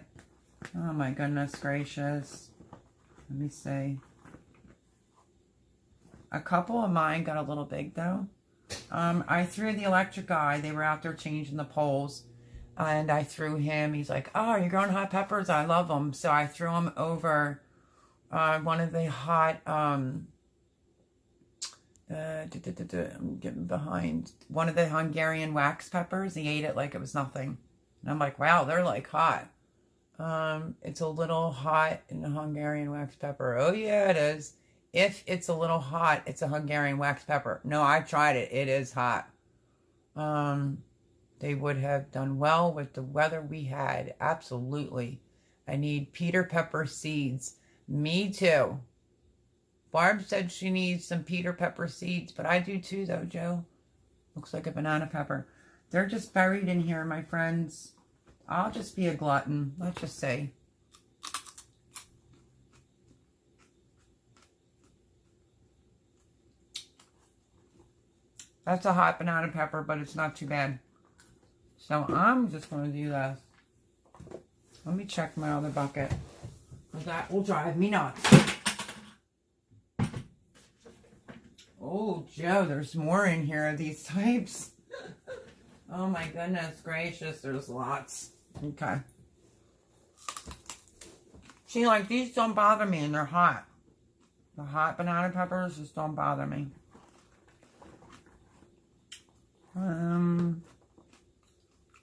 Oh my goodness gracious. Let me see. A couple of mine got a little big though. I threw the electric guy. They were out there changing the poles. And I threw him. He's like, oh, you're growing hot peppers? I love them. So I threw him over one of the hot I'm getting behind. One of the Hungarian wax peppers, he ate it like it was nothing. And I'm like, wow, they're like hot. It's a little hot in the Hungarian wax pepper. Oh yeah, it is. If it's a little hot, it's a Hungarian wax pepper. No, I tried it. It is hot. They would have done well with the weather we had. Absolutely. I need Peter pepper seeds. Me too. Barb said she needs some Peter pepper seeds, but I do too though, Joe. Looks like a banana pepper. They're just buried in here, my friends. I'll just be a glutton, let's just say. That's a hot banana pepper, but it's not too bad. So I'm just going to do this. Let me check my other bucket. That will drive me nuts. Oh, Joe, there's more in here of these types. Oh my goodness gracious, there's lots. Okay. See, like, these don't bother me and they're hot. The hot banana peppers just don't bother me.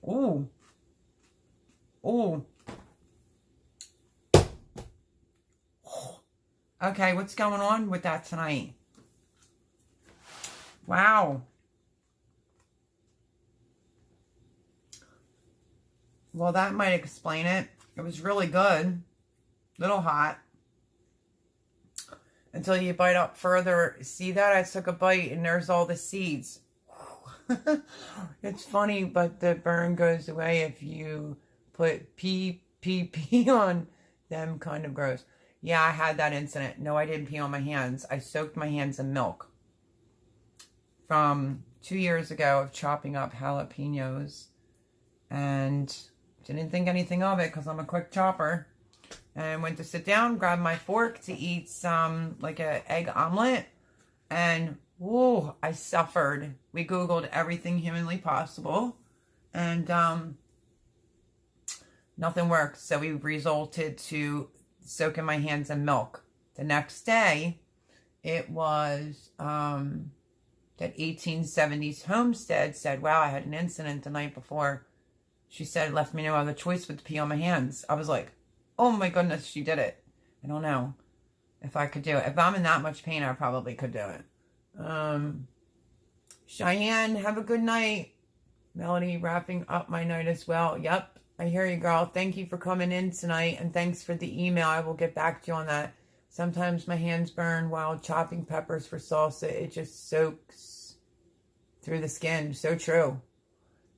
Oh. Oh. Okay, what's going on with that tonight? Wow. Well, that might explain it. It was really good. Little hot. Until you bite up further. See that? I took a bite and there's all the seeds. It's funny, but the burn goes away if you put pee on them. Kind of gross. Yeah, I had that incident. No, I didn't pee on my hands. I soaked my hands in milk. From 2 years ago of chopping up jalapenos. And didn't think anything of it because I'm a quick chopper. And went to sit down, grabbed my fork to eat some, like an egg omelet. And, whoa, I suffered. We Googled everything humanly possible. And nothing worked. So we resorted to soaking my hands in milk. The next day, it was that 1870s Homestead said, wow, I had an incident the night before. She said, left me no other choice but to pee on my hands. I was like, oh my goodness, she did it. I don't know if I could do it. If I'm in that much pain, I probably could do it. Cheyenne, have a good night. Melody, wrapping up my night as well. Yep, I hear you, girl. Thank you for coming in tonight, and thanks for the email. I will get back to you on that. Sometimes my hands burn while chopping peppers for salsa. It just soaks through the skin. So true.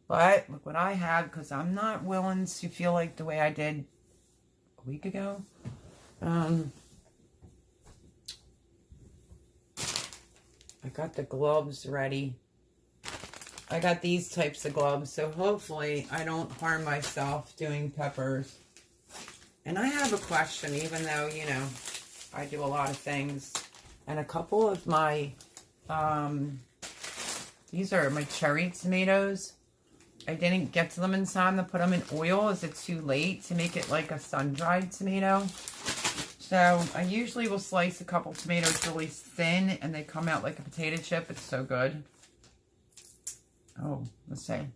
But look what I have, because I'm not willing to feel like the way I did a week ago. I got the gloves ready. I got these types of gloves, so hopefully I don't harm myself doing peppers. And I have a question, even though, you know, I do a lot of things. And a couple of my, these are my cherry tomatoes. I didn't get to them in time to put them in oil. Is it too late to make it like a sun-dried tomato? So I usually will slice a couple tomatoes really thin and they come out like a potato chip. It's so good. Oh, let's see. Oh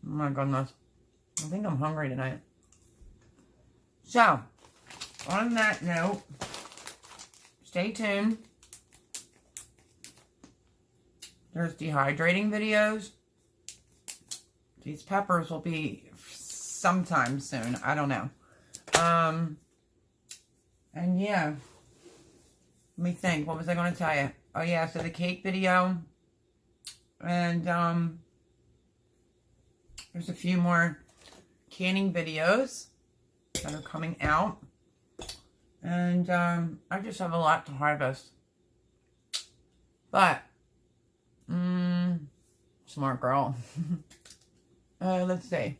my goodness. I think I'm hungry tonight. So, on that note, stay tuned. There's dehydrating videos. These peppers will be sometime soon. I don't know. And yeah. Let me think. What was I going to tell you? Oh yeah, so the cake video. And there's a few more canning videos that are coming out. And I just have a lot to harvest. But smart girl. Let's see.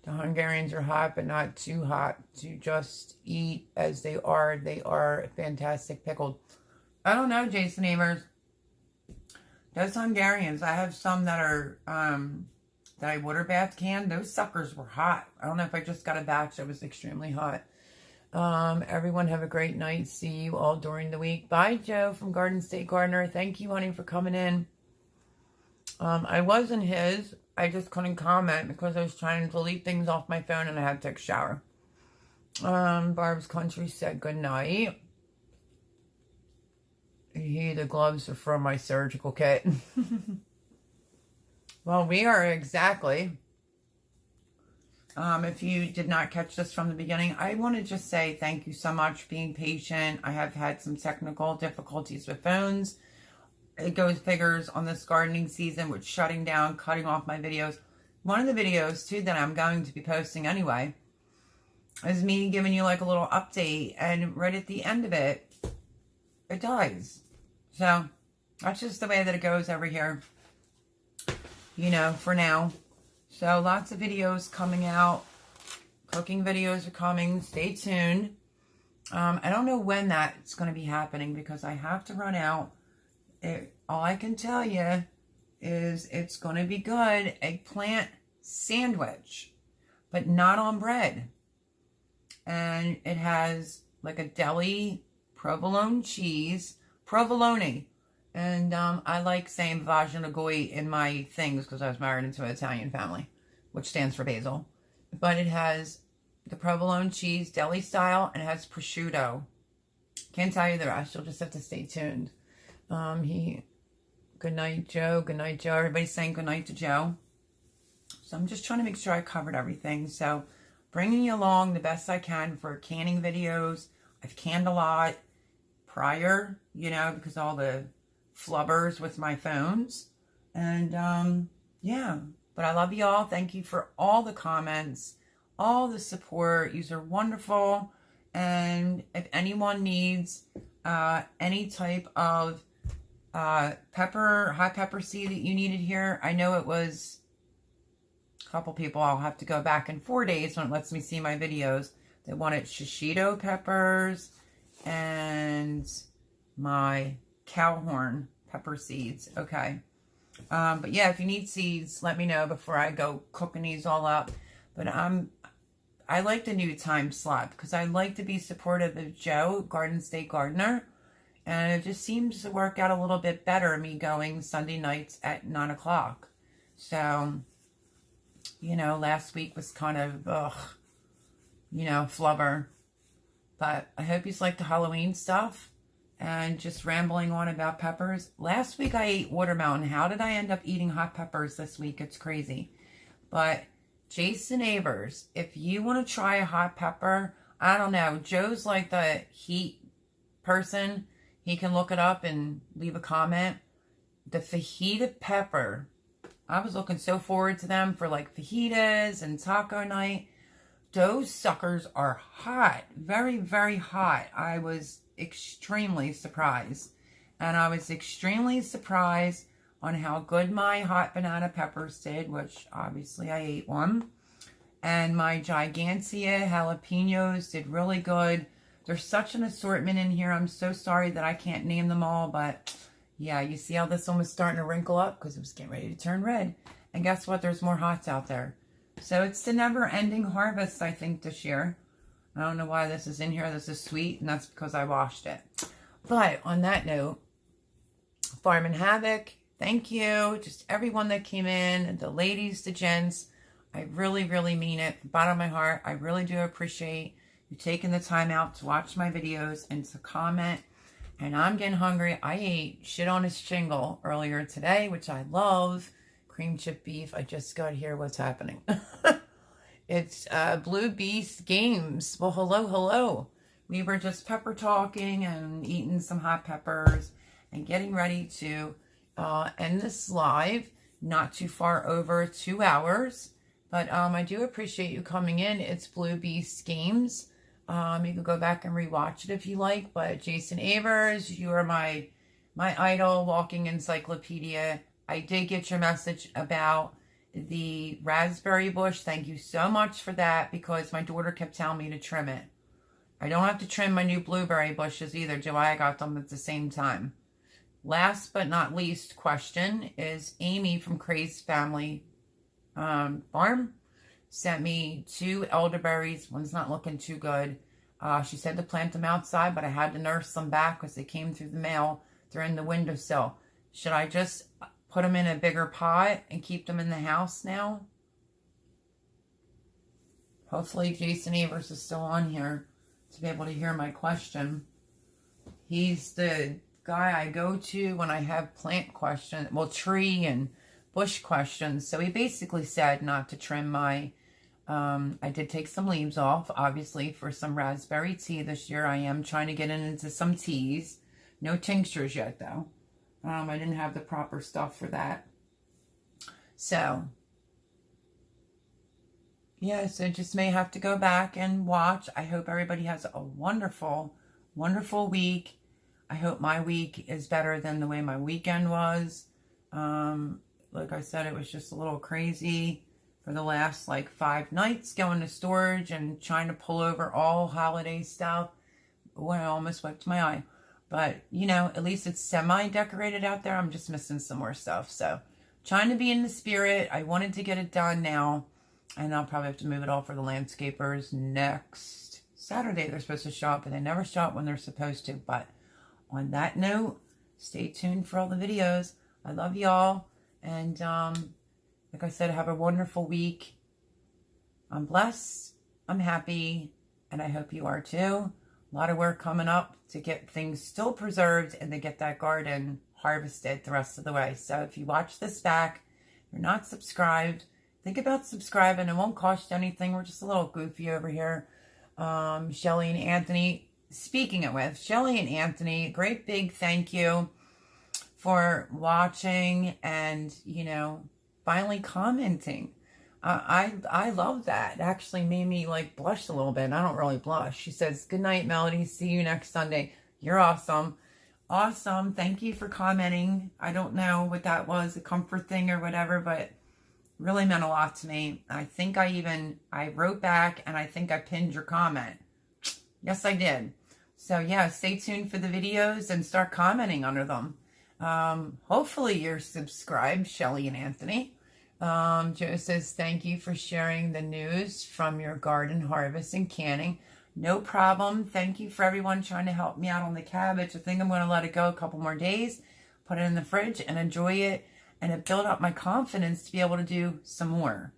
The Hungarians are hot, but not too hot to just eat as they are. They are fantastic pickled. I don't know, Jason Amers. Those Hungarians, I have some that are, that I water bath canned. Those suckers were hot. I don't know if I just got a batch that was extremely hot. Everyone have a great night. See you all during the week. Bye, Joe from Garden State Gardener. Thank you, honey, for coming in. I wasn't his. I just couldn't comment because I was trying to delete things off my phone and I had to take a shower. Barb's Country said good night. The gloves are from my surgical kit. Well, we are exactly. If you did not catch this from the beginning, I want to just say thank you so much for being patient. I have had some technical difficulties with phones. It goes figures on this gardening season with shutting down, cutting off my videos. One of the videos, too, that I'm going to be posting anyway is me giving you like a little update. And right at the end of it, it dies. So that's just the way that it goes over here, you know, for now. So lots of videos coming out. Cooking videos are coming. Stay tuned. I don't know when that's going to be happening because I have to run out. All I can tell you is it's going to be good. Eggplant sandwich, but not on bread. And it has like a deli provolone cheese. Provolone. And I like saying Vajanagoi in my things because I was married into an Italian family, which stands for basil. But it has the provolone cheese, deli style, and it has prosciutto. Can't tell you the rest. You'll just have to stay tuned. Good night, Joe. Good night, Joe. Everybody's saying good night to Joe. So I'm just trying to make sure I covered everything. So bringing you along the best I can for canning videos. I've canned a lot prior, you know, because all the flubbers with my phones. And yeah, but I love you all. Thank you for all the comments, all the support. You are wonderful. And if anyone needs any type of hot pepper seed that you needed here, I know it was a couple people. I'll have to go back in 4 days when it lets me see my videos. They wanted shishito peppers and my cowhorn pepper seeds. Okay. But yeah, if you need seeds, let me know before I go cooking these all up. But I like the new time slot because I like to be supportive of Joe, Garden State Gardener. And it just seems to work out a little bit better, me going Sunday nights at 9 o'clock. So, you know, last week was kind of, you know, flubber. But I hope you like the Halloween stuff and just rambling on about peppers. Last week I ate watermelon. How did I end up eating hot peppers this week? It's crazy. But Jason Avers, if you want to try a hot pepper, I don't know. Joe's like the heat person. He can look it up and leave a comment. The fajita pepper. I was looking so forward to them for like fajitas and taco night. Those suckers are hot. Very, very hot. I was extremely surprised. And I was extremely surprised on how good my hot banana peppers did, which obviously I ate one. And my Gigantia jalapenos did really good. There's such an assortment in here. I'm so sorry that I can't name them all, but yeah, you see how this one was starting to wrinkle up because it was getting ready to turn red. And guess what? There's more hots out there. So it's the never-ending harvest, I think, this year. I don't know why this is in here. This is sweet, and that's because I washed it. But on that note, Farm and Havoc, thank you. Just everyone that came in, the ladies, the gents. I really, really mean it. From the bottom of my heart, I really do appreciate you taking the time out to watch my videos and to comment. And I'm getting hungry. I ate shit on a shingle earlier today, which I love. Cream chip beef. I just got here. What's happening? It's Blue Beast Games. Well, hello, hello. We were just pepper talking and eating some hot peppers and getting ready to end this live. Not too far over 2 hours. But I do appreciate you coming in. It's Blue Beast Games. You can go back and rewatch it if you like. But Jason Avers, you are my idol, walking encyclopedia. I did get your message about the raspberry bush. Thank you so much for that because my daughter kept telling me to trim it. I don't have to trim my new blueberry bushes either, do I? I got them at the same time. Last but not least question is Amy from Craze Family Farm sent me 2 elderberries. One's not looking too good. She said to plant them outside, but I had to nurse them back because they came through the mail. They're in the windowsill. Should I just put them in a bigger pot and keep them in the house now? Hopefully Jason Evers is still on here to be able to hear my question. He's the guy I go to when I have plant questions, well, tree and bush questions. So he basically said not to trim my, I did take some leaves off, obviously, for some raspberry tea this year. I am trying to get into some teas. No tinctures yet, though. I didn't have the proper stuff for that. So, yeah, so just may have to go back and watch. I hope everybody has a wonderful, wonderful week. I hope my week is better than the way my weekend was. Like I said, it was just a little crazy for the last like 5 nights going to storage and trying to pull over all holiday stuff. Oh, I almost wiped my eye. But, you know, at least it's semi-decorated out there. I'm just missing some more stuff. So, trying to be in the spirit. I wanted to get it done now. And I'll probably have to move it all for the landscapers next Saturday. They're supposed to show up, and they never show up when they're supposed to. But on that note, stay tuned for all the videos. I love y'all. And like I said, have a wonderful week. I'm blessed. I'm happy. And I hope you are too. A lot of work coming up to get things still preserved and to get that garden harvested the rest of the way. So if you watch this back, you're not subscribed, think about subscribing. It won't cost you anything. We're just a little goofy over here. Shelly and Anthony, speaking it with, Shelly and Anthony, great big thank you for watching and, you know, finally commenting. I love that. It actually made me like blush a little bit. I don't really blush. She says, good night, Melody. See you next Sunday. You're awesome. Awesome. Thank you for commenting. I don't know what that was, a comfort thing or whatever, but really meant a lot to me. I think I wrote back and I think I pinned your comment. Yes, I did. So yeah, stay tuned for the videos and start commenting under them. Hopefully you're subscribed, Shelly and Anthony. Joe says, thank you for sharing the news from your garden harvest and canning. No problem. Thank you for everyone trying to help me out on the cabbage. I think I'm going to let it go a couple more days, put it in the fridge and enjoy it. And it built up my confidence to be able to do some more.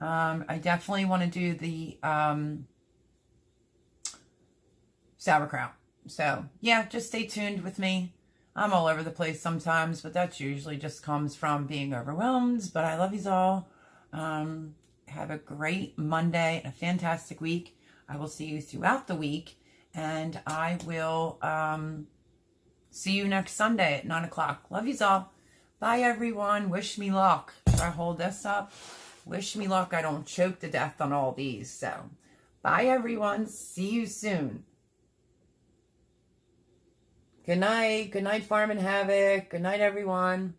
I definitely want to do the sauerkraut. So, yeah, just stay tuned with me. I'm all over the place sometimes, but that usually just comes from being overwhelmed. But I love you all. Have a great Monday and a fantastic week. I will see you throughout the week. And I will see you next Sunday at 9 o'clock. Love you all. Bye, everyone. Wish me luck. Should I hold this up? Wish me luck I don't choke to death on all these. So, bye, everyone. See you soon. Good night. Good night, Farm and Havoc. Good night, everyone.